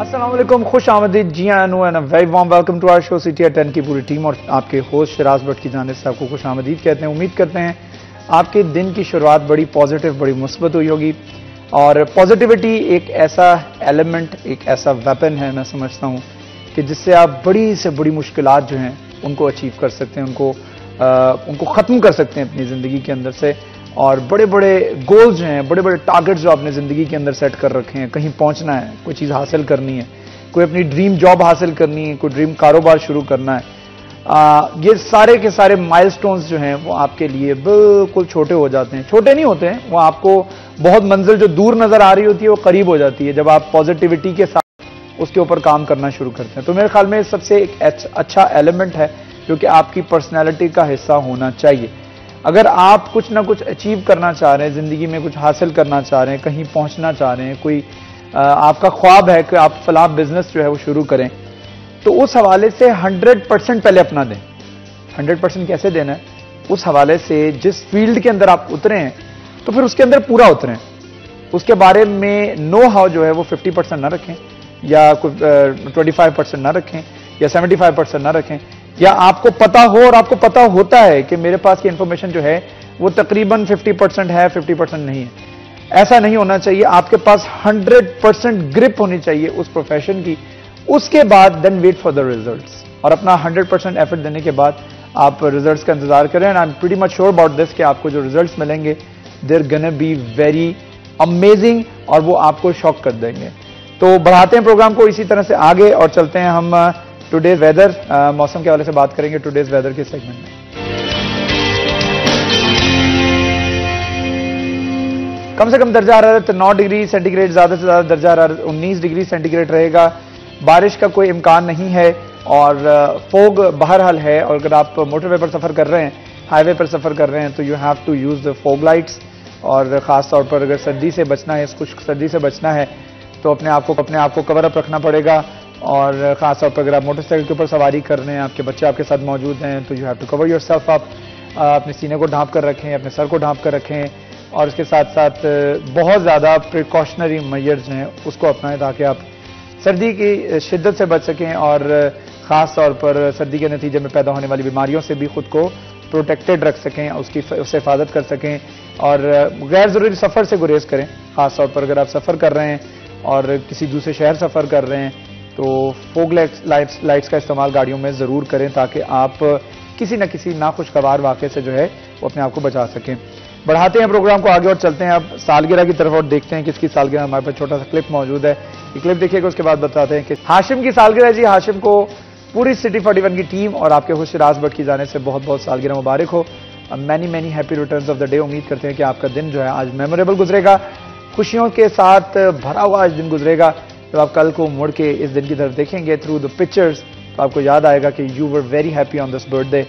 अस्सलाम वालेकुम, खुश आमदीद। जी हाँ, and very warm welcome to our show city at 10 की पूरी टीम और आपके होस्ट शिराज भट्ट की जानिब से आपको खुश आमदीद कहते हैं। उम्मीद करते हैं आपके दिन की शुरुआत बड़ी पॉजिटिव, बड़ी मुस्बत हुई होगी। और पॉजिटिविटी एक ऐसा एलिमेंट, एक ऐसा वेपन है, मैं समझता हूँ कि जिससे आप बड़ी से बड़ी मुश्किलात जो हैं उनको अचीव कर सकते हैं, उनको ख़त्म कर सकते हैं अपनी ज़िंदगी के अंदर से। और बड़े बड़े गोल्स जो हैं, बड़े बड़े टारगेट्स जो आपने ज़िंदगी के अंदर सेट कर रखे हैं, कहीं पहुंचना है, कोई चीज़ हासिल करनी है, कोई अपनी ड्रीम जॉब हासिल करनी है, कोई ड्रीम कारोबार शुरू करना है, ये सारे के सारे माइलस्टोन्स जो हैं वो आपके लिए बिल्कुल छोटे हो जाते हैं। छोटे नहीं होते हैं वो, आपको बहुत मंजिल जो दूर नज़र आ रही होती है वो करीब हो जाती है जब आप पॉजिटिविटी के साथ उसके ऊपर काम करना शुरू करते हैं। तो मेरे ख्याल में सबसे एक अच्छा एलिमेंट है जो कि आपकी पर्सनैलिटी का हिस्सा होना चाहिए। अगर आप कुछ ना कुछ अचीव करना चाह रहे हैं, ज़िंदगी में कुछ हासिल करना चाह रहे हैं, कहीं पहुंचना चाह रहे हैं, कोई आपका ख्वाब है कि आप फलां बिजनेस जो है वो शुरू करें, तो उस हवाले से 100% पहले अपना दें। 100% कैसे देना है? उस हवाले से जिस फील्ड के अंदर आप उतरे हैं तो फिर उसके अंदर पूरा उतरें। उसके बारे में नो हाउ जो है वो 50% ना रखें, या 25% ना रखें, या 75% ना रखें। या आपको पता हो और आपको पता होता है कि मेरे पास की इंफॉर्मेशन जो है वो तकरीबन 50% है, 50% नहीं है। ऐसा नहीं होना चाहिए। आपके पास 100% ग्रिप होनी चाहिए उस प्रोफेशन की। उसके बाद then wait for the results, और अपना 100% एफर्ट देने के बाद आप रिजल्ट्स का इंतजार करें। And I am pretty much sure about this कि आपको जो रिजल्ट्स मिलेंगे they are gonna be very amazing, और वो आपको शॉक कर देंगे। तो बढ़ाते हैं प्रोग्राम को इसी तरह से आगे और चलते हैं हम टुडेज वेदर, मौसम के हवाले से बात करेंगे टुडेज वेदर के सेगमेंट में। कम से कम दर्जा हरारत 9 डिग्री सेंटीग्रेड, ज्यादा से ज्यादा दर्जा हरारत 19 डिग्री सेंटीग्रेड रहेगा। बारिश का कोई इम्कान नहीं है और फोग बहरहाल है। और अगर आप मोटरवे पर सफर कर रहे हैं, हाईवे पर सफर कर रहे हैं, तो you have to use the fog lights. और खास तौर पर अगर सर्दी से बचना है, खुश्क सर्दी से बचना है, तो अपने आप को कवर अप रखना पड़ेगा। और खास तौर पर अगर आप मोटरसाइकिल के ऊपर सवारी कर रहे हैं, आपके बच्चे आपके साथ मौजूद हैं, तो you have to cover yourself up. अपने सीने को ढांप कर रखें, अपने सर को ढांप कर रखें, और इसके साथ साथ बहुत ज़्यादा प्रिकॉशनरी मेजर्स हैं उसको अपनाएं ताकि आप सर्दी की शिद्दत से बच सकें और ख़ास तौर पर सर्दी के नतीजे में पैदा होने वाली बीमारियों से भी खुद को प्रोटेक्टेड रख सकें, उससे हिफाजत कर सकें। और गैर ज़रूरी सफ़र से गुरेज करें। ख़ास तौर पर अगर आप सफ़र कर रहे हैं और किसी दूसरे शहर सफ़र कर रहे हैं तो फोग लाइट्स का इस्तेमाल गाड़ियों में ज़रूर करें ताकि आप किसी न किसी नाखुशगवार वाक़े से जो है वो अपने आप को बचा सकें। बढ़ाते हैं प्रोग्राम को आगे और चलते हैं अब सालगिरह की तरफ और देखते हैं किसकी सालगिरह। हमारे पास छोटा सा क्लिप मौजूद है, ये क्लिप देखिएगा, उसके बाद बताते हैं कि हाशिम की सालगिरह। जी, हाशिम को पूरी सिटी 41 की टीम और आपके होस्ट शिराज भट्ट की जाने से बहुत बहुत सालगिरह मुबारक हो। Many happy returns of the day. उम्मीद करते हैं कि आपका दिन जो है आज मेमोरेबल गुजरेगा, खुशियों के साथ भरा हुआ आज दिन गुजरेगा। जब आप कल को मुड़ के इस दिन की तरफ देखेंगे थ्रू द पिक्चर्स, तो आपको याद आएगा कि you were very happy on this birthday.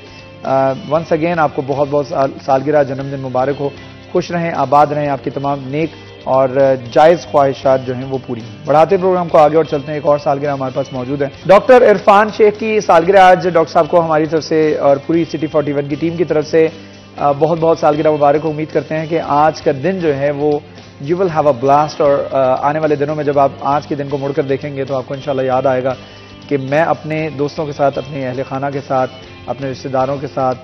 Once again आपको बहुत बहुत सालगिरह, जन्मदिन मुबारक हो। खुश रहें, आबाद रहें, आपकी तमाम नेक और जायज़ ख्वाहिशात जो हैं वो पूरी हों। बढ़ाते प्रोग्राम को आगे और चलते हैं, एक और सालगिरह हमारे पास मौजूद है। डॉक्टर इरफान शेख की सालगिरह आज। डॉक्टर साहब को हमारी तरफ से और पूरी सिटी 41 की टीम की तरफ से बहुत बहुत सालगिरह मुबारक हो। उम्मीद करते हैं कि आज का दिन जो है वो you will have a blast. और आने वाले दिनों में जब आप आज के दिन को मुड़कर देखेंगे तो आपको इंशाल्लाह याद आएगा कि मैं अपने दोस्तों के साथ, अपने अहले खाना के साथ, अपने रिश्तेदारों के साथ,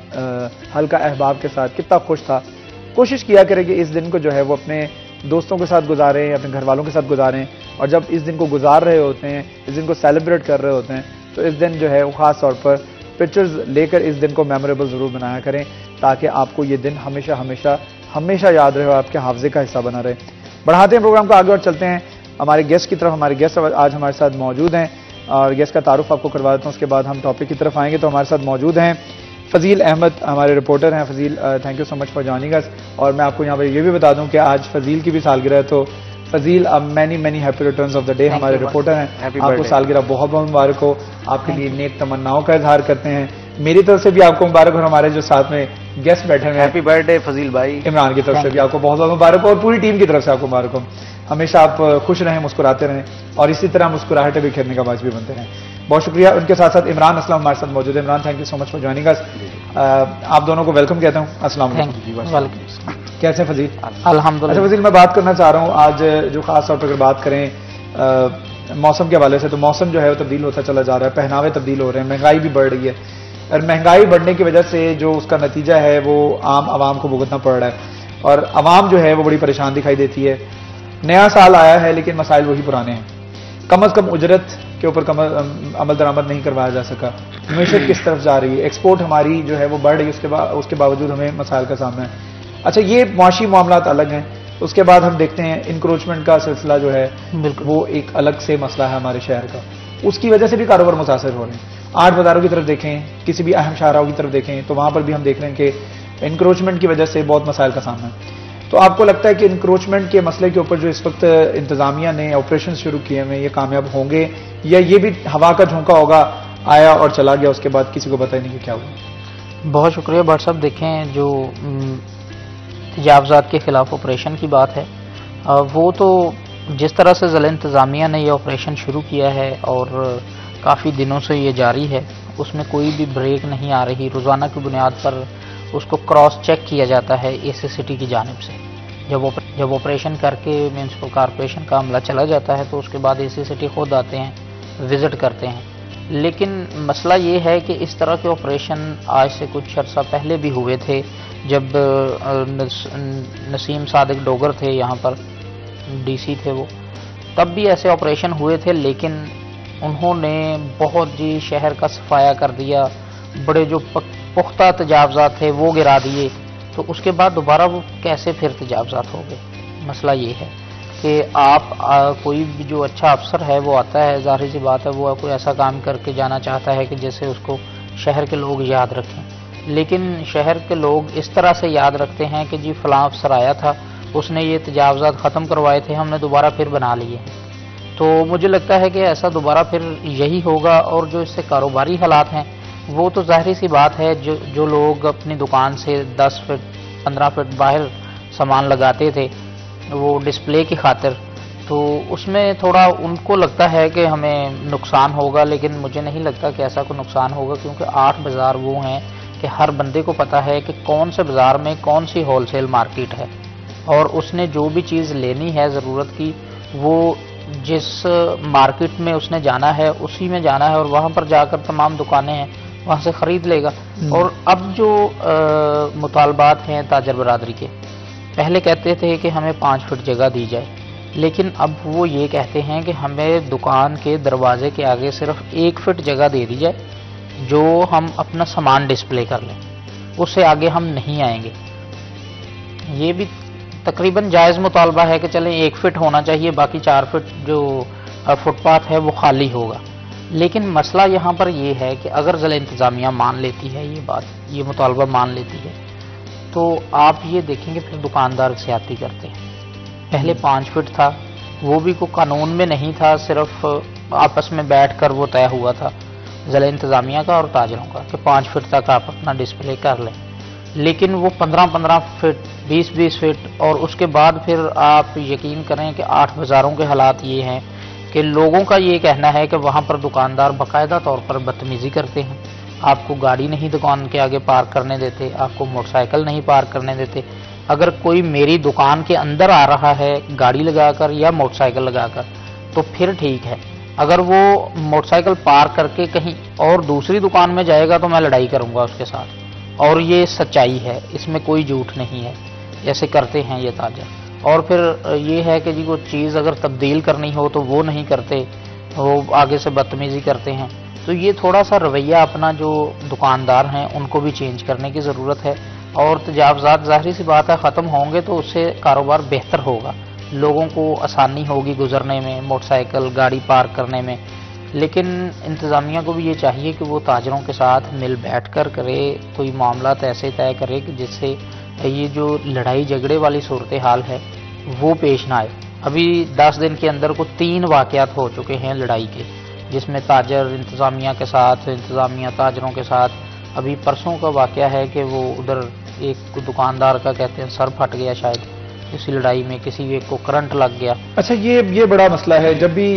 हल्का अहबाब के साथ कितना खुश था। कोशिश किया करें कि इस दिन को जो है वो अपने दोस्तों के साथ गुजारें, अपने घर वालों के साथ गुजारें। और जब इस दिन को गुजार रहे होते हैं, इस दिन को सेलिब्रेट कर रहे होते हैं, तो इस दिन जो है वो ख़ास तौर पर पिक्चर्स लेकर इस दिन को मेमोरेबल ज़रूर बनाया करें ताकि आपको ये दिन हमेशा याद रहे और आपके हाफजे का हिस्सा बना रहे। बढ़ाते हैं प्रोग्राम को आगे और चलते हैं हमारे गेस्ट की तरफ। हमारे गेस्ट आज हमारे साथ मौजूद हैं और गेस्ट का तारुफ आपको करवा देता हूँ, उसके बाद हम टॉपिक की तरफ आएंगे। तो हमारे साथ मौजूद हैं फजील अहमद, हमारे रिपोर्टर हैं। Fazil, thank you so much for joining us. और मैं आपको यहाँ पर ये भी बता दूँ कि आज फजील की भी सालगिरह है, तो Fazil many happy returns of the day. हमारे रिपोर्टर हैं, आपको सालगिरह बहुत बहुत मुबारक हो। आपके लिए नेक तमन्नाओं का इजहार करते हैं। मेरी तरफ से भी आपको मुबारक हो, हमारे जो साथ में गेस्ट बैठे हुए हैं, हैप्पी बर्थडे फजील भाई। इमरान की तरफ से भी आपको बहुत बहुत मुबारक हो और पूरी टीम की तरफ से आपको मुबारक हो। हमेशा आप खुश रहें, मुस्कुराते रहें और इसी तरह मुस्कुराहटें भी खेलने का बायस भी बनते रहें। बहुत शुक्रिया। उनके साथ साथ इमरान असलम हमारे साथ मौजूद है। Imran, thank you so much for joining us. आप दोनों को वेलकम कहता हूँ। अस्सलाम वालेकुम। कैसे फजील? अल्हम्दुलिल्लाह। अच्छा फजील, मैं बात करना चाह रहा हूँ आज जो खास तौर पर अगर बात करें मौसम के हवाले से, तो मौसम जो है वो तब्दील होता चला जा रहा है, पहनावे तब्दील हो रहे हैं, महंगाई भी बढ़ रही है, और महंगाई बढ़ने की वजह से जो उसका नतीजा है वो आम आवाम को भुगतना पड़ रहा है, और आवाम जो है वो बड़ी परेशान दिखाई देती है। नया साल आया है लेकिन मसाइल वही पुराने हैं। कम अज कम उजरत के ऊपर अमल दरामद नहीं करवाया जा सका, मीशत किस तरफ जा रही है, एक्सपोर्ट हमारी जो है वो बढ़ रही है, उसके बावजूद हमें मसाइल का सामना है। अच्छा, ये मुआशी मामलात अलग हैं। उसके बाद हम देखते हैं इंक्रोचमेंट का सिलसिला जो है वो एक अलग से मसला है हमारे शहर का, उसकी वजह से भी कारोबार मुतासर हो रहे हैं। 8 बाजारों की तरफ देखें, किसी भी अहम शाहराहों की तरफ देखें, तो वहां पर भी हम देख रहे हैं कि इंक्रोचमेंट की वजह से बहुत मसाइल का सामना है। तो आपको लगता है कि इंक्रोचमेंट के मसले के ऊपर जो इस वक्त इंतजामिया ने ऑपरेशन शुरू किए हैं ये कामयाब होंगे, या ये भी हवा का झोंका होगा, आया और चला गया, उसके बाद किसी को पता ही नहीं कि क्या हुआ? बहुत शुक्रिया भट्ट साहब। देखें, जो तजावजात के खिलाफ ऑपरेशन की बात है, वो तो जिस तरह से ज़िला इंतज़ामिया ने ये ऑपरेशन शुरू किया है और काफ़ी दिनों से ये जारी है, उसमें कोई भी ब्रेक नहीं आ रही। रोज़ाना की बुनियाद पर उसको क्रॉस चेक किया जाता है एसी सिटी की जानिब से। जब ऑपरेशन करके म्यूनसिपल कॉरपोरेशन का अमला चला जाता है तो उसके बाद एसी सिटी खुद आते हैं, विज़िट करते हैं। लेकिन मसला ये है कि इस तरह के ऑपरेशन आज से कुछ अर्सा पहले भी हुए थे, जब नसीम सादिक डोगर थे, यहाँ पर डीसी थे वो, तब भी ऐसे ऑपरेशन हुए थे, लेकिन उन्होंने बहुत जी शहर का सफाया कर दिया, बड़े जो पुख्ता तजावजात थे वो गिरा दिए, तो उसके बाद दोबारा वो कैसे फिर तजावजात हो गए। मसला ये है कि आप कोई भी जो अच्छा अफसर है वो आता है, ज़ाहिर सी बात है वो कोई ऐसा काम करके जाना चाहता है कि जैसे उसको शहर के लोग याद रखें, लेकिन शहर के लोग इस तरह से याद रखते हैं कि जी फलां अफसर आया था, उसने ये तजावजात ख़त्म करवाए थे, हमने दोबारा फिर बना लिए हैं। तो मुझे लगता है कि ऐसा दोबारा फिर यही होगा। और जो इससे कारोबारी हालात हैं वो तो ज़ाहिर सी बात है, जो लोग अपनी दुकान से 10 फीट 15 फीट बाहर सामान लगाते थे वो डिस्प्ले की खातिर, तो उसमें थोड़ा उनको लगता है कि हमें नुकसान होगा, लेकिन मुझे नहीं लगता कि ऐसा कोई नुकसान होगा, क्योंकि 8 बाज़ार वो हैं कि हर बंदे को पता है कि कौन से बाज़ार में कौन सी होलसेल मार्केट है, और उसने जो भी चीज़ लेनी है ज़रूरत की, वो जिस मार्केट में उसने जाना है उसी में जाना है, और वहाँ पर जाकर तमाम दुकानें हैं वहाँ से ख़रीद लेगा। और अब जो मुतालबात हैं ताजर बरादरी के, पहले कहते थे कि हमें 5 फीट जगह दी जाए, लेकिन अब वो ये कहते हैं कि हमें दुकान के दरवाजे के आगे सिर्फ 1 फीट जगह दे दी जाए, जो हम अपना सामान डिस्प्ले कर लें, उससे आगे हम नहीं आएंगे। ये भी तकरीबन जायज़ मुतालबा है कि चलें 1 फीट होना चाहिए, बाकी 4 फीट जो फुटपाथ है वो खाली होगा। लेकिन मसला यहाँ पर ये है कि अगर ज़िला इंतज़ामिया मान लेती है ये बात, ये मुतालबा मान लेती है, तो आप ये देखेंगे फिर दुकानदार ज़्यादती करते हैं। पहले 5 फीट था, वो भी कोई कानून में नहीं था, सिर्फ आपस में बैठ कर वो तय हुआ था ज़िला इंतज़ामिया का और ताजरों का कि 5 फीट तक आप अपना डिस्प्ले कर लें। लेकिन वो 15-15 फीट 20-20 फीट, और उसके बाद फिर आप यकीन करें कि 8 बाज़ारों के हालात ये हैं कि लोगों का ये कहना है कि वहाँ पर दुकानदार बाकायदा तौर पर बदतमीज़ी करते हैं। आपको गाड़ी नहीं दुकान के आगे पार्क करने देते, आपको मोटरसाइकिल नहीं पार्क करने देते। अगर कोई मेरी दुकान के अंदर आ रहा है गाड़ी लगाकर या मोटरसाइकिल लगाकर तो फिर ठीक है, अगर वो मोटरसाइकिल पार्क करके कहीं और दूसरी दुकान में जाएगा तो मैं लड़ाई करूँगा उसके साथ। और ये सच्चाई है, इसमें कोई झूठ नहीं है, ऐसे करते हैं ये ताजर। और फिर ये है कि जी वो चीज़ अगर तब्दील करनी हो तो वो नहीं करते, वो आगे से बदतमीज़ी करते हैं। तो ये थोड़ा सा रवैया अपना जो दुकानदार हैं उनको भी चेंज करने की ज़रूरत है। और तजावज़ात ज़ाहिर सी बात है ख़त्म होंगे तो उससे कारोबार बेहतर होगा, लोगों को आसानी होगी गुजरने में, मोटरसाइकिल गाड़ी पार्क करने में। लेकिन इंतज़ामिया को भी ये चाहिए कि वो ताजरों के साथ मिल बैठ कर करे, कोई मामला ऐसे तय करे कि जिससे ये जो लड़ाई झगड़े वाली सूरत हाल है वो पेश ना आए। अभी 10 दिन के अंदर को 3 वाक़यात हो चुके हैं लड़ाई के, जिसमें ताजर इंतज़ामिया के साथ, इंतज़ामिया ताजरों के साथ। अभी परसों का वाक़या है कि वो उधर एक दुकानदार का कहते हैं सर फट गया, शायद इसी लड़ाई में किसी एक को करंट लग गया। अच्छा, ये बड़ा मसला है जब भी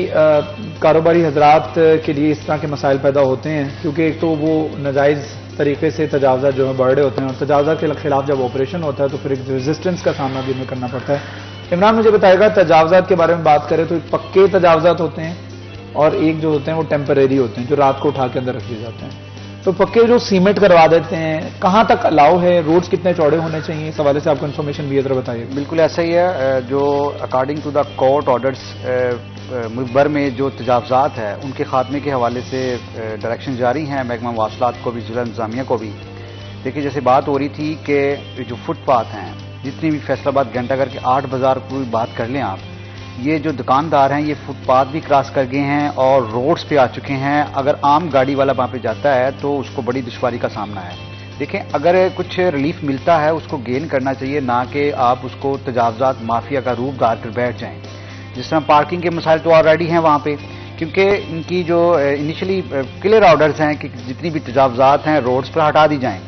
कारोबारी हजरात के लिए इस तरह के मसाइल पैदा होते हैं, क्योंकि एक तो वो नाजायज़ तरीके से तजावज़ात जो है बढ़ रहे होते हैं, और तजावज़ात के खिलाफ जब ऑपरेशन होता है तो फिर एक रेजिस्टेंस का सामना भी हमें करना पड़ता है। इमरान मुझे बताएगा, तजावज़ात के बारे में बात करें तो पक्के तजावज़ात होते हैं और एक जो होते हैं वो टेम्परेरी होते हैं, जो रात को उठा के अंदर रख दिए जाते हैं। तो पक्के जो सीमेंट करवा देते हैं, कहाँ तक अलाउ है, रोड्स कितने चौड़े होने चाहिए, इस हवाले से आपको इन्फॉर्मेशन भी है, जरा बताइए। बिल्कुल ऐसा ही है। जो according to the court orders मुल्क भर में जो तजावजात है उनके खात्मे के हवाले से डायरेक्शन जारी हैं महकमा मवासलात को भी, जिला इंतजामिया को भी। देखिए जैसे बात हो रही थी कि जो फुटपाथ हैं, जितनी भी फैसलाबाद घंटाघर के 8 बाजार की बात कर लें आप, ये जो दुकानदार हैं ये फुटपाथ भी क्रॉस कर गए हैं और रोड्स पे आ चुके हैं। अगर आम गाड़ी वाला वहाँ पे जाता है तो उसको बड़ी दुश्वारी का सामना है। देखें, अगर कुछ रिलीफ मिलता है उसको गेन करना चाहिए, ना कि आप उसको तजावजात माफिया का रूप धार कर बैठ जाएं। जिस तरह पार्किंग के मसाइल तो ऑलरेडी हैं वहाँ पे, क्योंकि इनकी जो इनिशियली क्लियर ऑर्डर्स हैं कि जितनी भी तजावजात हैं रोड्स पर हटा दी जाएँ,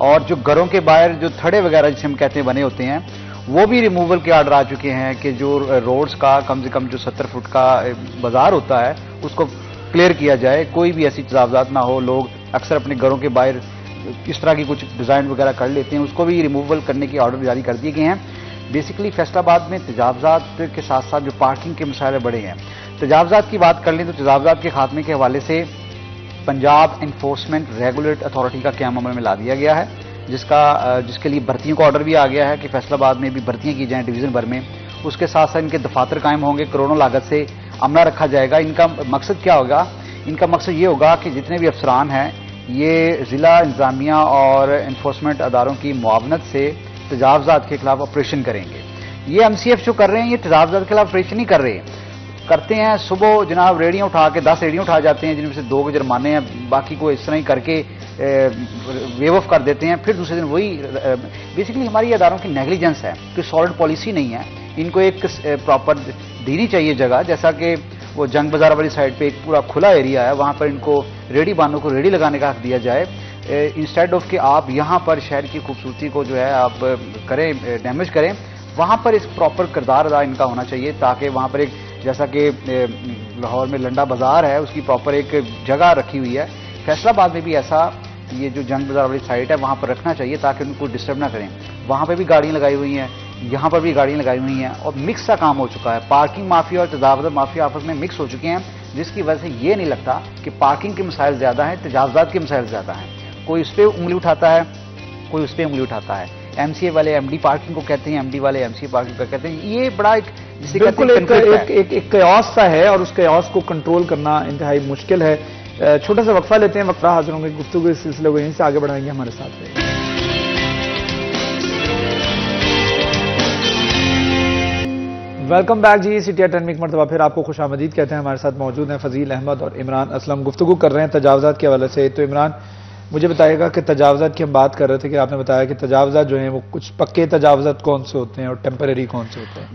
और जो घरों के बाहर जो थड़े वगैरह जिसे हम कहते हैं बने होते हैं वो भी रिमूवल के ऑर्डर आ चुके हैं कि जो रोड्स का कम से कम जो 70 फुट का बाजार होता है उसको क्लियर किया जाए, कोई भी ऐसी तजावजात ना हो। लोग अक्सर अपने घरों के बाहर इस तरह की कुछ डिज़ाइन वगैरह कर लेते हैं, उसको भी रिमूवल करने के ऑर्डर जारी कर दिए गए हैं। बेसिकली फैसलाबाद में तजावजात के साथ साथ जो पार्किंग के मसाइल बड़े हैं। तजावजात की बात कर लें तो तजावजात के खात्मे के हवाले से पंजाब इन्फोर्समेंट रेगुलेट अथॉरिटी का क़याम अमल में ला दिया गया है, जिसके लिए भर्तियों का ऑर्डर भी आ गया है कि फैसलाबाद में भी भर्तियां की जाएं डिवीजन भर में। उसके साथ साथ इनके दफातर कायम होंगे, करोड़ों लागत से अमला रखा जाएगा। इनका मकसद क्या होगा? इनका मकसद ये होगा कि जितने भी अफसरान हैं ये जिला इंतजामिया और इन्फोर्समेंट अदारों की मुआवनत से तजावजात के खिलाफ ऑपरेशन करेंगे। ये MCF जो कर रहे हैं ये तजावजात के खिलाफ ऑपरेशन नहीं कर रहे, करते हैं सुबह जनाब रेडियाँ उठा के 10 रेडियाँ उठा जाते हैं जिनमें से 2 के जुर्माने हैं, बाकी को इस तरह ही करके वेव ऑफ कर देते हैं। फिर दूसरे दिन वही बेसिकली हमारी अदारों की नेग्लिजेंस है, कोई सॉलिड पॉलिसी नहीं है। इनको एक प्रॉपर देनी चाहिए जगह, जैसा कि वो जंग बाजार वाली साइड पे एक पूरा खुला एरिया है, वहाँ पर इनको रेडी बानों को रेडी लगाने का हक दिया जाए, इंस्टेड ऑफ कि आप यहाँ पर शहर की खूबसूरती को जो है आप करें, डैमेज करें। वहाँ पर इस प्रॉपर किरदार अदा इनका होना चाहिए, ताकि वहाँ पर एक जैसा कि लाहौर में लंडा बाजार है उसकी प्रॉपर एक जगह रखी हुई है, फैसलाबाद में भी ऐसा ये जो जंग बाजार वाली साइट है वहाँ पर रखना चाहिए ताकि उनको डिस्टर्ब ना करें। वहाँ पर भी गाड़ियाँ लगाई हुई हैं, यहाँ पर भी गाड़ियाँ लगाई हुई हैं और मिक्स का काम हो चुका है। पार्किंग माफिया और तजावजात माफिया आपस में मिक्स हो चुके हैं, जिसकी वजह से ये नहीं लगता कि पार्किंग के मसाइल ज़्यादा हैं, तजावजात के मसाइल ज़्यादा हैं। कोई उस पर उंगली उठाता है, कोई उस पर उंगली उठाता है। MCA वाले MD पार्किंग को कहते हैं, MD वाले MCA पार्किंग को कहते हैं। ये बड़ा एक जिसे बिल्कुल एक कयास सा है और उस कयास को कंट्रोल करना इंतहाई मुश्किल है। छोटा सा वक्फा लेते हैं, वक्फा हाजिर होंगे, गुफ्तगू इस सिलसिले को यहीं से आगे बढ़ाएंगे। हमारे साथ रहिए। वेलकम बैक जी, CTR 10 में एक मरतबा फिर आपको खुशामदीद कहते हैं। हमारे साथ मौजूद हैं फजील अहमद और इमरान असलम। गुफ्तगू कर रहे हैं तजावजात के हवाले से। तो इमरान, मुझे बताइएगा कि तजावजात की हम बात कर रहे थे कि आपने बताया कि तजावजात जो हैं वो कुछ पक्के तजावजात कौन से होते हैं और टेम्परेरी कौन से होते हैं।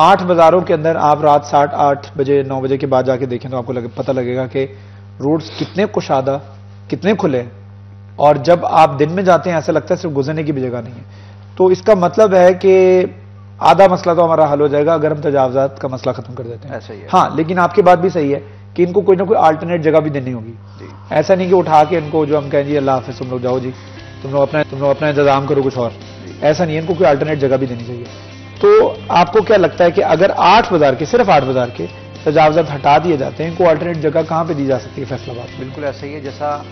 8 बाजारों के अंदर आप रात 8 बजे 9 बजे के बाद जाके देखें तो आपको पता लगेगा कि रोड्स कितने कुशादा, कितने खुले, और जब आप दिन में जाते हैं ऐसा लगता है सिर्फ गुजरने की भी जगह नहीं है। तो इसका मतलब है कि आधा मसला तो हमारा हल हो जाएगा अगर हम तजावजात का मसला खत्म कर देते हैं। ऐसा ही है। हाँ, लेकिन आपकी बात भी सही है कि इनको कोई ना कोई अल्टरनेट जगह भी देनी होगी। ऐसा नहीं कि उठा के इनको जो हम कहें जी अल्लाह हाफिज़ तुम लोग जाओ जी, तुम लोग अपना इंतजाम करो कुछ और, ऐसा नहीं है। इनको कोई अल्टरनेट जगह भी देनी चाहिए। तो आपको क्या लगता है कि अगर 8 बाजार के, सिर्फ 8 बाजार के तजावजात हटा दिए जाते हैं, इनको अल्टरनेट जगह कहाँ पे दी जा सकती है फैसलाबाद? बिल्कुल ऐसा ही है। जैसा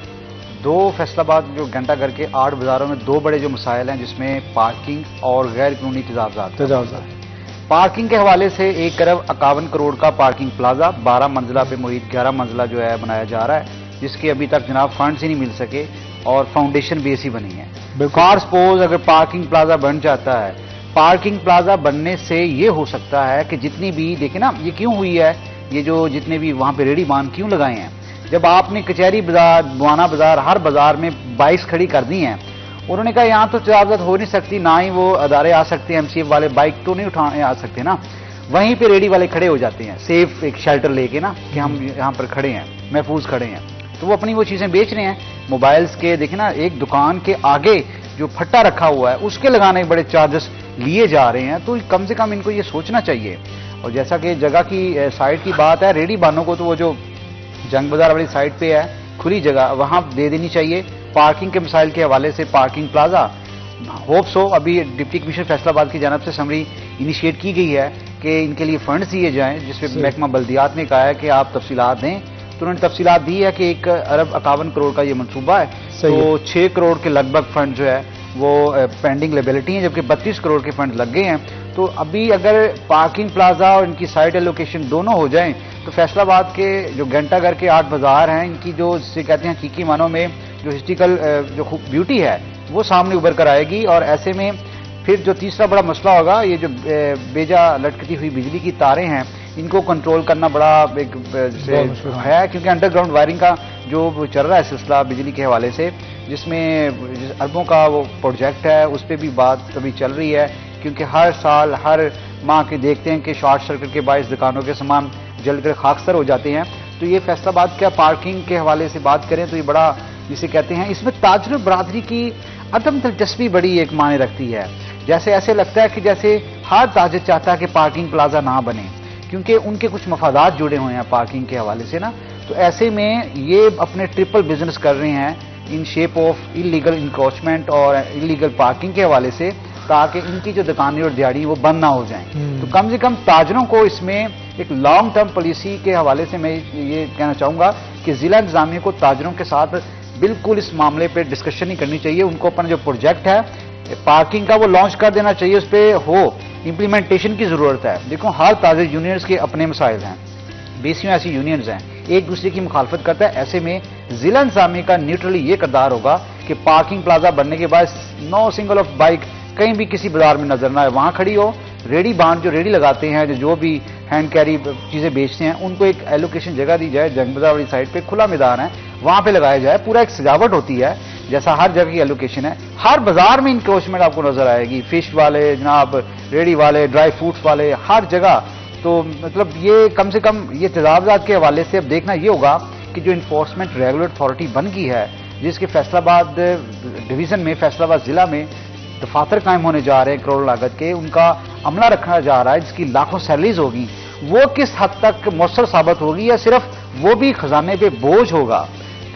2 फैसलाबाद जो घंटाघर के 8 बाजारों में 2 बड़े जो मसाइल हैं, जिसमें पार्किंग और गैर कानूनी तजावजात। पार्किंग के हवाले से 1 अरब 51 करोड़ का पार्किंग प्लाजा 12 मंजिला पे मुहित 11 मंजिला जो है बनाया जा रहा है, जिसके अभी तक जनाब फंड्स ही नहीं मिल सके और फाउंडेशन बेस ही बनी है। फॉर सपोज अगर पार्किंग प्लाजा बन जाता है, पार्किंग प्लाजा बनने से ये हो सकता है कि जितनी भी, देखिए ना ये क्यों हुई है, ये जो जितने भी वहाँ पे रेडी मान क्यों लगाए हैं, जब आपने कचहरी बाजार, बुआना बाजार, हर बाजार में बाइक्स खड़ी कर दी हैं, उन्होंने कहा यहाँ तो तजावजात हो नहीं सकती, ना ही वो अदारे आ सकते हैं, MCF वाले बाइक तो नहीं उठाने आ सकते ना, वहीं पे रेडी वाले खड़े हो जाते हैं सेफ एक शेल्टर लेके ना कि हम यहाँ पर खड़े हैं, महफूज खड़े हैं। तो वो अपनी वो चीज़ें बेच रहे हैं, मोबाइल्स के, देखिए ना एक दुकान के आगे जो फट्टा रखा हुआ है उसके लगाने के बड़े चार्जेस लिए जा रहे हैं। तो कम से कम इनको ये सोचना चाहिए। और जैसा कि जगह की साइड की बात है, रेडी बानों को तो वो जो जंग बाजार वाली साइड पे है खुली जगह, वहाँ दे देनी चाहिए। पार्किंग के मसाइल के हवाले से पार्किंग प्लाजा होप सो अभी डिप्टी कमिश्नर फैसलाबाद की जानब से समरी इनिशिएट की गई है कि इनके लिए फंड्स दिए जाएं, जिसपे महकमा बल्दियात ने कहा है कि आप तफसीलात दें। तो उन्होंने तफसीलात दी है कि 1 अरब 51 करोड़ का ये मनसूबा है, तो 6 करोड़ के लगभग फंड जो है वो पेंडिंग लेबिलिटी है, जबकि 32 करोड़ के फंड लग गए हैं। तो अभी अगर पार्किंग प्लाजा और इनकी साइट एलोकेशन दोनों हो जाएं तो फैसलाबाद के जो घंटाघर के 8 बाजार हैं, इनकी जो जिसे कहते हैं हकीकी मानों में जो हिस्ट्रिकल जो ब्यूटी है वो सामने उभर कर आएगी। और ऐसे में फिर जो तीसरा बड़ा मसला होगा, ये जो बेजा लटकती हुई बिजली की तारें हैं, इनको कंट्रोल करना बड़ा एक है, क्योंकि अंडरग्राउंड वायरिंग का जो चल रहा है सिलसिला बिजली के हवाले से, जिसमें अरबों का वो प्रोजेक्ट है, उस पर भी बात अभी चल रही है। क्योंकि हर साल हर माह के देखते हैं कि शॉर्ट सर्किट के बायस दुकानों के सामान जलकर खाकसर हो जाते हैं। तो ये फैसलाबाद क्या पार्किंग के हवाले से बात करें तो ये बड़ा जिसे कहते हैं, इसमें ताजर बरादरी की अदम दिलचस्पी बड़ी एक मायने रखती है। जैसे ऐसे लगता है कि जैसे हर ताजर चाहता है कि पार्किंग प्लाजा ना बने, क्योंकि उनके कुछ मफादात जुड़े हुए हैं पार्किंग के हवाले से ना। तो ऐसे में ये अपने ट्रिपल बिजनेस कर रहे हैं in shape of illegal encroachment और इलीगल पार्किंग के हवाले से, ताकि इनकी जो दुकानें और दिहाड़ी वो बंद ना हो जाएं। तो कम से कम ताजरों को इसमें एक लॉन्ग टर्म पॉलिसी के हवाले से मैं ये कहना चाहूंगा कि जिला इंतजामिया को ताजरों के साथ बिल्कुल इस मामले पे डिस्कशन ही करनी चाहिए। उनको अपना जो प्रोजेक्ट है पार्किंग का वो लॉन्च कर देना चाहिए, उस पर हो इंप्लीमेंटेशन की जरूरत है। देखो हर ताजर यूनियंस के अपने मसाइल हैं, 20 ऐसी यूनियंस हैं, एक दूसरे की मुखालफत करता है। ऐसे में जिला इंतजामिया का न्यूट्रली ये किरदार होगा कि पार्किंग प्लाजा बनने के बाद नो सिंगल ऑफ बाइक कहीं भी किसी बाजार में नजर ना आए, वहां खड़ी हो। रेडी बांड जो रेडी लगाते हैं, जो भी हैंड कैरी चीजें बेचते हैं, उनको एक एलोकेशन जगह दी जाए, जंग बाजार वाली साइड पे खुला मैदान है, वहां पे लगाया जाए। पूरा एक सजावट होती है जैसा हर जगह की एलोकेशन है। हर बाजार में इंक्रोचमेंट आपको नजर आएगी, फिश वाले जनाब, रेडी वाले, ड्राई फ्रूट्स वाले, हर जगह। तो मतलब ये कम से कम ये तजावजात के हवाले से अब देखना ये होगा कि जो इन्फोर्समेंट रेगुलर अथॉरिटी बन गई है, जिसके फैसलाबाद डिवीजन में, फैसलाबाद जिला में दफातर कायम होने जा रहे हैं करोड़ लागत के, उनका अमला रखा जा रहा है, जिसकी लाखों सैलरीज होगी, वो किस हद तक मौसर साबित होगी या सिर्फ वो भी खजाने पे बोझ होगा।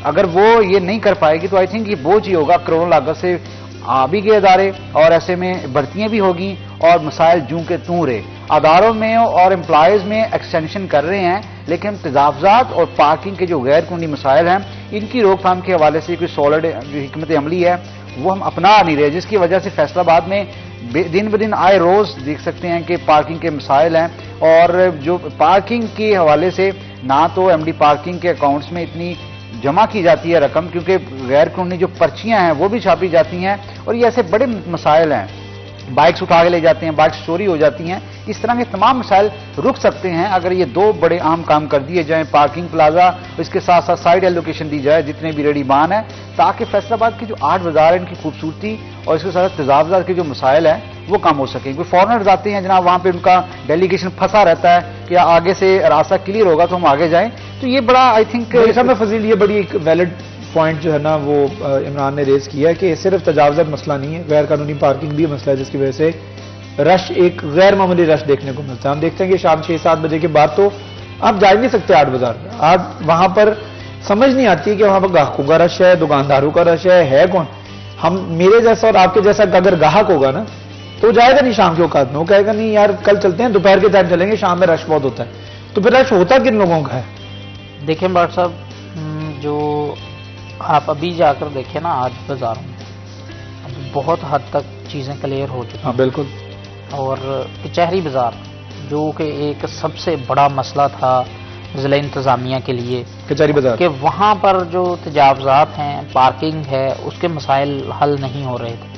अगर वो ये नहीं कर पाएगी तो आई थिंक ये बोझ ही होगा, करोड़ों लागत से आ भी गए अदारे, और ऐसे में भर्तियां भी होगी और मसाइल जूं के तूं रहे। अदारों में और एम्प्लॉयज में एक्सटेंशन कर रहे हैं, लेकिन तजावजात और पार्किंग के जो गैर कानूनी मसाइल हैं, इनकी रोकथाम के हवाले से कोई सॉलिड जो हिकमत अमली है वो हम अपना नहीं रहे, जिसकी वजह से फैसलाबाद में दिन ब दिन आए रोज देख सकते हैं कि पार्किंग के मसाइल हैं। और जो पार्किंग के हवाले से ना तो एमडी पार्किंग के अकाउंट्स में इतनी जमा की जाती है रकम, क्योंकि गैर कानूनी जो पर्चियां हैं वो भी छापी जाती हैं, और ये ऐसे बड़े मसाइल हैं, बाइक्स उठा के ले जाते हैं, बाइक्स चोरी हो जाती हैं। इस तरह के तमाम मसाइल रुक सकते हैं अगर ये दो बड़े अहम काम कर दिए जाएं, पार्किंग प्लाजा, इसके साथ साथ साइड एलोकेशन दी जाए जितने भी रेडी बान है, ताकि फैसलाबाद की जो 8 बाजार है इनकी खूबसूरती और इसके साथ तजावजात के जो मसाइल हैं वो कम हो सके। कोई फॉरनर्स आते हैं जनाब, वहां पे उनका डेलीगेशन फंसा रहता है कि आगे से रास्ता क्लियर होगा तो हम आगे जाएं। तो ये बड़ा आई थिंक फजील, ये बड़ी एक वैलिड पॉइंट जो है ना वो इमरान ने रेज किया है कि सिर्फ तजावजात मसला नहीं है, गैर कानूनी पार्किंग भी मसला है, जिसकी वजह से रश एक गैर मामूली रश देखने को मिलता है। हम देखते हैं कि शाम 6-7 बजे के बाद तो आप जा नहीं सकते 8 बाजार में। आप वहां पर समझ नहीं आती कि वहां पर ग्राहकों का रश है, दुकानदारों का रश है कौन। हम मेरे जैसा और आपके जैसा अगर ग्राहक होगा ना तो जाएगा नहीं शाम के औकात में, वो कहेगा नहीं यार कल चलते हैं, दोपहर के टाइम चलेंगे, शाम में रश बहुत होता है। तो फिर रश होता किन लोगों का है? देखिए भट्ट साहब, जो आप अभी जाकर देखें ना आज बाजारों में, बहुत हद तक चीज़ें क्लियर हो चुकी हैं। हाँ बिल्कुल। और कचहरी बाजार जो कि एक सबसे बड़ा मसला था ज़िला इंतज़ामिया के लिए, कचहरी बाजार कि वहाँ पर जो तजावजात हैं, पार्किंग है, उसके मसाइल हल नहीं हो रहे थे।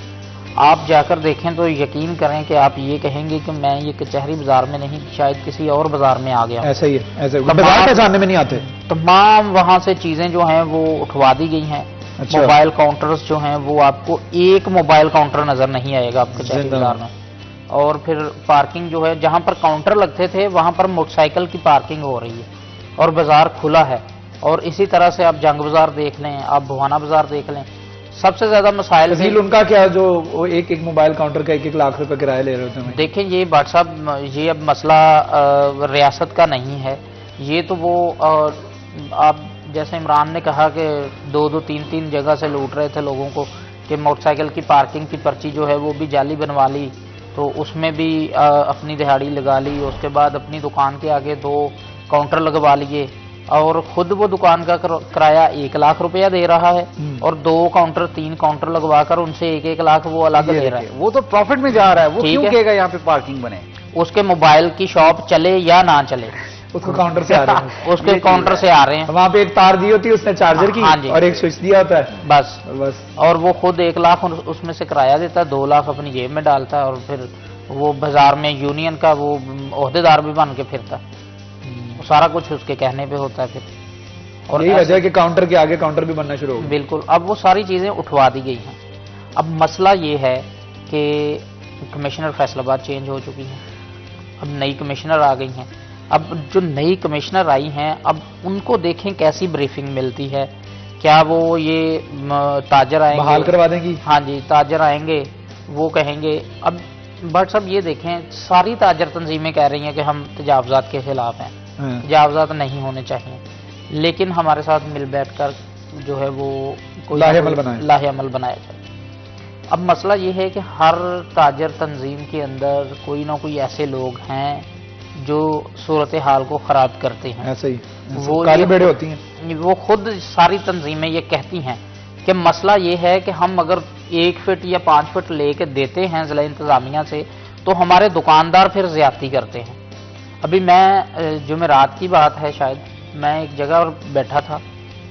आप जाकर देखें तो यकीन करें कि आप ये कहेंगे कि मैं ये कचहरी बाजार में नहीं, शायद किसी और बाजार में आ गया। ऐसा ही है, ऐसे बाजार पहचानने में नहीं आते। तमाम वहाँ से चीज़ें जो हैं वो उठवा दी गई हैं। अच्छा। मोबाइल काउंटर्स जो हैं वो आपको एक मोबाइल काउंटर नजर नहीं आएगा आप कचहरी बाजार में। और फिर पार्किंग जो है, जहां पर काउंटर लगते थे वहां पर मोटरसाइकिल की पार्किंग हो रही है और बाजार खुला है। और इसी तरह से आप जंग बाजार देख लें, आप भवाना बाजार देख लें, सबसे ज्यादा मसाइल उनका क्या, जो एक मोबाइल काउंटर का 1-1 लाख रुपए किराया ले रहे होते हैं। देखें ये भाट साहब, ये अब मसला रियासत का नहीं है, ये तो वो आप जैसे इमरान ने कहा कि 2-2, 3-3 जगह से लूट रहे थे लोगों को, कि मोटरसाइकिल की पार्किंग की पर्ची जो है वो भी जाली बनवा ली तो उसमें भी अपनी दिहाड़ी लगा ली। उसके बाद अपनी दुकान के आगे 2 काउंटर लगवा लिए और खुद वो दुकान का किराया 1 लाख रुपया दे रहा है और 2 काउंटर 3 काउंटर लगवाकर उनसे 1-1 लाख वो अलग दे रहा है। वो तो प्रॉफिट में जा रहा है, वो क्यों कहेगा यहाँ पे पार्किंग बने? उसके मोबाइल की शॉप चले या ना चले, उसको काउंटर से आ रहे हैं उसके काउंटर से आ रहे हैं। वहां पे एक तार दी होती है उसने चार्जर की, हाँ जी, और एक स्विच दिया होता है बस। और वो खुद 1 लाख उसमें से किराया देता है, 2 लाख अपनी जेब में डालता है और फिर वो बाजार में यूनियन का वो ओहदेदार भी बन के फिरता है। सारा कुछ उसके कहने पे होता है फिर। और यही वजह है कि काउंटर के आगे काउंटर भी बनना शुरू हो गया। बिल्कुल, अब वो सारी चीजें उठवा दी गई हैं। अब मसला ये है कि कमिश्नर फैसलाबाद चेंज हो चुकी है, अब नई कमिश्नर आ गई हैं। अब जो नई कमिश्नर आई हैं, अब उनको देखें कैसी ब्रीफिंग मिलती है। क्या वो ये ताजर आएंगे, बहाल करवा देंगी? हाँ जी, ताजर आएंगे, वो कहेंगे। अब बट सब ये देखें, सारी ताजर तंजीमें कह रही हैं कि हम तजावजात के खिलाफ हैं, तजावजात नहीं होने चाहिए, लेकिन हमारे साथ मिल बैठकर जो है वो कोई लाहेअमल बनाया जाए। अब मसला ये है कि हर ताजर तंजीम के अंदर कोई ना कोई ऐसे लोग हैं जो सूरत हाल को खराब करते हैं। ऐसे ही वो काली भेड़ें होती हैं। वो खुद सारी तंजीमें ये कहती हैं कि मसला ये है कि हम अगर 1 फीट या 5 फीट लेके देते हैं ज़िला इंतज़ामिया से, तो हमारे दुकानदार फिर ज्यादती करते हैं। अभी मैं जुमेरात की बात है, शायद मैं एक जगह और बैठा था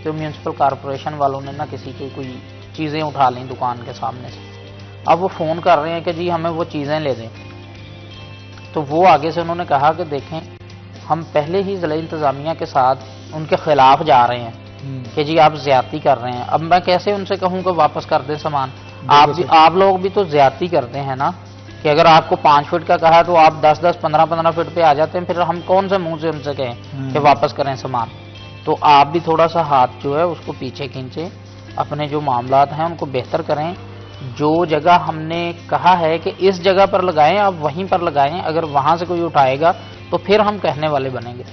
तो म्यूनसिपल कॉरपोरेशन वालों ने ना किसी की कोई चीज़ें उठा ली दुकान के सामने से। अब वो फ़ोन कर रहे हैं कि जी हमें वो चीज़ें ले दें। तो वो आगे से उन्होंने कहा कि देखें, हम पहले ही ज़िला इंतज़ामिया के साथ उनके खिलाफ जा रहे हैं कि जी आप ज्यादती कर रहे हैं। अब मैं कैसे उनसे कहूँ कि वापस कर दें सामान? आप लोग भी तो ज्यादती करते हैं ना, कि अगर आपको 5 फीट का कहा तो आप 10-10, 15-15 फीट पे आ जाते हैं। फिर हम कौन से मुंह से उनसे कहें कि वापस करें सामान? तो आप भी थोड़ा सा हाथ जो है उसको पीछे खींचे, अपने जो मामलात हैं उनको बेहतर करें। जो जगह हमने कहा है कि इस जगह पर लगाएं, आप वहीं पर लगाएं। अगर वहां से कोई उठाएगा तो फिर हम कहने वाले बनेंगे।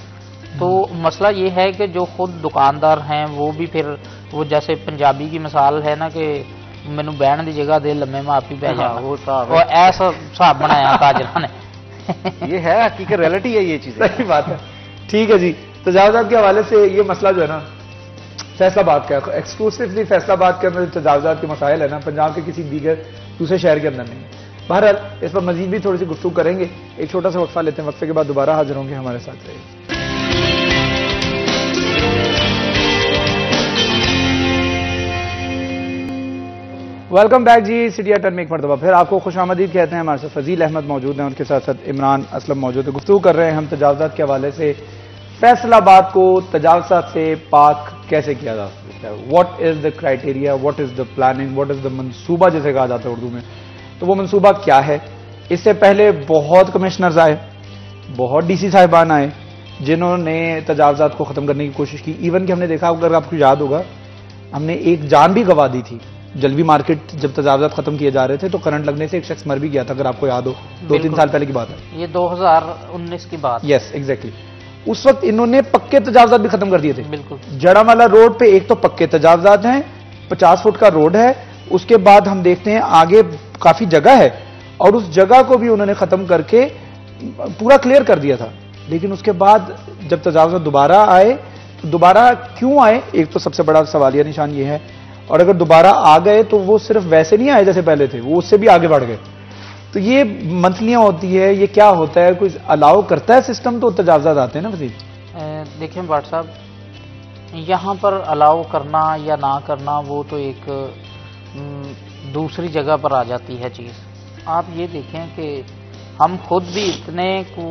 तो मसला ये है कि जो खुद दुकानदार हैं वो भी फिर वो जैसे पंजाबी की मिसाल है ना कि मैनू बहन की जगह दे लम्बे में आप ही बह जाना, वो ऐसा हिसाब बनाया ताजरा ने। ये है हकीकत, रियलिटी है ये चीज। सही बात है। ठीक है जी, तजावजात के हवाले से ये मसला जो है ना फैसलाबाद का, एक्सक्लूसिवली फैसलाबाद के अंदर तजावजात के मसाइल है ना, पंजाब के किसी दीगर दूसरे शहर के अंदर नहीं है। बहरहाल इस पर मजीद भी थोड़ी सी गुफ्तगू करेंगे। एक छोटा सा वक्फा लेते हैं, वक्फे के बाद दोबारा हाजिर होंगे। हमारे साथ रहिए। वेलकम बैक जी, सिटी एट में एक मरतबा फिर आपको खुशामदीद कहते हैं। हमारे साथ फजील अहमद मौजूद हैं, उनके साथ साथ इमरान असलम मौजूद है। गुफ्तगू कर रहे हैं हम तजावजात के हवाले से, फैसलाबाद को तजावजात से पाक कैसे किया जा सकता है, what is the criteria, what is the planning, what is the मंसूबा जिसे कहा जाता है उर्दू में। तो वो मंसूबा क्या है? इससे पहले बहुत कमिश्नर्स आए, बहुत डीसी साहिबान आए जिन्होंने तजावजात को ख़त्म करने की कोशिश की। इवन कि हमने देखा, अगर आपको याद होगा, हमने एक जान भी गंवा दी थी जलवी मार्केट जब तजावजात खत्म किए जा रहे थे, तो करंट लगने से एक शख्स मर भी गया था, अगर आपको याद हो। 2-3 साल पहले की बात है, ये 2019 की बात। Yes exactly. उस वक्त इन्होंने पक्के तजावजात भी खत्म कर दिए थे। बिल्कुल। जड़ावाला रोड पे एक तो पक्के तजावजात हैं, 50 फुट का रोड है, उसके बाद हम देखते हैं आगे काफी जगह है और उस जगह को भी उन्होंने खत्म करके पूरा क्लियर कर दिया था। लेकिन उसके बाद जब तजावजात दोबारा आए, तो दोबारा क्यों आए, एक तो सबसे बड़ा सवालिया निशान ये है। और अगर दोबारा आ गए तो वो सिर्फ वैसे नहीं आए जैसे पहले थे, वो उससे भी आगे बढ़ गए। तो ये मंथलियां होती है, ये क्या होता है, कोई अलाउ करता है सिस्टम तो तजावजात आते हैं ना वजीर? देखिए भाट साहब, यहाँ पर अलाउ करना या ना करना वो तो एक दूसरी जगह पर आ जाती है चीज़। आप ये देखें कि हम खुद भी इतने को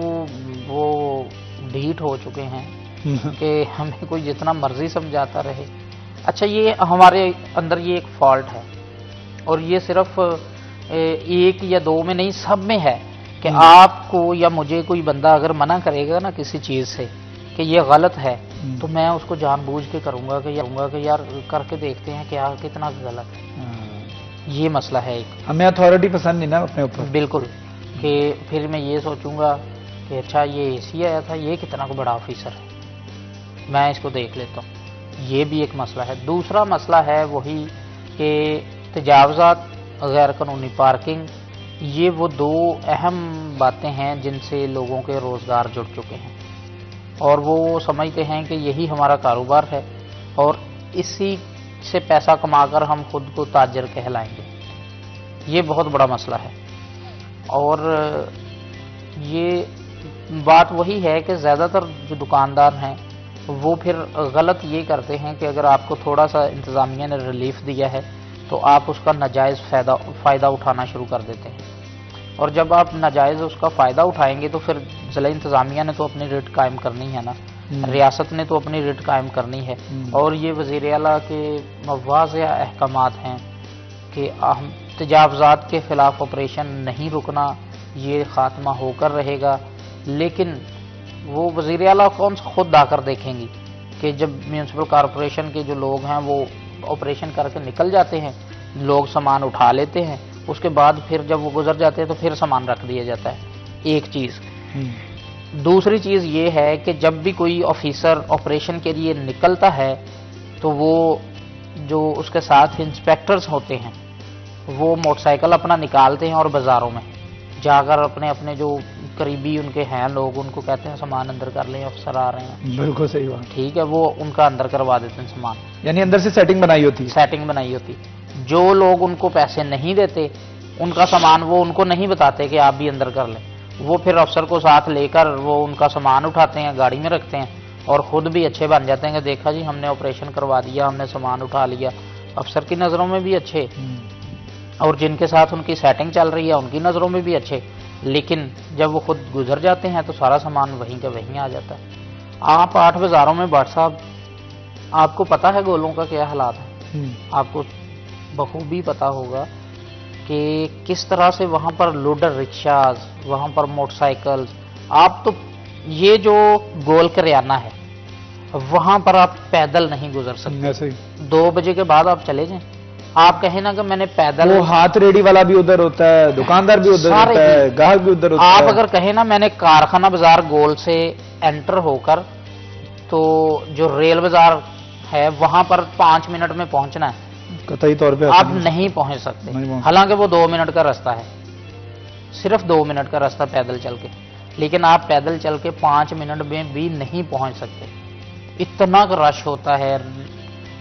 वो ढीठ हो चुके हैं कि हमें कोई जितना मर्जी समझाता रहे। अच्छा, ये हमारे अंदर ये एक फॉल्ट है और ये सिर्फ 1 या 2 में नहीं, सब में है कि आपको या मुझे कोई बंदा अगर मना करेगा ना किसी चीज़ से कि ये गलत है, तो मैं उसको जानबूझ के करूँगा कि यार करके देखते हैं क्या कितना गलत है। ये मसला है एक। हमें अथॉरिटी पसंद नहीं ना अपने ऊपर। बिल्कुल, कि फिर मैं ये सोचूंगा कि अच्छा ये एसी आया था, ये कितना को बड़ा ऑफिसर है, मैं इसको देख लेता हूँ। ये भी एक मसला है। दूसरा मसला है वही कि तजावजात, गैर कानूनी पार्किंग, ये वो दो अहम बातें हैं जिनसे लोगों के रोज़गार जुड़ चुके हैं और वो समझते हैं कि यही हमारा कारोबार है और इसी से पैसा कमाकर हम खुद को ताजर कहलाएंगे। ये बहुत बड़ा मसला है और ये बात वही है कि ज़्यादातर जो दुकानदार हैं वो फिर गलत ये करते हैं कि अगर आपको थोड़ा सा इंतज़ामिया ने रिलीफ दिया है तो आप उसका नाजायज़ फ़ायदा उठाना शुरू कर देते हैं और जब आप नाजायज़ उसका फ़ायदा उठाएंगे तो फिर ज़िला इंतज़ामिया ने तो अपनी रेट कायम करनी है ना, रियासत ने तो अपनी रेट कायम करनी है और ये वज़ीर आला के वाज़ेह अहकामात हैं कि तजावज़ात के ख़िलाफ़ ऑपरेशन नहीं रुकना, ये ख़ात्मा होकर रहेगा। लेकिन वो वज़ीर आला कौन खुद आकर देखेंगी कि जब म्यूनसिपल कॉरपोरेशन के जो लोग हैं वो ऑपरेशन करके निकल जाते हैं, लोग सामान उठा लेते हैं, उसके बाद फिर जब वो गुजर जाते हैं तो फिर सामान रख दिया जाता है। एक चीज़। दूसरी चीज़ ये है कि जब भी कोई ऑफिसर ऑपरेशन के लिए निकलता है तो वो जो उसके साथ इंस्पेक्टर्स होते हैं वो मोटरसाइकिल अपना निकालते हैं और बाज़ारों में जाकर अपने अपने जो करीबी उनके हैं लोग उनको कहते हैं सामान अंदर कर लें, अफसर आ रहे हैं। बिल्कुल सही बात। ठीक है, वो उनका अंदर करवा देते हैं सामान, यानी अंदर से सेटिंग बनाई होती है। सेटिंग बनाई होती। जो लोग उनको पैसे नहीं देते उनका सामान वो उनको नहीं बताते कि आप भी अंदर कर लें, वो फिर अफसर को साथ लेकर वो उनका सामान उठाते हैं, गाड़ी में रखते हैं और ख़ुद भी अच्छे बन जाते हैं कि देखा जी हमने ऑपरेशन करवा दिया, हमने सामान उठा लिया। अफसर की नज़रों में भी अच्छे और जिनके साथ उनकी सेटिंग चल रही है उनकी नज़रों में भी अच्छे, लेकिन जब वो खुद गुजर जाते हैं तो सारा सामान वहीं का वहीं आ जाता है। आप 8 बाज़ारों में भाट साहब, आपको पता है गोलों का क्या हालात है, आपको बखूबी पता होगा कि किस तरह से वहाँ पर लोडर रिक्शाज, वहाँ पर मोटरसाइकिल्स, आप तो ये जो गोल करियाना है वहाँ पर आप पैदल नहीं गुजर सकते। 2 बजे के बाद आप चले जाएं, आप कहें ना कि मैंने पैदल, वो हाथ रेडी वाला भी उधर होता है, दुकानदार भी उधर होता है, ग्राहक भी उधर होता है। आप अगर कहें ना मैंने कारखाना बाजार गोल से एंटर होकर तो जो रेल बाजार है वहां पर 5 मिनट में पहुंचना है, कतई तौर पे आप नहीं पहुंच सकते। हालांकि वो 2 मिनट का रास्ता है, सिर्फ 2 मिनट का रास्ता पैदल चल के, लेकिन आप पैदल चल के 5 मिनट में भी नहीं पहुंच सकते। इतना रश होता है,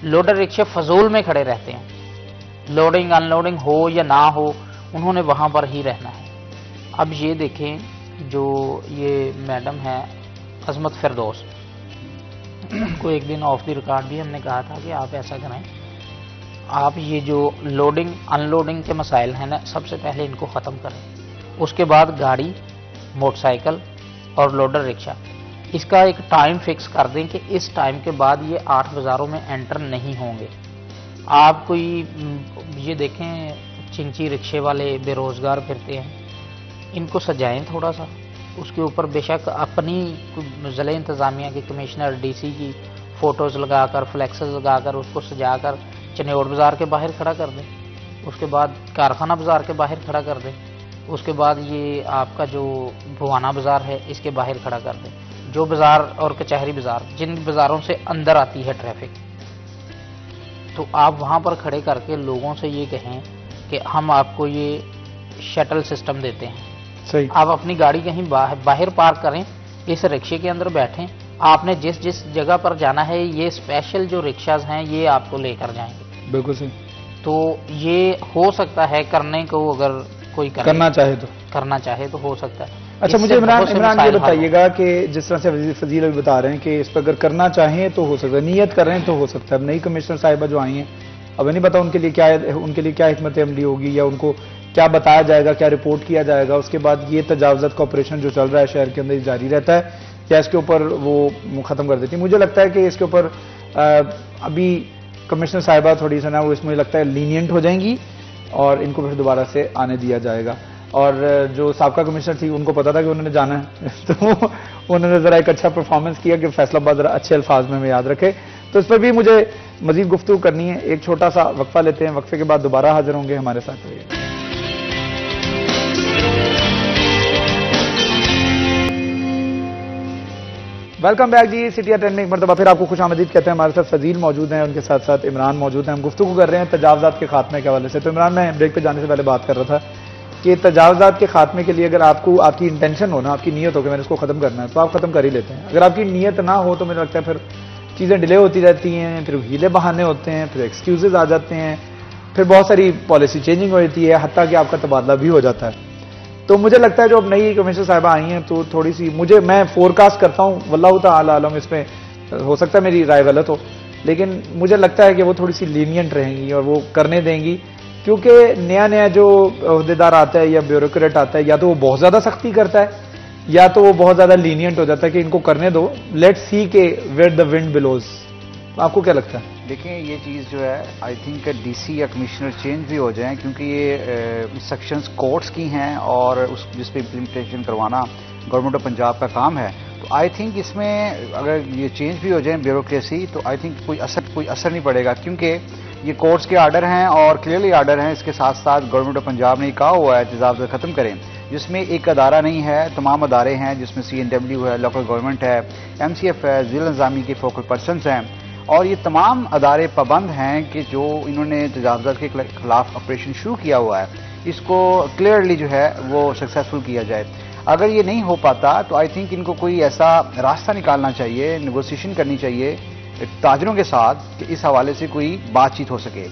लोडर रिक्शे फजूल में खड़े रहते हैं, लोडिंग अनलोडिंग हो या ना हो उन्होंने वहाँ पर ही रहना है। अब ये देखें, जो ये मैडम है अजमत फिरदौस, उनको एक दिन ऑफ द रिकॉर्ड भी हमने कहा था कि आप ऐसा करें, आप ये जो लोडिंग अनलोडिंग के मसाइल हैं ना, सबसे पहले इनको ख़त्म करें, उसके बाद गाड़ी, मोटरसाइकिल और लोडर रिक्शा, इसका एक टाइम फिक्स कर दें कि इस टाइम के बाद ये 8 बाज़ारों में एंटर नहीं होंगे। आप कोई ये देखें चिंची रिक्शे वाले बेरोज़गार फिरते हैं, इनको सजाएं थोड़ा सा, उसके ऊपर बेशक अपनी ज़िला इंतज़ामिया के कमिश्नर डीसी की फ़ोटोज़ लगाकर, फ्लैक्सेस लगाकर उसको सजाकर चनेौड़ बाज़ार के बाहर खड़ा कर दें, उसके बाद कारखाना बाज़ार के बाहर खड़ा कर दें, उसके बाद ये आपका जो भुवाना बाज़ार है इसके बाहर खड़ा कर दें। जो बाज़ार और कचहरी बाज़ार, जिन बाज़ारों से अंदर आती है ट्रैफिक, तो आप वहाँ पर खड़े करके लोगों से ये कहें कि हम आपको ये शटल सिस्टम देते हैं, सही, आप अपनी गाड़ी कहीं बाहर पार्क करें, इस रिक्शे के अंदर बैठें, आपने जिस जिस जगह पर जाना है ये स्पेशल जो रिक्शाज हैं ये आपको लेकर जाएंगे। बिल्कुल सही। तो ये हो सकता है करने को, अगर कोई करना चाहे तो हो सकता है। अच्छा, मुझे इमरान ये बताइएगा कि जिस तरह से फजील अभी बता रहे हैं कि इस पर अगर करना चाहें तो हो सकता है, नियत कर रहे हैं तो हो सकता है। अब नई कमिश्नर साहिबा जो आई हैं, अब नहीं पता उनके लिए क्या हिकमत अमली होगी या उनको क्या बताया जाएगा, क्या रिपोर्ट किया जाएगा, उसके बाद ये तजावज़त का ऑपरेशन जो चल रहा है शहर के अंदर जारी रहता है या इसके ऊपर वो ख़त्म कर देती है। मुझे लगता है कि इसके ऊपर अभी कमिश्नर साहिबा थोड़ी सी ना वो इसमें लगता है लीनियंट हो जाएंगी और इनको फिर दोबारा से आने दिया जाएगा। और जो साबका कमिश्नर थी उनको पता था कि उन्होंने जाना है तो उन्होंने ज़रा एक अच्छा परफॉर्मेंस किया कि फैसलाबाद ज़रा अच्छे अल्फाज में याद रखे। तो इस पर भी मुझे मजीद गुफ्तगू करनी है। एक छोटा सा वक्फा लेते हैं, वक्फे के बाद दोबारा हाजिर होंगे, हमारे साथ रहिए। वेलकम बैक जी, सिटी अटेंड में एक मरतबा फिर आपको खुश आमदीद कहते हैं। हमारे साथ फजील मौजूद हैं, उनके साथ साथ इमरान मौजूद हैं। हम गुफ्तगू कर रहे हैं तजावज़ात के खात्मे के हवाले से। तो इमरान, मैं ब्रेक पे जाने से पहले बात कर रहा था कि तजावजात के खात्मे के लिए अगर आपको आपकी इंटेंशन हो ना, आपकी नीयत हो कि मैंने इसको खत्म करना है, तो आप खत्म कर ही लेते हैं। अगर आपकी नीयत ना हो तो मुझे लगता है फिर चीज़ें डिले होती रहती हैं, फिर हीले बहाने होते हैं, फिर एक्सक्यूजेज आ जाते हैं, फिर बहुत सारी पॉलिसी चेंजिंग होती है, हत्ता कि आपका तबादला भी हो जाता है। तो मुझे लगता है जो अब नई कमिश्नर साहिबा आई हैं तो थोड़ी सी मैं फोरकास्ट करता हूँ, वल्लाहु ताला आलम, इसमें हो सकता है मेरी राय गलत हो, लेकिन मुझे लगता है कि वो थोड़ी सी लीनियंट रहेंगी और वो करने देंगी, क्योंकि नया जो अहदेदार आता है या ब्यूरोक्रेट आता है, या तो वो बहुत ज़्यादा सख्ती करता है या तो वो बहुत ज़्यादा लीनियंट हो जाता है कि इनको करने दो, लेट्स सी के वेयर द विंड बिलोज। आपको क्या लगता है? देखिए ये चीज़ जो है, आई थिंक डीसी या कमिश्नर चेंज भी हो जाएं, क्योंकि ये सेक्शंस कोर्ट्स की हैं और उस जिस पे इम्प्लीमेंटेशन करवाना गवर्नमेंट ऑफ पंजाब का काम है। तो आई थिंक इसमें अगर ये चेंज भी हो जाए ब्यूरोक्रेसी, तो आई थिंक कोई असर नहीं पड़ेगा, क्योंकि ये कोर्ट्स के आर्डर हैं और क्लियरली आर्डर हैं। इसके साथ साथ गवर्नमेंट ऑफ पंजाब ने कहा हुआ है तजावुज़ खत्म करें, जिसमें एक अदारा नहीं है, तमाम अदारे हैं, जिसमें CNW है, लोकल गवर्नमेंट है, MCF है, ज़िला इंतज़ामी के फोकल पर्सनस हैं, और ये तमाम अदारे पाबंद हैं कि जो इन्होंने तजावुज़ात के खिलाफ ऑपरेशन शुरू किया हुआ है, इसको क्लियरली जो है वो सक्सेसफुल किया जाए। अगर ये नहीं हो पाता तो आई थिंक इनको कोई ऐसा रास्ता निकालना चाहिए, नेगोशिएशन करनी चाहिए ताजरों के साथ कि इस हवाले से कोई बातचीत हो सके।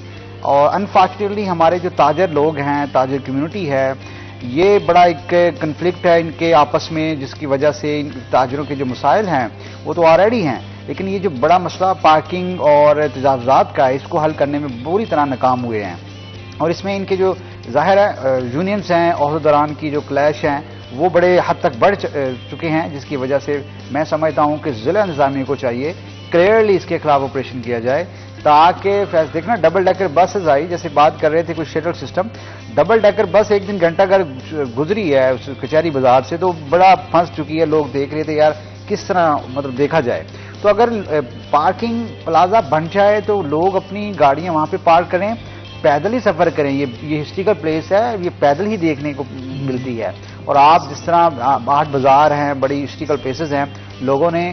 और अनफॉर्चुनेटली हमारे जो ताजर लोग हैं, ताजर कम्युनिटी है, ये बड़ा एक कन्फ्लिक्ट है इनके आपस में, जिसकी वजह से इन ताजरों के जो मसाइल हैं वो तो ऑलरेडी हैं, लेकिन ये जो बड़ा मसला पार्किंग और तजावुज़ात का है, इसको हल करने में पूरी तरह नाकाम हुए हैं। और इसमें इनके जो ज़ाहिर है यूनियंस हैं, अहदेदारान की जो क्लैश हैं वो बड़े हद तक बढ़ चुके हैं, जिसकी वजह से मैं समझता हूं कि ज़िला इंतज़ामिया को चाहिए क्लियरली इसके खिलाफ ऑपरेशन किया जाए, ताकि देखना डबल डेकर बसेज आई, जैसे बात कर रहे थे कुछ shutter system, double decker bus एक दिन घंटा घर गुजरी है उस कचहरी बाजार से, तो बड़ा फंस चुकी है, लोग देख रहे थे यार किस तरह मतलब देखा जाए। तो अगर पार्किंग प्लाजा बन जाए तो लोग अपनी गाड़ियां वहां पे पार्क करें, पैदल ही सफर करें। ये हिस्ट्रिकल प्लेस है, ये पैदल ही देखने को मिलती है। और आप जिस तरह 8 बाजार हैं, बड़ी हिस्ट्रिकल प्लेसेस हैं, लोगों ने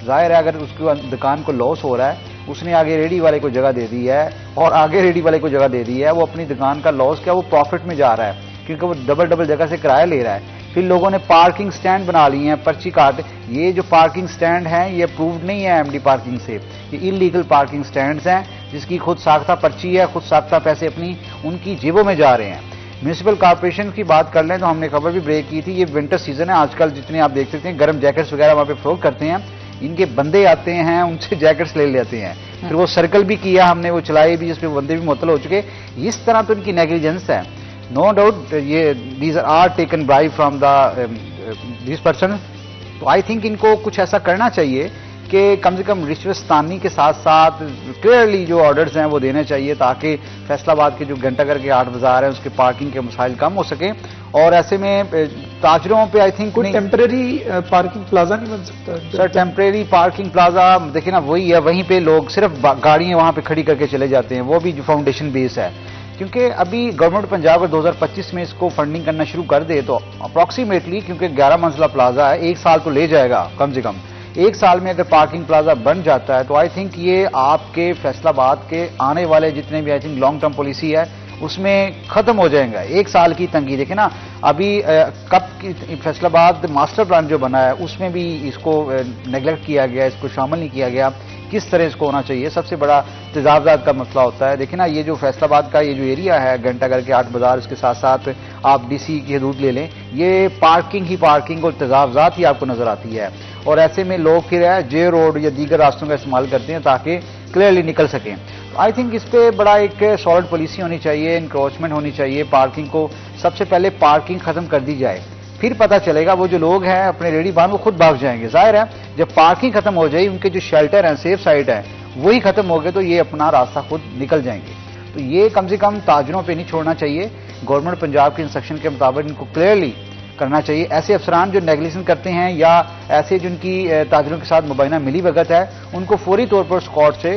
जाहिर है अगर उसकी दुकान को लॉस हो रहा है, उसने आगे रेडी वाले को जगह दे दी है और आगे रेडी वाले को जगह दे दी है, वो अपनी दुकान का लॉस क्या वो प्रॉफिट में जा रहा है, क्योंकि वो डबल जगह से किराया ले रहा है। फिर लोगों ने पार्किंग स्टैंड बना लिए हैं, पर्ची काट, ये जो पार्किंग स्टैंड हैं ये अप्रूव्ड नहीं है MD पार्किंग से, ये इलीगल पार्किंग स्टैंड्स हैं, जिसकी खुद साख्ता पर्ची है, खुद साख्ता पैसे अपनी उनकी जेबों में जा रहे हैं। म्यूनिसिपल कॉर्पोरेशन की बात कर लें तो हमने खबर भी ब्रेक की थी, ये विंटर सीजन है, आजकल जितने आप देख सकते हैं गर्म जैकेट्स वगैरह वहाँ पे फरोख्त करते हैं, इनके बंदे आते हैं उनसे जैकेट्स ले लेते हैं, फिर वो सर्कल भी किया हमने, वो चलाए भी, जिसपे बंदे भी मुअत्तल हो चुके। इस तरह तो इनकी नेग्लिजेंस है, नो डाउट ये these are taken bribe from this person. तो आई थिंक इनको कुछ ऐसा करना चाहिए कि कम से कम रिश्वतस्तानी के साथ साथ क्लियरली जो ऑर्डर्स हैं वो देने चाहिए, ताकि फैसलाबाद के जो घंटाघर के 8 बाजार हैं उसके पार्किंग के मसाइल कम हो सके। और ऐसे में ताजरों पे आई थिंक कोई टेम्परेरी पार्किंग प्लाजा नहीं बन सकता? सर टेम्परेरी पार्किंग प्लाजा देखिए ना, वही है, वहीं पे लोग सिर्फ गाड़ियां वहां पे खड़ी करके चले जाते हैं, वो भी जो फाउंडेशन बेस है, क्योंकि अभी गवर्नमेंट पंजाब अगर 2025 में इसको फंडिंग करना शुरू कर दे तो अप्रॉक्सीमेटली, क्योंकि 11 मंजिला प्लाजा है, 1 साल तो ले जाएगा कम से कम। 1 साल में अगर पार्किंग प्लाजा बन जाता है तो आई थिंक ये आपके फैसलाबाद के आने वाले जितने भी I think long term policy है उसमें खत्म हो जाएगा। 1 साल की तंगी देखे ना, अभी कब की फैसलाबाद मास्टर प्लान जो बना है उसमें भी इसको नेगलेक्ट किया गया, इसको शामिल नहीं किया गया, किस तरह इसको होना चाहिए। सबसे बड़ा तजावुज़ात का मसला होता है। देखिए ना, ये जो फैसलाबाद का ये जो एरिया है घंटाघर के 8 बाजार, इसके साथ साथ आप DC की हदूद ले लें, ये पार्किंग ही पार्किंग और तजावुज़ात ही आपको नजर आती है। और ऐसे में लोग फिर जे रोड या दीगर रास्तों का इस्तेमाल करते हैं ताकि क्लियरली निकल सकें। आई थिंक इस पर बड़ा एक सॉलिड पॉलिसी होनी चाहिए, इंक्रोचमेंट होनी चाहिए। पार्किंग को सबसे पहले पार्किंग खत्म कर दी जाए, फिर पता चलेगा वो जो लोग हैं अपने रेडी बांध वो खुद भाग जाएंगे। जाहिर है जब पार्किंग खत्म हो जाए, उनके जो शेल्टर हैं, सेफ साइड है, वही खत्म हो गए तो ये अपना रास्ता खुद निकल जाएंगे। तो ये कम से कम ताजरों पे नहीं छोड़ना चाहिए। गवर्नमेंट पंजाब के इंस्ट्रक्शन के मुताबिक इनको क्लियरली करना चाहिए। ऐसे अफसरान जो नेग्लिजेंस करते हैं या ऐसे जिनकी ताजरों के साथ मुबैना मिली भगत है, उनको फौरी तौर पर स्क्वाड से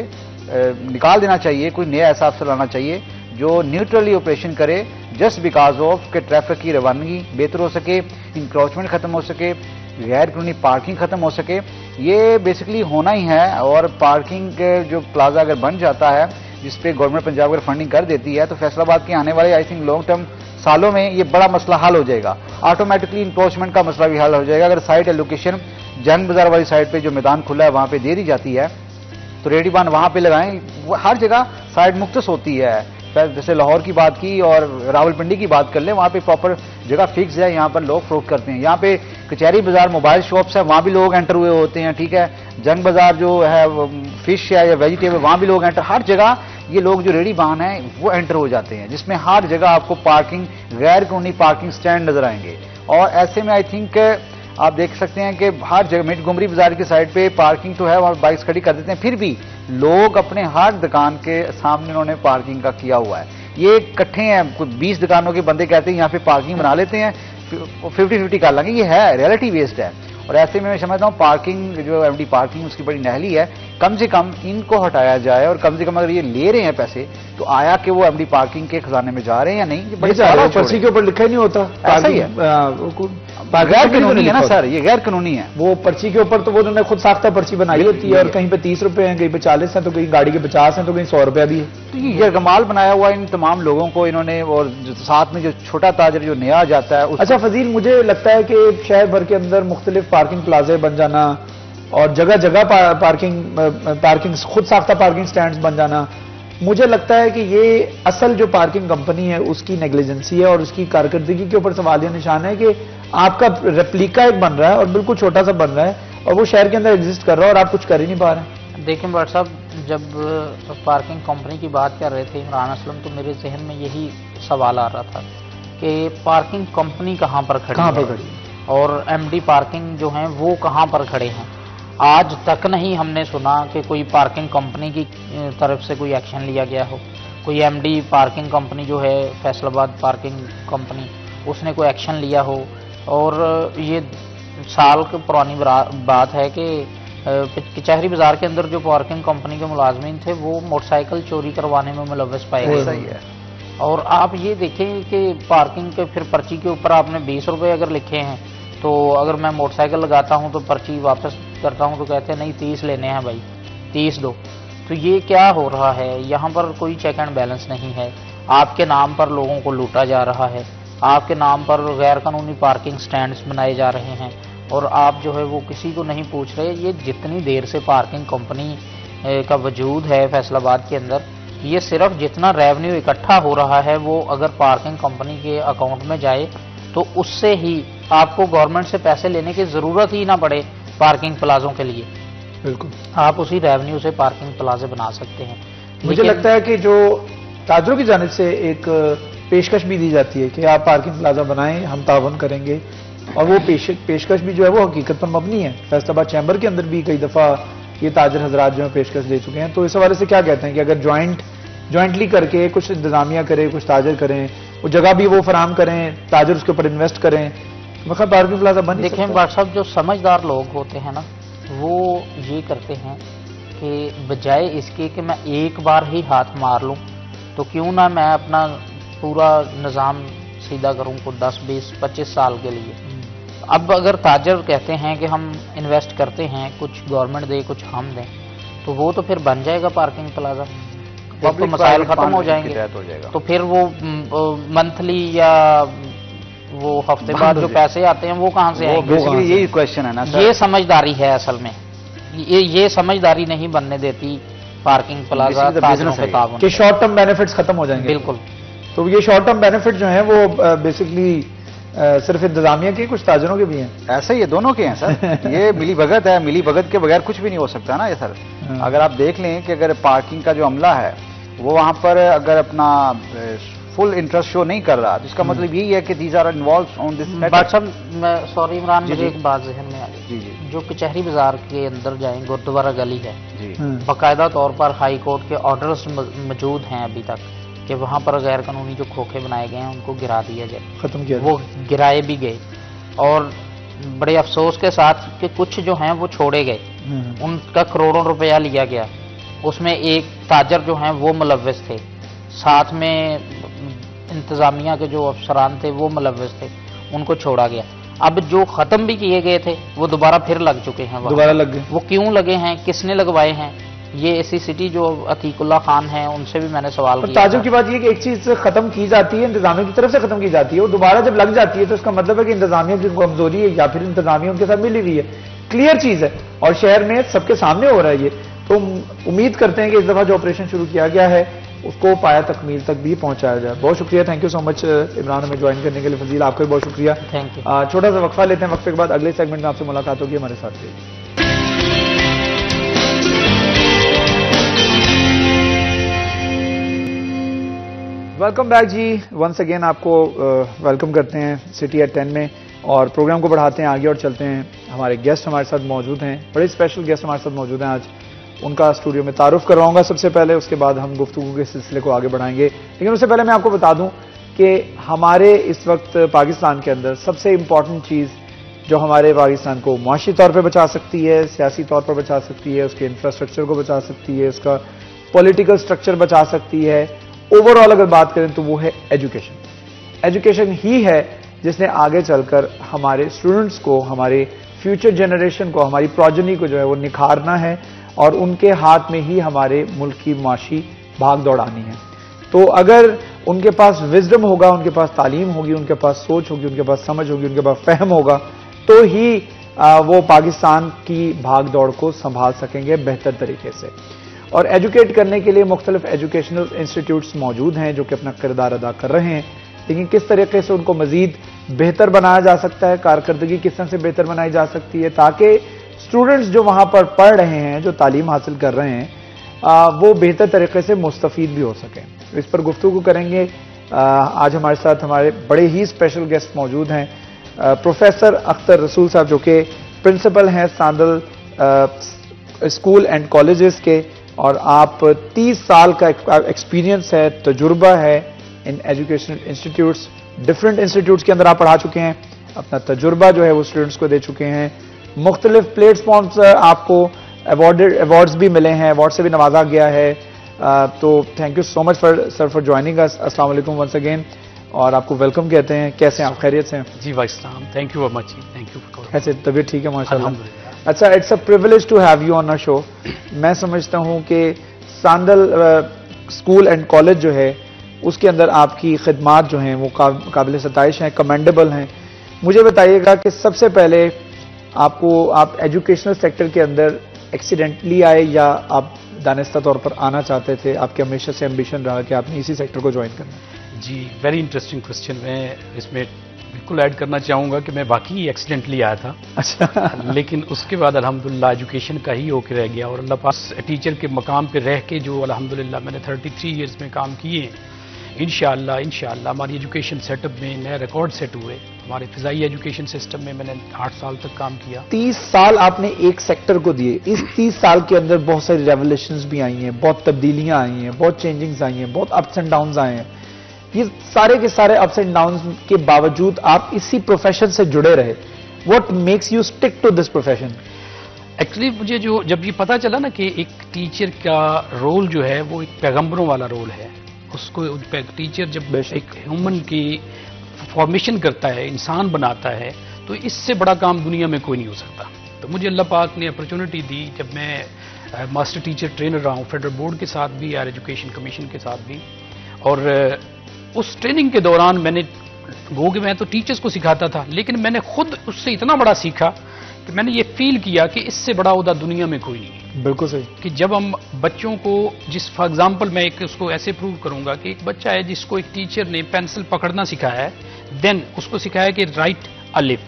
निकाल देना चाहिए। कोई नया ऐसा अफसर लाना चाहिए जो न्यूट्रली ऑपरेशन करे, जस्ट बिकॉज ऑफ कि ट्रैफिक की रवानगी बेहतर हो सके, इंक्रोचमेंट खत्म हो सके, गैर कानूनी पार्किंग खत्म हो सके। ये बेसिकली होना ही है। और पार्किंग के जो प्लाजा अगर बन जाता है जिसपे गवर्नमेंट पंजाब अगर फंडिंग कर देती है तो फैसलाबाद के आने वाले आई थिंक लॉन्ग टर्म सालों में ये बड़ा मसला हल हो जाएगा। ऑटोमेटिकली इंक्रोचमेंट का मसला भी हल हो जाएगा। अगर साइट एलोकेशन जंग बाजार वाली साइड पे जो मैदान खुला है वहां पे दे दी जाती है तो रेडीबान वहां पे लगाएं। हर जगह साइड मुख्तस होती है। जैसे लाहौर की बात की और रावलपिंडी की बात कर लें, वहां पे प्रॉपर जगह फिक्स है, यहाँ पर लोग फरोख्त करते हैं। यहाँ पे कचहरी बाजार मोबाइल शॉप्स है, वहां भी लोग एंटर हुए होते हैं, ठीक है। जंग बाजार जो है फिश है या वेजिटेबल, वहां भी लोग एंटर, हर जगह ये लोग जो रेडी बान है वो एंटर हो जाते हैं, जिसमें हर जगह आपको पार्किंग, गैर कानूनी पार्किंग स्टैंड नजर आएंगे। और ऐसे में आई थिंक आप देख सकते हैं कि हर जगह मिटगुमरी बाजार की साइड पे पार्किंग तो है, वहां बाइक्स खड़ी कर देते हैं, फिर भी लोग अपने हर दुकान के सामने उन्होंने पार्किंग का किया हुआ है। ये इकट्ठे हैं, कुछ 20 दुकानों के बंदे कहते हैं यहाँ पे पार्किंग बना लेते हैं, 50-50 कर लेंगे। ये है रियलिटी बेस्ड है। और ऐसे में मैं समझता हूँ पार्किंग जो एमडी पार्किंग उसकी बड़ी नहली है। कम से कम इनको हटाया जाए और कम से कम अगर ये ले रहे हैं पैसे तो आया कि वो एमडी पार्किंग के खजाने में जा रहे हैं या नहीं, बड़ी पर्ची के ऊपर लिखा ही नहीं होता। ऐसा ही है, गैर कानूनी है ना सर, ये गैर कानूनी है। वो पर्ची के ऊपर तो वो उन्होंने खुद साख्ता पर्ची बनाई होती है और कहीं पे 30 रुपए हैं, कहीं पे 40 हैं, तो कहीं गाड़ी के 50 हैं, तो कहीं 100 रुपया भी है। तो ये कमाल बनाया हुआ इन तमाम लोगों को इन्होंने, और साथ में जो छोटा ताजर जो नया जाता है। अच्छा फजील, मुझे लगता है कि शहर भर के अंदर मुख्तलिफ पार्किंग प्लाजे बन जाना और जगह जगह पार्किंग खुद साख्ता पार्किंग स्टैंड बन जाना, मुझे लगता है कि ये असल जो पार्किंग कंपनी है उसकी नेग्लिजेंसी है और उसकी कारकर्दगी के ऊपर सवालिया निशान है कि आपका रेप्लिका एक बन रहा है और बिल्कुल छोटा सा बन रहा है और वो शहर के अंदर एग्जिस्ट कर रहा है और आप कुछ कर ही नहीं पा रहे हैं। देखिए भट्ट साहब, जब पार्किंग कंपनी की बात कर रहे थे इमरान असलम, तो मेरे जहन में यही सवाल आ रहा था कि पार्किंग कंपनी कहाँ पर खड़ी है और एमडी पार्किंग जो है वो कहाँ पर खड़े हैं। आज तक नहीं हमने सुना कि कोई पार्किंग कंपनी की तरफ से कोई एक्शन लिया गया हो। कोई एमडी पार्किंग कंपनी जो है फैसलाबाद पार्किंग कंपनी, उसने कोई एक्शन लिया हो। और ये साल की पुरानी बात है कि कचहरी बाजार के अंदर जो पार्किंग कंपनी के मुलाजमीन थे वो मोटरसाइकिल चोरी करवाने में मुलव्वस पाए गए। सही है। और आप ये देखें कि पार्किंग के फिर पर्ची के ऊपर आपने 20 रुपए अगर लिखे हैं, तो अगर मैं मोटरसाइकिल लगाता हूं तो पर्ची वापस करता हूं तो कहते हैं नहीं 30 लेने हैं भाई, 30 दो। तो ये क्या हो रहा है? यहाँ पर कोई चेक एंड बैलेंस नहीं है। आपके नाम पर लोगों को लूटा जा रहा है, आपके नाम पर गैर कानूनी पार्किंग स्टैंड्स बनाए जा रहे हैं और आप जो है वो किसी को नहीं पूछ रहे। ये जितनी देर से पार्किंग कंपनी का वजूद है फैसलाबाद के अंदर, ये सिर्फ जितना रेवेन्यू इकट्ठा हो रहा है वो अगर पार्किंग कंपनी के अकाउंट में जाए तो उससे ही आपको गवर्नमेंट से पैसे लेने की जरूरत ही ना पड़े पार्किंग प्लाजों के लिए। बिल्कुल, आप उसी रेवेन्यू से पार्किंग प्लाजे बना सकते हैं। मुझे लगता है कि जो ताजरों की जानिब से एक पेशकश भी दी जाती है कि आप पार्किंग प्लाजा बनाएं, हम तावन करेंगे, और वो पेशकश भी जो है वो हकीकत पर मबनी है। फैसलाबाद चैम्बर के अंदर भी कई दफा ये ताजर हजरात जो है पेशकश दे चुके हैं। तो इस हवाले से क्या कहते हैं कि अगर ज्वाइंटली करके कुछ इंतजामिया करें, कुछ ताजर करें, वो जगह भी वो फराम करें, ताजर उसके ऊपर इन्वेस्ट करें, मतलब पार्किंग प्लाजा बन। देखें भाट साहब, जो समझदार लोग होते हैं ना वो ये करते हैं कि बजाय इसके कि मैं एक बार ही हाथ मार लूं, तो क्यों ना मैं अपना पूरा निज़ाम सीधा करूं को 10, 20, 25 साल के लिए। अब अगर ताजर कहते हैं कि हम इन्वेस्ट करते हैं, कुछ गवर्नमेंट दे कुछ हम दें, तो वो तो फिर बन जाएगा पार्किंग प्लाजा, तो मसाइल खत्म हो जाएंगे। तो फिर वो मंथली या वो हफ्ते बाद जो पैसे आते हैं वो कहाँ से आएंगे? यही क्वेश्चन है ना सर। ये समझदारी है असल में, ये समझदारी नहीं बनने देती पार्किंग प्लाजा ताजरों के ताबन के शॉर्ट टर्म बेनिफिट्स खत्म हो जाएंगे। बिल्कुल। तो ये शॉर्ट टर्म बेनिफिट जो हैं वो बेसिकली सिर्फ इंतजामिया के, कुछ ताजरों के भी हैं। ऐसे ये दोनों के हैं सर। ये मिली भगत है, मिली भगत के बगैर कुछ भी नहीं हो सकता ना ये सर। अगर आप देख लें कि अगर पार्किंग का जो अमला है वो वहां पर अगर अपना फुल इंटरेस्ट शो नहीं कर रहा, जिसका मतलब यही है कि these are involve on this matter. मैं सॉरी इमरान, मुझे एक बात जहन में आ गई। जी। जो कचहरी बाजार के अंदर जाएं, गुरुद्वारा गली है जी, बाकायदा तौर पर हाई कोर्ट के ऑर्डर्स मौजूद हैं अभी तक कि वहां पर गैर कानूनी जो खोखे बनाए गए हैं उनको गिरा दिया जाए, खत्म किया। वो गिराए भी गए और बड़े अफसोस के साथ कि कुछ जो हैं वो छोड़े गए, उनका करोड़ों रुपया लिया गया। उसमें एक ताजर जो हैं वो मुलव्वस थे, साथ में इंतजामिया के जो अफसरान थे वो मुलव्वस थे, उनको छोड़ा गया। अब जो खत्म भी किए गए थे वो दोबारा फिर लग चुके हैं, दोबारा लग गए। वो क्यों लगे हैं, किसने लगवाए हैं, ये ऐसी सिटी जो अतीकुल्ला खान है उनसे भी मैंने सवाल किया। ताजुब की बात ये कि एक चीज खत्म की जाती है, इंतजामिया की तरफ से खत्म की जाती है, वो दोबारा जब लग जाती है तो उसका मतलब है कि इंतजामिया की कमजोरी है या फिर इंतजामिया उनके साथ मिली हुई है। क्लियर चीज है और शहर में सबके सामने हो रहा है ये। तो उम्मीद करते हैं कि इस दफा जो ऑपरेशन शुरू किया गया है उसको पाया तकमील तक भी पहुंचाया जाए। बहुत शुक्रिया, thank you so much Imran हमें ज्वाइन करने के लिए। फजील आपको भी बहुत शुक्रिया, थैंक यू। छोटा सा वक्फा लेते हैं, वक्फे के बाद अगले सेगमेंट में आपसे मुलाकात होगी, हमारे साथ रहिए। वेलकम बैक जी, वंस अगेन आपको वेलकम करते हैं सिटी एट 10 में और प्रोग्राम को बढ़ाते हैं आगे और चलते हैं। हमारे गेस्ट हमारे साथ मौजूद हैं, बड़े स्पेशल गेस्ट हमारे साथ मौजूद हैं आज। उनका स्टूडियो में तारुफ करवाऊंगा सबसे पहले, उसके बाद हम गुफ्तगू के सिलसिले को आगे बढ़ाएंगे। लेकिन उससे पहले मैं आपको बता दूं कि हमारे इस वक्त पाकिस्तान के अंदर सबसे इंपॉर्टेंट चीज़ जो हमारे पाकिस्तान को मुआशी तौर पर बचा सकती है, सियासी तौर पर बचा सकती है, उसके इंफ्रास्ट्रक्चर को बचा सकती है, उसका पॉलिटिकल स्ट्रक्चर बचा सकती है, ओवरऑल अगर बात करें तो वो है एजुकेशन। एजुकेशन ही है जिसने आगे चलकर हमारे स्टूडेंट्स को, हमारे फ्यूचर जनरेशन को, हमारी प्रोजनी को जो है वो निखारना है और उनके हाथ में ही हमारे मुल्क की माशी भाग दौड़ानी है। तो अगर उनके पास विजडम होगा, उनके पास तालीम होगी, उनके पास सोच होगी, उनके पास समझ होगी, उनके पास फहम होगा, तो ही वो पाकिस्तान की भाग दौड़ को संभाल सकेंगे बेहतर तरीके से। और एजुकेट करने के लिए मुख्तलिफ एजुकेशनल इंस्टीट्यूट्स मौजूद हैं जो कि अपना किरदार अदा कर रहे हैं। लेकिन किस तरीके से उनको मजीद बेहतर बनाया जा सकता है, कारकर्दगी किस तरह से बेहतर बनाई जा सकती है ताकि स्टूडेंट्स जो वहां पर पढ़ रहे हैं, जो तालीम हासिल कर रहे हैं, वो बेहतर तरीके से मुस्तफीद भी हो सकें। इस पर गुफ्तगू करेंगे। आज हमारे साथ हमारे बड़े ही स्पेशल गेस्ट मौजूद हैं, प्रोफेसर अख्तर रसूल साहब जो कि प्रिंसिपल हैं सांदल स्कूल एंड कॉलेजेस के, और आप 30 साल का एक्सपीरियंस है, तजुर्बा है in educational institutes, different institutes के अंदर आप पढ़ा चुके हैं, अपना तजुर्बा जो है वो स्टूडेंट्स को दे चुके हैं। मुख्तलिफ प्लेटफॉर्म्स आपको अवार्ड्स भी मिले हैं, अवार्ड से भी नवाजा गया है। तो thank you so much for joining अस। अस्सलाम वालेकुम वंस अगेन, और आपको वेलकम कहते हैं। कैसे हैं आप, खैरियत से हैं? जी भाई साहब, thank you very much, thank you for calling. ऐसे तबीयत ठीक है माशाल्लाह? अल्हम्दुलिल्लाह। अच्छा, it's a privilege to have you on a show. मैं समझता हूं कि सांदल स्कूल एंड कॉलेज जो है उसके अंदर आपकी खिदमात जो हैं वो काबिल सताइश हैं, कमेंडेबल हैं। मुझे बताइएगा कि सबसे पहले आप एजुकेशनल सेक्टर के अंदर एक्सीडेंटली आए या आप दानिस्ता तौर पर आना चाहते थे? आपके हमेशा से एम्बिशन रहा कि आपने इसी सेक्टर को ज्वाइन करना? जी, वेरी इंटरेस्टिंग क्वेश्चन। मैं इसमें बिल्कुल ऐड करना चाहूँगा कि मैं बाकी एक्सीडेंटली आया था। अच्छा। लेकिन उसके बाद अल्हम्दुलिल्लाह एजुकेशन का ही होके रह गया, और अल्लाह पास टीचर के मकाम पे रह के जो अल्हम्दुलिल्लाह मैंने 33 ईयर्स में काम किए, इंशाअल्लाह हमारी एजुकेशन सेटअप में नए रिकॉर्ड सेट हुए। हमारे फिजाई एजुकेशन सिस्टम में मैंने 8 साल तक काम किया। 30 साल आपने एक सेक्टर को दिए। इस 30 साल के अंदर बहुत सारी रेवोल्यूशंस भी आई हैं, बहुत तब्दीलियां आई हैं, बहुत चेंजिंग्स आई हैं, बहुत अप्स एंड डाउन्स आए हैं। ये सारे के सारे अप्स एंड डाउन्स के बावजूद आप इसी प्रोफेशन से जुड़े रहे। What makes you stick to this profession? Actually मुझे जब ये पता चला ना कि एक टीचर का रोल जो है वो एक पैगंबरों वाला रोल है, उसको टीचर जब एक ह्यूमन की फॉर्मेशन करता है, इंसान बनाता है, तो इससे बड़ा काम दुनिया में कोई नहीं हो सकता। तो मुझे अल्लाह पाक ने अपॉर्चुनिटी दी, जब मैं मास्टर टीचर ट्रेनर रहा हूँ फेडरल बोर्ड के साथ भी, हायर एजुकेशन कमीशन के साथ भी, और उस ट्रेनिंग के दौरान मैंने कि मैं तो टीचर्स को सिखाता था, लेकिन मैंने खुद उससे इतना बड़ा सीखा कि मैंने ये फील किया कि इससे बड़ा उदा दुनिया में कोई नहीं है। बिल्कुल सही। कि जब हम बच्चों को, फॉर एग्जाम्पल मैं एक उसको ऐसे प्रूव करूंगा कि एक बच्चा है जिसको एक टीचर ने पेंसिल पकड़ना सिखाया है, देन उसको सिखाया कि राइट अलिफ।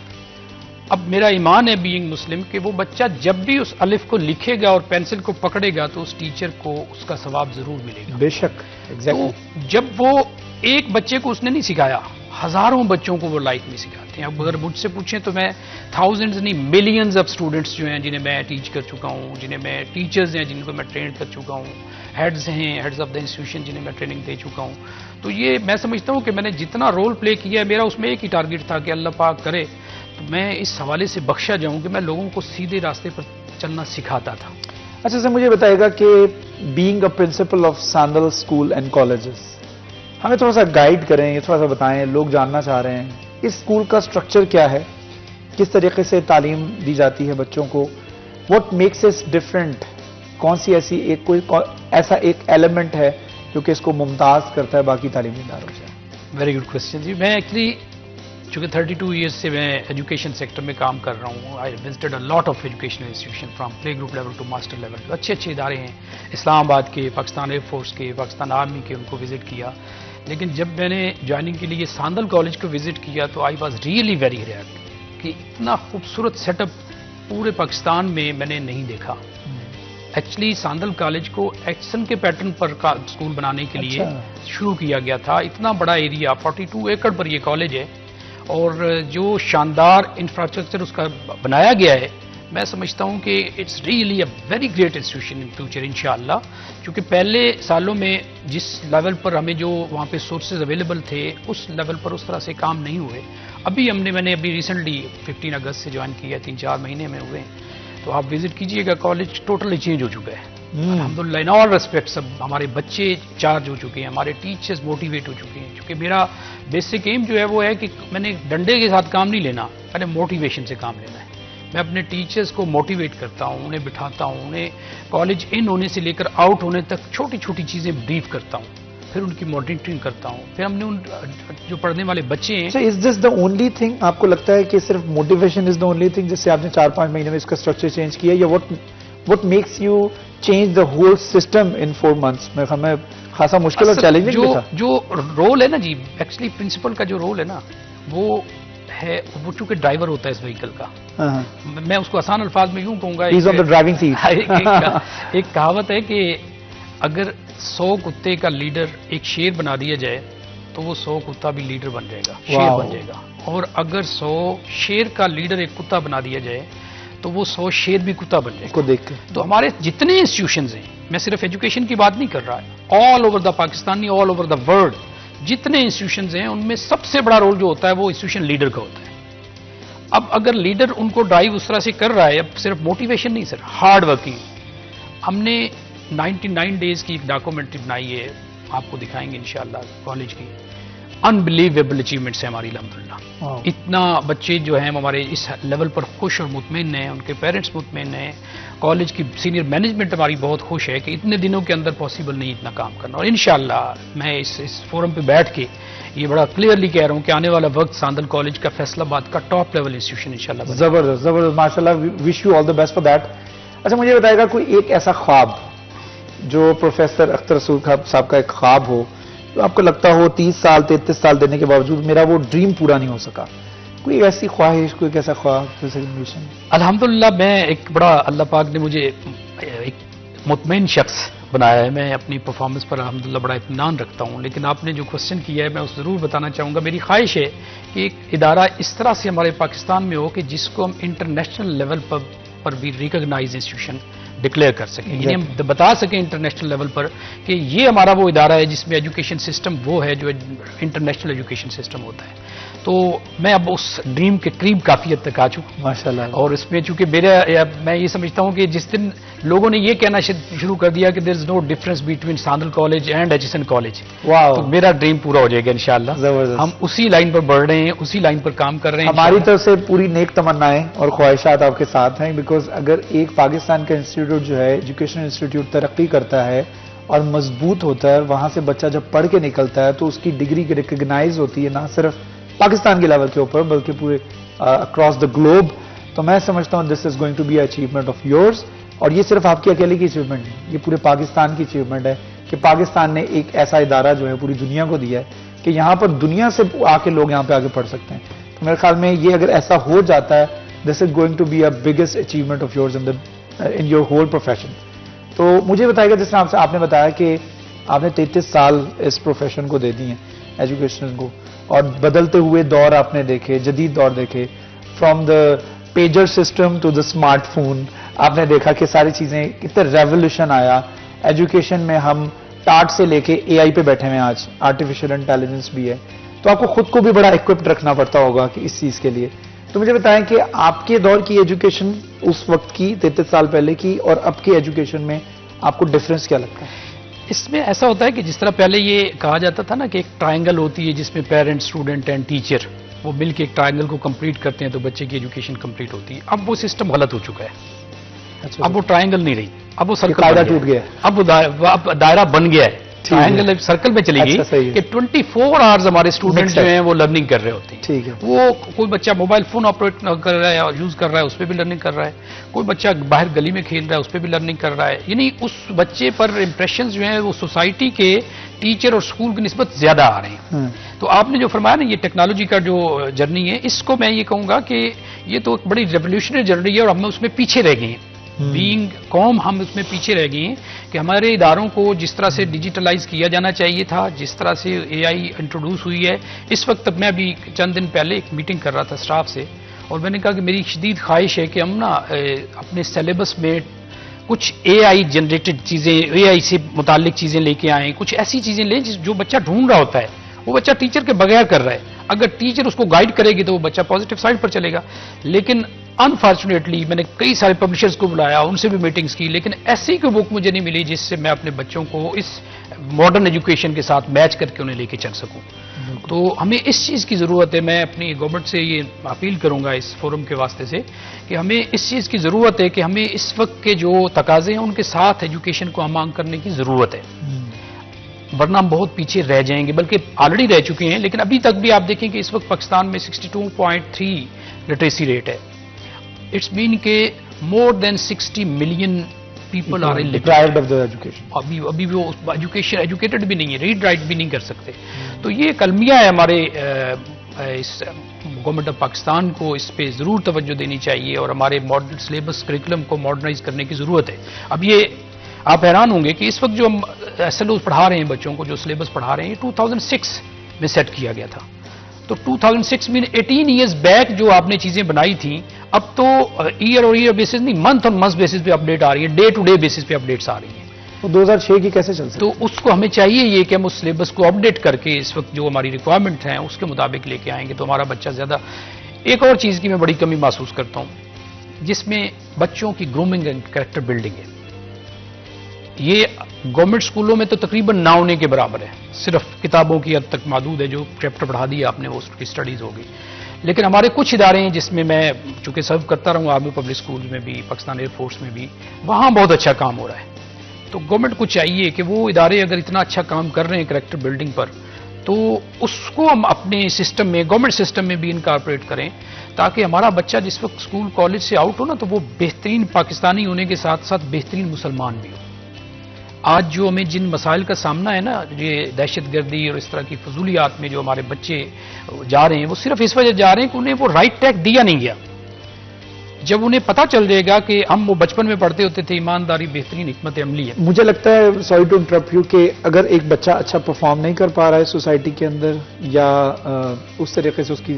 अब मेरा ईमान है बीइंग मुस्लिम कि वो बच्चा जब भी उस अलिफ को लिखेगा और पेंसिल को पकड़ेगा तो उस टीचर को उसका सवाब जरूर मिलेगा। बेशक, एग्जैक्टली। तो जब वो एक बच्चे को उसने नहीं सिखाया, हजारों बच्चों को वो लाइफ में सिखाते हैं। अब अगर मुझसे पूछें तो मैं थाउजेंड्स नहीं मिलियंस ऑफ स्टूडेंट्स जो हैं जिन्हें मैं टीच कर चुका हूँ, जिन्हें मैं टीचर्स हैं जिनको मैं ट्रेन कर चुका हूँ, हेड्स हैं, हेड्स ऑफ द इंस्टीट्यूशन जिन्हें मैं ट्रेनिंग दे चुका हूँ। तो ये मैं समझता हूँ कि मैंने जितना रोल प्ले किया है, मेरा उसमें एक ही टारगेट था कि अल्लाह पाक करे तो मैं इस हवाले से बख्शा जाऊँ कि मैं लोगों को सीधे रास्ते पर चलना सिखाता था। अच्छा सर, मुझे बताइएगा कि being a principal of Sandal school and colleges, हमें थोड़ा सा गाइड करें, ये थोड़ा सा बताएं, लोग जानना चाह रहे हैं इस स्कूल का स्ट्रक्चर क्या है, किस तरीके से तालीम दी जाती है बच्चों को, व्हाट मेक्स इट डिफरेंट कौन सी ऐसी एक ऐसा एक एलिमेंट है जो कि इसको मुमताज करता है बाकी तालीमी इदारों से? वेरी गुड क्वेश्चन जी। मैं एक्चुअली चूँकि 32 ईयर्स से मैं एजुकेशन सेक्टर में काम कर रहा हूँ, I visited a lot of educational institution from play group level to master level. अच्छे अच्छे इदारे हैं इस्लामाबाद के, पाकिस्तान एयरफोर्स के, पाकिस्तान आर्मी के, उनको विजिट किया। लेकिन जब मैंने ज्वाइनिंग के लिए सांदल कॉलेज को विजिट किया तो I was really very glad कि इतना खूबसूरत सेटअप पूरे पाकिस्तान में मैंने नहीं देखा। एक्चुअली सांदल कॉलेज को एक्शन के पैटर्न पर स्कूल बनाने के लिए शुरू किया गया था। इतना बड़ा एरिया, 42 एकड़ पर यह कॉलेज है, और जो शानदार इंफ्रास्ट्रक्चर उसका बनाया गया है, मैं समझता हूं कि it's really a very great institution in future इंशाअल्लाह। क्योंकि पहले सालों में जिस लेवल पर हमें जो वहाँ पे सोर्सेज अवेलेबल थे, उस लेवल पर उस तरह से काम नहीं हुए। मैंने अभी रिसेंटली 15 अगस्त से ज्वाइन किया, 3-4 महीने में हुए। तो आप विजिट कीजिएगा, कॉलेज टोटली चेंज हो चुका है अल्हम्दुलिल्लाह। इन ऑल रेस्पेक्ट सब हमारे बच्चे चार्ज हो चुके हैं, हमारे टीचर्स मोटिवेट हो चुके हैं। क्योंकि मेरा बेसिक एम जो है वो है कि मैंने डंडे के साथ काम नहीं लेना, मैंने मोटिवेशन से काम लेना है। मैं अपने टीचर्स को मोटिवेट करता हूँ, उन्हें बिठाता हूँ, उन्हें कॉलेज इन होने से लेकर आउट होने तक छोटी छोटी चीज़ें ब्रीफ करता हूँ, फिर उनकी मॉनिटरिंग करता हूँ। फिर हमने उन जो पढ़ने वाले बच्चे हैं। Is this the only thing? आपको लगता है कि सिर्फ motivation is the only thing जिससे आपने 4-5 महीने में इसका स्ट्रक्चर चेंज किया, या what makes you change the whole system in 4 months? मेरे ख्याल में खासा मुश्किल और चैलेंजिंग भी था। जो रोल है ना जी, एक्चुअली प्रिंसिपल का जो रोल है ना, वो है, वो चूंकि ड्राइवर होता है इस व्हीकल का। मैं उसको आसान अल्फाज में यूं कहूंगा, ड्राइविंग सीट। एक कहावत है कि अगर 100 कुत्ते का लीडर एक शेर बना दिया जाए तो वो 100 कुत्ता भी लीडर बन जाएगा, शेर बन जाएगा। और अगर 100 शेर का लीडर एक कुत्ता बना दिया जाए तो वो 100 शेर भी कुत्ता बन जाएगा। को देख के तो हमारे जितने इंस्टीट्यूशंस हैं, मैं सिर्फ एजुकेशन की बात नहीं कर रहा है, all over the Pakistani, all over the world जितने इंस्टीट्यूशंस हैं, उनमें सबसे बड़ा रोल जो होता है वो इंस्टीट्यूशन लीडर का होता है। अब अगर लीडर उनको ड्राइव उस तरह से कर रहा है, अब सिर्फ मोटिवेशन नहीं सर, हार्ड वर्किंग। हमने 99 डेज की एक डॉक्यूमेंट्री बनाई है, आपको दिखाएंगे इंशाल्लाह कॉलेज की। अनबिलीवेबल अचीवमेंट्स है हमारी अल्हम्दुलिल्लाह। इतना बच्चे जो हैं हमारे इस लेवल पर खुश और मुतमईन हैं, उनके पेरेंट्स मुतमईन हैं, कॉलेज की सीनियर मैनेजमेंट हमारी बहुत खुश है कि इतने दिनों के अंदर पॉसिबल नहीं इतना काम करना। और इंशाल्लाह मैं इस फोरम पे बैठ के ये बड़ा क्लियरली कह रहा हूँ कि आने वाला वक्त सांदल कॉलेज का फैसलाबाद का टॉप लेवल इंस्टीट्यूशन इंशाल्लाह। जबरदस्त जबरदस्त, माशाल्लाह, wish you all the best for that. अच्छा, मुझे बताएगा कोई एक ऐसा ख्वाब जो प्रोफेसर अख्तर रसूल साहब का एक ख्वाब हो, तो आपको लगता हो 30 साल 33 साल देने के बावजूद मेरा वो ड्रीम पूरा नहीं हो सका, कोई ऐसी ख्वाहिश, कोई ऐसा ख्वाब? अल्हम्दुलिल्लाह, मैं एक बड़ा, अल्लाह पाक ने मुझे एक मुतमईन शख्स बनाया है। मैं अपनी परफॉर्मेंस पर अल्हम्दुलिल्लाह बड़ा इत्मीनान रखता हूँ। लेकिन आपने जो क्वेश्चन किया है मैं उस ज़रूर बताना चाहूँगा। मेरी ख्वाहिश है कि एक इदारा इस तरह से हमारे पाकिस्तान में हो कि जिसको हम इंटरनेशनल लेवल पर भी रिकॉग्नाइज इंस्टीट्यूशन डिक्लेयर कर सकें, यानी हम बता सकें इंटरनेशनल लेवल पर कि ये हमारा वो इदारा है जिसमें एजुकेशन सिस्टम वो है जो इंटरनेशनल एजुकेशन सिस्टम होता है। तो मैं अब उस ड्रीम के करीब काफी हद तक आ चुका माशाल्लाह। और इसमें चूंकि मैं ये समझता हूं कि जिस दिन लोगों ने ये कहना शुरू कर दिया कि there is no difference between Sandal college and HSN college, तो मेरा ड्रीम पूरा हो जाएगा इंशाल्लाह। हम उसी लाइन पर बढ़ रहे हैं, उसी लाइन पर काम कर रहे हैं। हमारी तरफ से पूरी नेक तमन्नाएं और ख्वाहिशात आपके साथ हैं, बिकॉज अगर एक पाकिस्तान का इंस्टीट्यूट जो है, एजुकेशन इंस्टीट्यूट तरक्की करता है और मजबूत होता है, वहां से बच्चा जब पढ़ के निकलता है तो उसकी डिग्री रिकग्नाइज होती है, ना सिर्फ पाकिस्तान के लेवल के ऊपर बल्कि पूरे अक्रॉस द ग्लोब। तो मैं समझता हूं this is going to be achievement of yours. और ये सिर्फ आपकी अकेले की अचीवमेंट नहीं, ये पूरे पाकिस्तान की अचीवमेंट है कि पाकिस्तान ने एक ऐसा इदारा जो है पूरी दुनिया को दिया है कि यहां पर दुनिया से आके लोग यहां पे आगे पढ़ सकते हैं। तो मेरे ख्याल में ये अगर ऐसा हो जाता है, this is going to be a biggest achievement of yours in your whole profession. तो मुझे बताइएगा, जिस तरह आपने बताया कि आपने 33 साल इस प्रोफेशन को दे दी हैं, एजुकेशन को, और बदलते हुए दौर आपने देखे, जदीद दौर देखे, from the pager system to the smartphone. आपने देखा कि सारी चीजें कितने रेवोल्यूशन आया एजुकेशन में। हम टाट से लेके एआई पे बैठे हुए हैं, आज आर्टिफिशियल इंटेलिजेंस भी है। तो आपको खुद को भी बड़ा इक्विप्ड रखना पड़ता होगा कि इस चीज के लिए। तो मुझे बताएं कि आपके दौर की एजुकेशन उस वक्त की 33 साल पहले की और अब की एजुकेशन में आपको डिफरेंस क्या लगता है? इसमें ऐसा होता है कि जिस तरह पहले ये कहा जाता था ना कि एक ट्रायंगल होती है जिसमें पेरेंट्स, स्टूडेंट एंड टीचर वो मिलकर एक ट्रायंगल को कंप्लीट करते हैं तो बच्चे की एजुकेशन कंप्लीट होती है। अब वो सिस्टम गलत हो चुका है। अब वो ट्रायंगल नहीं रही। अब वो सर्कल कायदा टूट गया, अब दायरा बन गया है, ट्रायंगल सर्कल में चली गई कि 24 आवर्स हमारे स्टूडेंट जो हैं वो लर्निंग कर रहे होते हैं। ठीक है। वो कोई बच्चा मोबाइल फोन ऑपरेट कर रहा है, यूज कर रहा है, उस पर भी लर्निंग कर रहा है, कोई बच्चा बाहर गली में खेल रहा है, उस पर भी लर्निंग कर रहा है। यानी उस बच्चे पर इंप्रेशन जो है वो सोसाइटी के, टीचर और स्कूल की निस्बत ज्यादा आ रहे हैं। तो आपने जो फरमाया ना, ये टेक्नोलॉजी का जो जर्नी है, इसको मैं ये कहूंगा कि ये तो एक बड़ी रेवोल्यूशनरी जर्नी है और हम उसमें पीछे रह गए हैं। बीइंग कौम हम उसमें पीछे रह गए हैं कि हमारे इदारों को जिस तरह से डिजिटलाइज किया जाना चाहिए था, जिस तरह से एआई इंट्रोड्यूस हुई है। इस वक्त मैं अभी चंद दिन पहले एक मीटिंग कर रहा था स्टाफ से, और मैंने कहा कि मेरी शदीद ख्वाहिश है कि हम ना अपने सिलेबस में कुछ एआई जनरेटेड चीजें, एआई से मुताल्लिक चीजें लेके आए, कुछ ऐसी चीजें लें जो बच्चा ढूंढ रहा होता है, वो बच्चा टीचर के बगैर कर रहा है। अगर टीचर उसको गाइड करेगी तो वो बच्चा पॉजिटिव साइड पर चलेगा। लेकिन अनफॉर्चुनेटली मैंने कई सारे पब्लिशर्स को बुलाया, उनसे भी मीटिंग्स की, लेकिन ऐसी कोई बुक मुझे नहीं मिली जिससे मैं अपने बच्चों को इस मॉडर्न एजुकेशन के साथ मैच करके उन्हें लेके चल सकूं। तो हमें इस चीज की जरूरत है। मैं अपनी गवर्नमेंट से ये अपील करूंगा इस फोरम के वास्ते से कि हमें इस चीज की जरूरत है कि हमें इस वक्त के जो तकाजे हैं उनके साथ एजुकेशन को हम करने की जरूरत है, वरना हम बहुत पीछे रह जाएंगे, बल्कि ऑलरेडी रह चुके हैं। लेकिन अभी तक भी आप देखें कि इस वक्त पाकिस्तान में 62.3 लिटरेसी रेट है। इट्स मीन के more than 60 million people are deprived of the education. अभी वो एजुकेशन एजुकेटेड भी नहीं है, रीड राइट भी नहीं कर सकते। तो ये कलमिया है हमारे इस गवर्नमेंट ऑफ पाकिस्तान को इस पे जरूर तवज्जो देनी चाहिए और हमारे मॉडर्न सिलेबस करिकुलम को मॉडर्नाइज करने की जरूरत है। अब ये आप हैरान होंगे कि इस वक्त जो हम SLOs पढ़ा रहे हैं बच्चों को, जो सिलेबस पढ़ा रहे हैं, 2006 में सेट किया गया था। तो 2006 में 18 ईयर्स बैक जो आपने चीजें बनाई थी, अब तो ईयर और ईयर बेसिस नहीं, मंथ और मंथ बेसिस पे अपडेट आ रही है, डे टू डे बेसिस पे अपडेट्स आ रही हैं। तो 2006 की कैसे चल सकती? तो उसको हमें चाहिए ये कि हम उस सिलेबस को अपडेट करके इस वक्त जो हमारी रिक्वायरमेंट है उसके मुताबिक लेके आएंगे तो हमारा बच्चा ज्यादा। एक और चीज की मैं बड़ी कमी महसूस करता हूं जिसमें बच्चों की ग्रूमिंग एंड कैरेक्टर बिल्डिंग है। ये गवर्नमेंट स्कूलों में तो तकरीबन ना होने के बराबर है, सिर्फ किताबों की हद तक महदूद है, जो चैप्टर पढ़ा दिया आपने वो उसकी स्टडीज होगी। लेकिन हमारे कुछ इदारे हैं जिसमें मैं चूंकि सर्व करता रहूँ, आर्मी पब्लिक स्कूल में भी, पाकिस्तान एयरफोर्स में भी, वहां बहुत अच्छा काम हो रहा है। तो गवर्नमेंट को चाहिए कि वो इदारे अगर इतना अच्छा काम कर रहे हैं कैरेक्टर बिल्डिंग पर, तो उसको हम अपने सिस्टम में, गवर्नमेंट सिस्टम में भी इनकॉर्पोरेट करें, ताकि हमारा बच्चा जिस वक्त स्कूल कॉलेज से आउट हो ना, तो वो बेहतरीन पाकिस्तानी होने के साथ साथ बेहतरीन मुसलमान भी हो। आज जो हमें जिन मसाइल का सामना है ना, ये दहशतगर्दी और इस तरह की फजूलियात में जो हमारे बच्चे जा रहे हैं, वो सिर्फ इस वजह जा रहे हैं कि उन्हें वो राइट ट्रैक दिया नहीं गया। जब उन्हें पता चल जाएगा कि हम वो बचपन में पढ़ते होते थे ईमानदारी बेहतरीन हिकमत अमली है। मुझे लगता है, सॉरी टू इंटरप्ट यू, कि अगर एक बच्चा अच्छा परफॉर्म नहीं कर पा रहा है सोसाइटी के अंदर, या उस तरीके से उसकी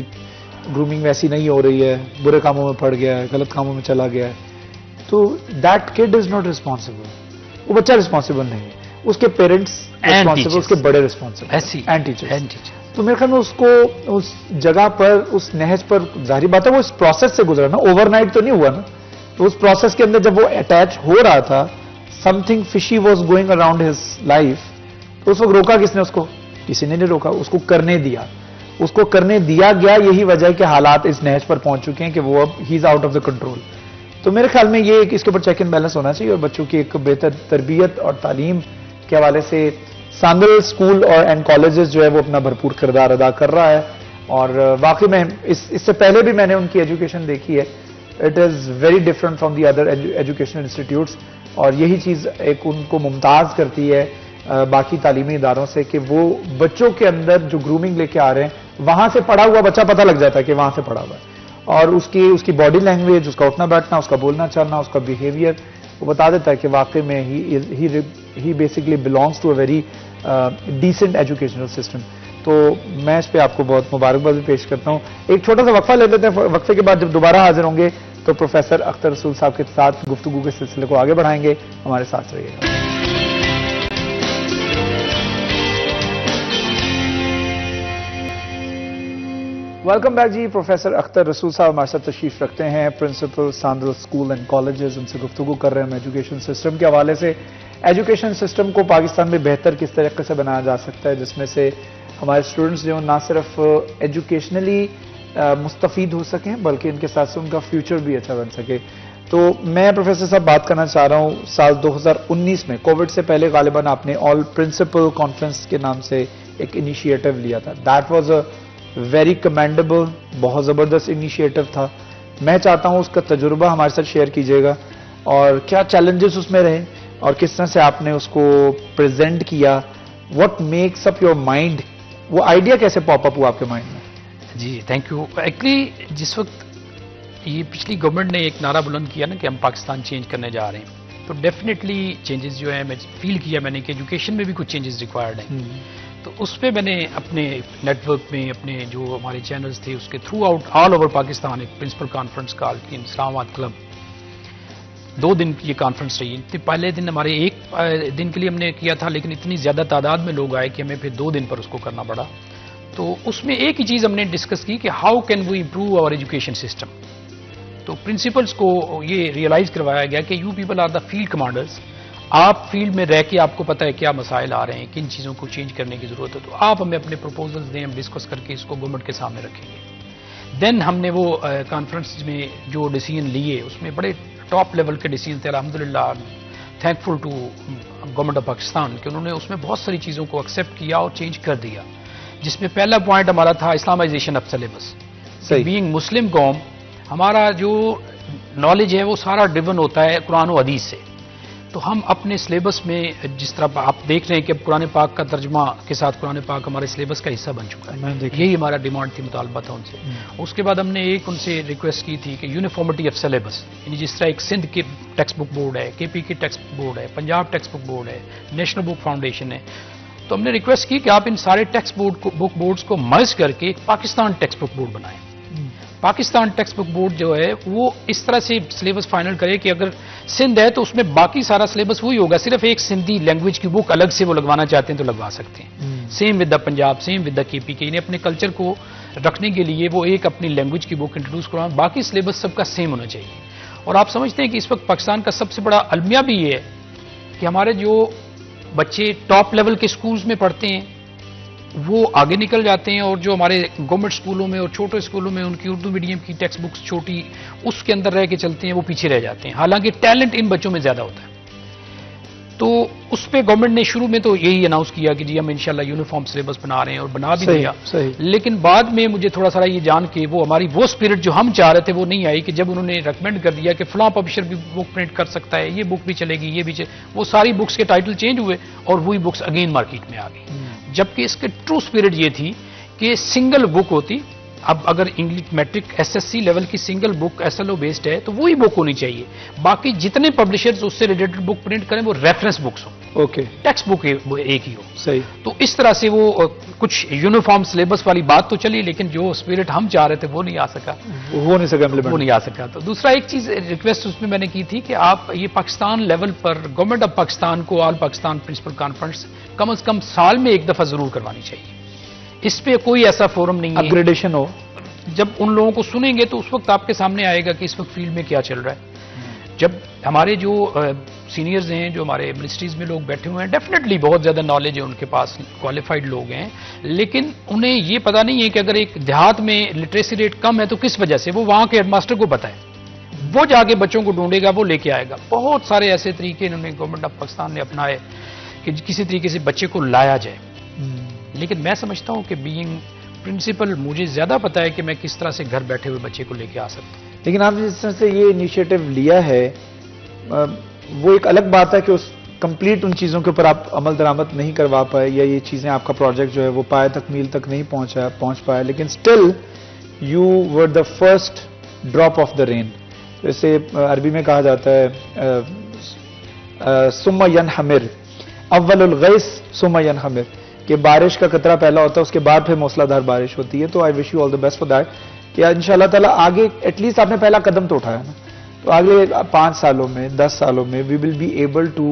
ग्रूमिंग वैसी नहीं हो रही है, बुरे कामों में पड़ गया है, गलत कामों में चला गया है, तो that kid is not responsible. वो बच्चा रिस्पॉन्सिबल नहीं है, उसके पेरेंट्स रिस्पॉन्सिबल, उसके बड़े रिस्पॉन्सिबल एंड टीचर्स। तो मेरे ख्याल में उसको उस जगह पर, उस नहज पर, जाहिर बात है वो इस प्रोसेस से गुजरा ना, ओवरनाइट तो नहीं हुआ ना। तो उस प्रोसेस के अंदर जब वो अटैच हो रहा था, something fishy was going around his life, तो उस वक्त रोका किसने उसको? किसी ने नहीं रोका, उसको करने दिया। उसको करने दिया गया, यही वजह है कि हालात इस नहज पर पहुंच चुके हैं कि वो अब he is out of the control. तो मेरे ख्याल में ये इसके ऊपर चेक एंड बैलेंस होना चाहिए और बच्चों की एक बेहतर तरबियत और तालीम के हवाले से सांदल स्कूल और एंड कॉलेजेस जो है वो अपना भरपूर किरदार अदा कर रहा है। और वाकई में इससे पहले भी मैंने उनकी एजुकेशन देखी है, it is very different from the other educational institutes, और यही चीज़ एक उनको मुमताज़ करती है बाकी तालीमी इदारों से कि वो बच्चों के अंदर जो ग्रूमिंग लेके आ रहे हैं, वहां से पढ़ा हुआ बच्चा पता लग जाता है कि वहां से पढ़ा हुआ है, और उसकी बॉडी लैंग्वेज, उसका उठना बैठना, उसका बोलना चलना, उसका बिहेवियर, वो बता देता है कि वाकई में ही basically belongs to a very decent educational system. तो मैं इस पे आपको बहुत मुबारकबाद भी पेश करता हूँ। एक छोटा सा वक्फा ले लेते हैं, वक्फे के बाद जब दोबारा हाजिर होंगे तो प्रोफेसर अख्तर रसूल साहब के साथ गुफ्तगू के सिलसिले को आगे बढ़ाएंगे। हमारे साथ रहिएगा। वेलकम बैक जी। प्रोफेसर अख्तर रसूल साहब हमारे साथ तशरीफ रखते हैं, principal Sandal school and colleges. उनसे गुफ्तगू कर रहे हैं हम एजुकेशन सिस्टम के हवाले से। एजुकेशन सिस्टम को पाकिस्तान में बेहतर किस तरीके से बनाया जा सकता है, जिसमें से हमारे स्टूडेंट्स जो ना सिर्फ एजुकेशनली मुस्तफीद हो सकें, बल्कि इनके साथ साथ उनका फ्यूचर भी अच्छा बन सके। तो मैं प्रोफेसर साहब बात करना चाह रहा हूं, साल 2019 में कोविड से पहले गालिबन आपने ऑल प्रिंसिपल कॉन्फ्रेंस के नाम से एक इनिशिएटिव लिया था। That was a very commendable, बहुत जबरदस्त इनिशिएटिव था। मैं चाहता हूं उसका तजुर्बा हमारे साथ शेयर कीजिएगा और क्या चैलेंजेस उसमें रहे और किस तरह से आपने उसको प्रेजेंट किया। What makes up your mind, वो आइडिया कैसे पॉप अप हुआ आपके माइंड में? जी थैंक यू। एक्चुअली जिस वक्त ये पिछली गवर्नमेंट ने एक नारा बुलंद किया ना कि हम पाकिस्तान चेंज करने जा रहे हैं, तो डेफिनेटली चेंजेस जो है मैं फील किया मैंने कि एजुकेशन में भी कुछ चेंजेस रिक्वायर्ड हैं। तो उस पर मैंने अपने नेटवर्क में अपने जो हमारे चैनल्स थे उसके through out all over Pakistan एक प्रिंसिपल कॉन्फ्रेंस कॉल की इस्लामाबाद क्लब। 2 दिन की ये कॉन्फ्रेंस रही। तो पहले दिन हमारे 1 दिन के लिए हमने किया था, लेकिन इतनी ज्यादा तादाद में लोग आए कि हमें फिर 2 दिन पर उसको करना पड़ा। तो उसमें एक ही चीज हमने डिस्कस की कि how can we improve our education system. तो प्रिंसिपल्स को ये रियलाइज करवाया गया कि you people are the field commanders, आप फील्ड में रह के आपको पता है क्या मसाइल आ रहे हैं, किन चीज़ों को चेंज करने की जरूरत है, तो आप हमें अपने प्रपोजल्स दें, हम डिस्कस करके इसको गवर्नमेंट के सामने रखेंगे। देन हमने वो कॉन्फ्रेंस में जो डिसीजन लिए उसमें बड़े टॉप लेवल के डिसीजन थे। अल्हम्दुलिल्लाह thankful to government of Pakistan कि उन्होंने उसमें बहुत सारी चीज़ों को एक्सेप्ट किया और चेंज कर दिया। जिसमें पहला पॉइंट हमारा था इस्लामाइजेशन ऑफ सिलेबस। बीइंग मुस्लिम कौम, हमारा जो नॉलेज है वो सारा ड्रिवन होता है कुरान और हदीस से। तो हम अपने सिलेबस में जिस तरह आप देख रहे हैं कि अब कुरान पाक का तर्जमा के साथ कुरान पाक हमारे सिलेबस का हिस्सा बन चुका है। यही हमारा डिमांड थी, मुतालबा था उनसे। उसके बाद हमने एक उनसे रिक्वेस्ट की थी कि यूनिफॉर्मिटी ऑफ सिलेबस, यानी जिस तरह एक सिंध के टेक्स्ट बुक बोर्ड है, केपी की टेक्स्ट बुक बोर्ड है, पंजाब टेक्स्ट बुक बोर्ड है, नेशनल बुक फाउंडेशन है, तो हमने रिक्वेस्ट की कि आप इन सारे टेक्स्ट बुक बोर्ड्स को मर्ज करके एक पाकिस्तान टेक्स्ट बुक बोर्ड बनाएं। पाकिस्तान टेक्स्ट बुक बोर्ड जो है वो इस तरह से सिलेबस फाइनल करे कि अगर सिंध है तो उसमें बाकी सारा सिलेबस वही होगा, सिर्फ एक सिंधी लैंग्वेज की बुक अलग से वो लगवाना चाहते हैं तो लगवा सकते हैं। Same with the Punjab, same with the KP के, इन्हें अपने कल्चर को रखने के लिए वो एक अपनी लैंग्वेज की बुक इंट्रोड्यूस करवाएं, बाकी सिलेबस सबका सेम होना चाहिए। और आप समझते हैं कि इस वक्त पाकिस्तान का सबसे बड़ा अलमिया भी ये है कि हमारे जो बच्चे टॉप लेवल के स्कूल्स में पढ़ते हैं वो आगे निकल जाते हैं, और जो हमारे गवर्नमेंट स्कूलों में और छोटे स्कूलों में उनकी उर्दू मीडियम की टेक्स्ट बुक्स छोटी उसके अंदर रह के चलते हैं, वो पीछे रह जाते हैं। हालांकि टैलेंट इन बच्चों में ज्यादा होता है। तो उस पे गवर्नमेंट ने शुरू में तो यही अनाउंस किया कि जी हम इंशाल्लाह यूनिफॉर्म सिलेबस बना रहे हैं, और बना भी दिया। लेकिन बाद में मुझे थोड़ा सा ये जान के वो हमारी वो स्पिरिट जो हम चाह रहे थे वो नहीं आई कि जब उन्होंने रिकमेंड कर दिया कि फलां पब्लिशर भी बुक प्रिंट कर सकता है, ये बुक भी चलेगी, ये भी वो सारी बुक्स के टाइटल चेंज हुए और वही बुक्स अगेन मार्केट में आ गई। जबकि इसके ट्रू स्पिरिट ये थी कि सिंगल बुक होती। अब अगर इंग्लिश मैट्रिक एसएससी लेवल की सिंगल बुक एसएलओ बेस्ड है तो वही बुक होनी चाहिए, बाकी जितने पब्लिशर्स उससे रिलेटेड बुक प्रिंट करें वो रेफरेंस बुक्स हो, ओके, टेक्स्ट बुक एक ही हो। सही। तो इस तरह से वो कुछ यूनिफॉर्म सिलेबस वाली बात तो चली, लेकिन जो स्पिरिट हम चाह रहे थे वो नहीं आ सका, वो नहीं आ सका। तो दूसरा एक चीज रिक्वेस्ट उसमें मैंने की थी कि आप ये पाकिस्तान लेवल पर गवर्नमेंट ऑफ पाकिस्तान को ऑल पाकिस्तान प्रिंसिपल कॉन्फ्रेंस कम से कम साल में एक दफा जरूर करवानी चाहिए। इस पे कोई ऐसा फोरम नहीं है, अपग्रेडेशन हो। जब उन लोगों को सुनेंगे तो उस वक्त आपके सामने आएगा कि इस वक्त फील्ड में क्या चल रहा है। जब हमारे जो सीनियर्स हैं, जो हमारे मिनिस्ट्रीज में लोग बैठे हुए हैं, डेफिनेटली बहुत ज्यादा नॉलेज है उनके पास, क्वालिफाइड लोग हैं, लेकिन उन्हें ये पता नहीं है कि अगर एक देहात में लिटरेसी रेट कम है तो किस वजह से, वो वहां के हेडमास्टर को पता है, वो जाके बच्चों को ढूंढेगा, वो लेके आएगा। बहुत सारे ऐसे तरीके इन्होंने गवर्नमेंट ऑफ पाकिस्तान ने अपनाए कि किसी तरीके से बच्चे को लाया जाए। लेकिन मैं समझता हूं कि बीइंग प्रिंसिपल मुझे ज्यादा पता है कि मैं किस तरह से घर बैठे हुए बच्चे को लेके आ सकता हूं। लेकिन आपने जिस तरह से ये इनिशिएटिव लिया है वो एक अलग बात है कि उस कंप्लीट उन चीजों के ऊपर आप अमल दरामद नहीं करवा पाए, या ये चीजें आपका प्रोजेक्ट जो है वो पाए तकमील तक नहीं पहुंच पाया, लेकिन still you were the first drop of the rain. जैसे अरबी में कहा जाता है सुम्मा यनहमिर, अव्वलुल गैस सुम्मा यनहमिर, कि बारिश का कतरा पहला होता है, उसके बाद फिर मूसलाधार बारिश होती है। तो I wish you all the best for that कि इंशाल्लाह ताला आगे एटलीस्ट आपने पहला कदम तो उठाया ना, तो आगे 5 सालों में 10 सालों में we will be able to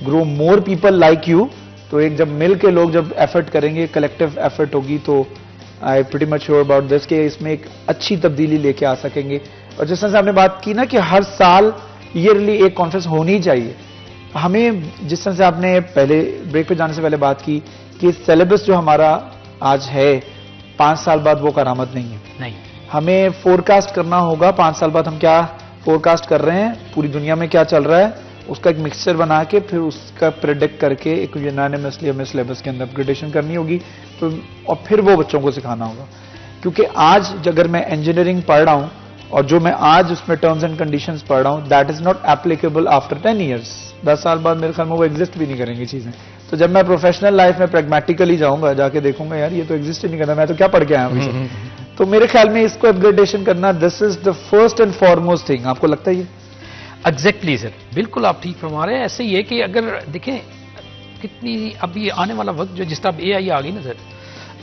grow more people like you. तो एक जब मिल के लोग जब एफर्ट करेंगे, कलेक्टिव एफर्ट होगी, तो I pretty much sure about this कि इसमें एक अच्छी तब्दीली लेके आ सकेंगे। और जिस तरह से आपने बात की ना कि हर साल ईयरली एक कॉन्फ्रेंस होनी चाहिए, हमें जिस तरह से आपने पहले ब्रेक पे जाने से पहले बात की कि सिलेबस जो हमारा आज है 5 साल बाद वो करामत नहीं है। नहीं, हमें फोरकास्ट करना होगा 5 साल बाद हम क्या फोरकास्ट कर रहे हैं पूरी दुनिया में क्या चल रहा है, उसका एक मिक्सचर बना के फिर उसका प्रेडिक्ट करके एक यूनानिमसली हमें सिलेबस के अंदर अपग्रेडेशन करनी होगी, तो और फिर वो बच्चों को सिखाना होगा। क्योंकि आज अगर मैं इंजीनियरिंग पढ़ रहा हूं और जो मैं आज उसमें टर्म्स एंड कंडीशंस पढ़ रहा हूं, that is not applicable after 10 years. 10 साल बाद मेरे ख्याल में वो एग्जिस्ट भी नहीं करेंगी चीजें। तो जब मैं प्रोफेशनल लाइफ में प्रैग्मेटिकली जाऊंगा, जाके देखूंगा यार ये तो एग्जिस्ट ही नहीं करता, मैं तो क्या पढ़ के आया हूं। तो मेरे ख्याल में इसको अपग्रेडेशन करना, this is the first and foremost thing. आपको लगता है ये? एग्जैक्टली सर, बिल्कुल आप ठीक फरमा रहे हैं। ऐसे ही है कि अगर देखें कितनी अभी आने वाला वक्त जो जिस तरह AI आ गई ना सर,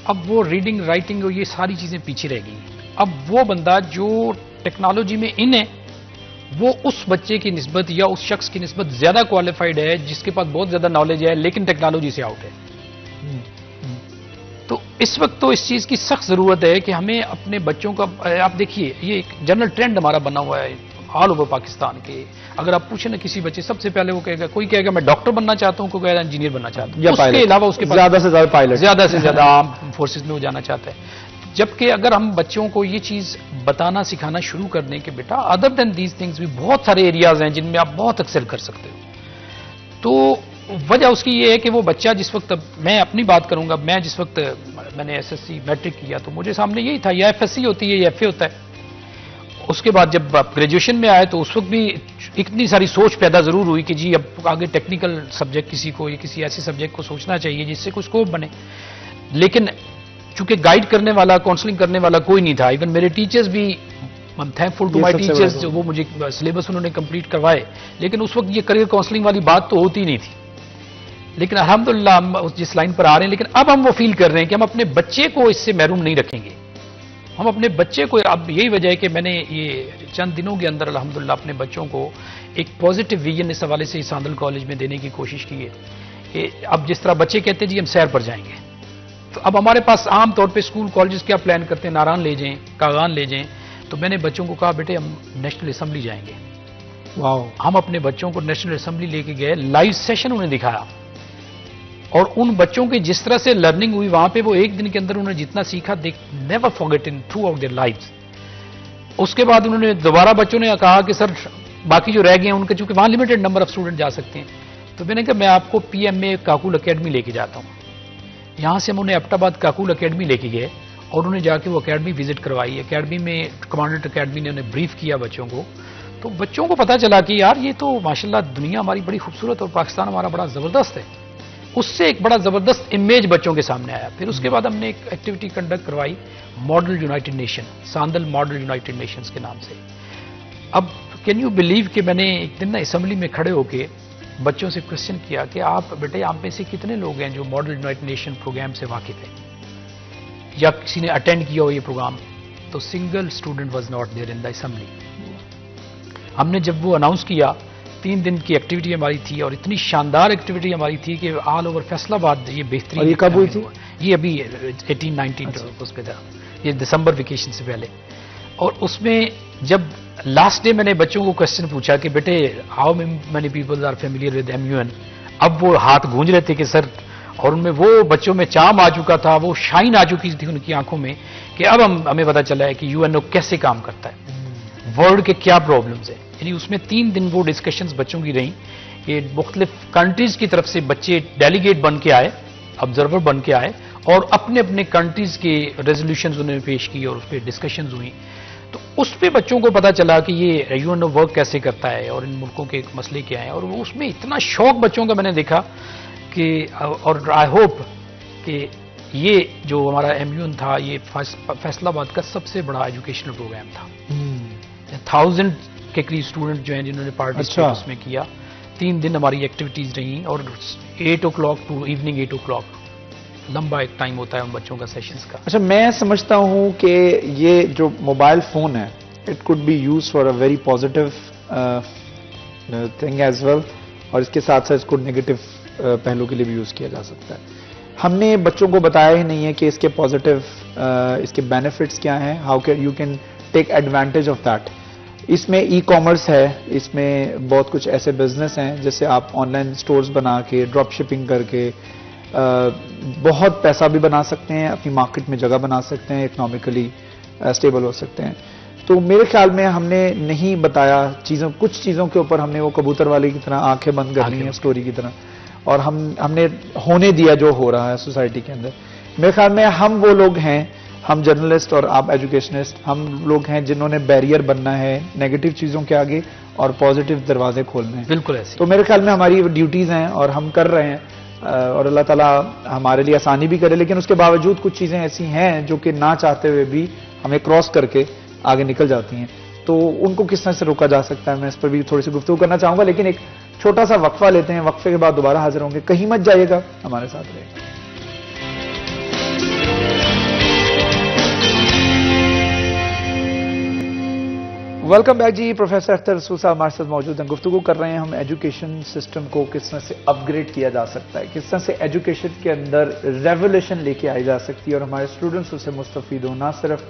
अब वो रीडिंग राइटिंग और ये सारी चीजें पीछे रह गई। अब वो बंदा जो टेक्नोलॉजी में इन है, वो उस बच्चे की निस्बत या उस शख्स की निस्बत ज्यादा क्वालिफाइड है जिसके पास बहुत ज्यादा नॉलेज है लेकिन टेक्नोलॉजी से आउट है। तो इस वक्त तो इस चीज की सख्त जरूरत है कि हमें अपने बच्चों का, आप देखिए ये एक जनरल ट्रेंड हमारा बना हुआ है ऑल ओवर पाकिस्तान के। अगर आप पूछे ना किसी बच्चे, सबसे पहले वो कहेगा, कोई कहेगा मैं डॉक्टर बनना चाहता हूं, कोई कहेगा इंजीनियर बनना चाहता हूं, उसके अलावा उसके पास ज्यादा से ज्यादा पायलट, ज्यादा से ज्यादा आर्म फोर्सेज में वो जाना चाहता है। जबकि अगर हम बच्चों को ये चीज बताना सिखाना शुरू कर दें कि बेटा अदर देन दीज थिंग्स भी बहुत सारे एरियाज हैं जिनमें आप बहुत एक्सेल कर सकते हो, तो वजह उसकी ये है कि वो बच्चा जिस वक्त, मैं अपनी बात करूंगा, मैं जिस वक्त मैंने SSC मैट्रिक किया तो मुझे सामने यही था, या FSC होती है या FA होता है। उसके बाद जब आप ग्रेजुएशन में आए तो उस वक्त भी इतनी सारी सोच पैदा जरूर हुई कि जी अब आगे टेक्निकल सब्जेक्ट किसी को या किसी ऐसे सब्जेक्ट को सोचना चाहिए जिससे कुछ स्कोप बने। लेकिन चूंकि गाइड करने वाला, काउंसलिंग करने वाला कोई नहीं था, इवन मेरे टीचर्स भी, I am thankful to my teachers, जो वो मुझे सिलेबस उन्होंने कंप्लीट करवाए। लेकिन उस वक्त ये करियर काउंसलिंग वाली बात तो होती नहीं थी। लेकिन अल्हम्दुलिल्लाह हम जिस लाइन पर आ रहे हैं, लेकिन अब हम वो फील कर रहे हैं कि हम अपने बच्चे को इससे महरूम नहीं रखेंगे। हम अपने बच्चे को, अब यही वजह है कि मैंने ये चंद दिनों के अंदर अल्हम्दुलिल्लाह अपने बच्चों को एक पॉजिटिव विजन इस हवाले से सांदल कॉलेज में देने की कोशिश की है कि अब जिस तरह बच्चे कहते हैं जी हम सैर पर जाएंगे, तो अब हमारे पास आम तौर पे स्कूल कॉलेजेस क्या प्लान करते हैं, नारायण ले जाएं, कागान ले जाएं। तो मैंने बच्चों को कहा बेटे हम नेशनल असेंबली जाएंगे। वाह। हम अपने बच्चों को नेशनल असेंबली लेके गए, लाइव सेशन उन्हें दिखाया, और उन बच्चों की जिस तरह से लर्निंग हुई वहां पे, वो एक दिन के अंदर उन्होंने जितना सीखा, they never forget in through out their lives. उसके बाद उन्होंने दोबारा बच्चों ने कहा कि सर बाकी जो रह गए हैं उनके, चूंकि वहां लिमिटेड नंबर ऑफ स्टूडेंट जा सकते हैं, तो मैंने कहा मैं आपको PMA काकुल अकेडमी लेके जाता हूं। यहां से हम उन्हें एबटाबाद काकुल अकेडमी लेके गए और उन्हें जाके वो अकेडमी विजिट करवाई। अकेडमी में कमांडेंट अकेडमी ने उन्हें ब्रीफ किया बच्चों को, तो बच्चों को पता चला कि यार ये तो माशाल्लाह दुनिया हमारी बड़ी खूबसूरत और पाकिस्तान हमारा बड़ा जबरदस्त है। उससे एक बड़ा जबरदस्त इमेज बच्चों के सामने आया। फिर उसके बाद हमने एक एक्टिविटी कंडक्ट करवाई, model United Nation, Sandal model United Nations के नाम से। अब कैन यू बिलीव कि मैंने एक दिन ना असेंबली में खड़े होके बच्चों से क्वेश्चन किया कि आप बेटे आप में से कितने लोग हैं जो मॉडल यूनाइटेड नेशन प्रोग्राम से वाकिफ है या किसी ने अटेंड किया हो ये प्रोग्राम। तो single student was not there in the assembly. हमने जब वो अनाउंस किया, 3 दिन की एक्टिविटी हमारी थी और इतनी शानदार एक्टिविटी हमारी थी कि ऑल ओवर फैसलाबाद ये बेहतरीन। और ये कब हुई थी? ये अभी 18-19 उस पे था, ये दिसंबर वेकेशन से पहले। और उसमें जब लास्ट डे मैंने बच्चों को क्वेश्चन पूछा कि बेटे how many people are familiar with MUN, अब वो हाथ गूंज रहे थे कि सर, और उनमें वो बच्चों में चाम आ चुका था, वो शाइन आ चुकी थी उनकी आंखों में कि अब हमें पता चला है कि UNO कैसे काम करता है, वर्ल्ड के क्या प्रॉब्लम्स है। यानी उसमें 3 दिन वो डिस्कशंस बच्चों की रही कि मुख्तलिफ कंट्रीज की तरफ से बच्चे डेलीगेट बन के आए, ऑब्जर्वर बन के आए और अपने अपने कंट्रीज के रेजोल्यूशंस उन्होंने पेश किए और उस पर डिस्कशंस हुई। तो उस पर बच्चों को पता चला कि ये UNO वर्क कैसे करता है और इन मुल्कों के मसले क्या हैं। और वो उसमें इतना शौक बच्चों का मैंने देखा कि, और आई होप कि ये जो हमारा MUN था ये फैसलाबाद का सबसे बड़ा एजुकेशनल प्रोग्राम था। 1000 के करीब स्टूडेंट जो हैं जिन्होंने पार्टिसिपेट उसमें किया। 3 दिन हमारी एक्टिविटीज रही और 8 o'clock टू इवनिंग 8 o'clock लंबा एक टाइम होता है उन बच्चों का सेशंस का। अच्छा, मैं समझता हूं कि ये जो मोबाइल फोन है, it could be use for a very positive thing as well, और इसके साथ साथ इसको नेगेटिव पहलू के लिए भी यूज किया जा सकता है। हमने बच्चों को बताया ही नहीं है कि इसके पॉजिटिव इसके बेनिफिट्स क्या हैं, how can you can take advantage of that. इसमें ई-कॉमर्स है, इसमें बहुत कुछ ऐसे बिजनेस हैं जैसे आप ऑनलाइन स्टोर्स बना के, ड्रॉप शिपिंग करके बहुत पैसा भी बना सकते हैं, अपनी मार्केट में जगह बना सकते हैं, इकोनॉमिकली स्टेबल हो सकते हैं। तो मेरे ख्याल में हमने नहीं बताया चीज़ों, कुछ चीज़ों के ऊपर हमने वो कबूतर वाले की तरह आंखें बंद कर ली हैं स्टोरी की तरह, और हमने होने दिया जो हो रहा है सोसाइटी के अंदर। मेरे ख्याल में हम वो लोग हैं, हम जर्नलिस्ट और आप एजुकेशनिस्ट, हम लोग हैं जिन्होंने बैरियर बनना है नेगेटिव चीज़ों के आगे और पॉजिटिव दरवाजे खोलने हैं। बिल्कुल ऐसे। तो मेरे ख्याल में हमारी ड्यूटीज़ हैं और हम कर रहे हैं, और अल्लाह ताला हमारे लिए आसानी भी करे, लेकिन उसके बावजूद कुछ चीज़ें ऐसी हैं जो कि ना चाहते हुए भी हमें क्रॉस करके आगे निकल जाती हैं। तो उनको किस तरह से रोका जा सकता है, मैं इस पर भी थोड़ी सी गुफ्तगू करना चाहूँगा, लेकिन एक छोटा सा वक्फा लेते हैं, वक्फे के बाद दोबारा हाजिर होंगे। कहीं मत जाइएगा, हमारे साथ रहिएगा। वेलकम बैक जी। प्रोफेसर अख्तर रसूल साहब हमारे साथ मौजूद हैं। गुफ्तगू कर रहे हैं हम एजुकेशन सिस्टम को किस तरह से अपग्रेड किया जा सकता है, किस तरह से एजुकेशन के अंदर रेवोल्यूशन लेके आई जा सकती है और हमारे स्टूडेंट्स उससे मुस्तफीद हो, ना सिर्फ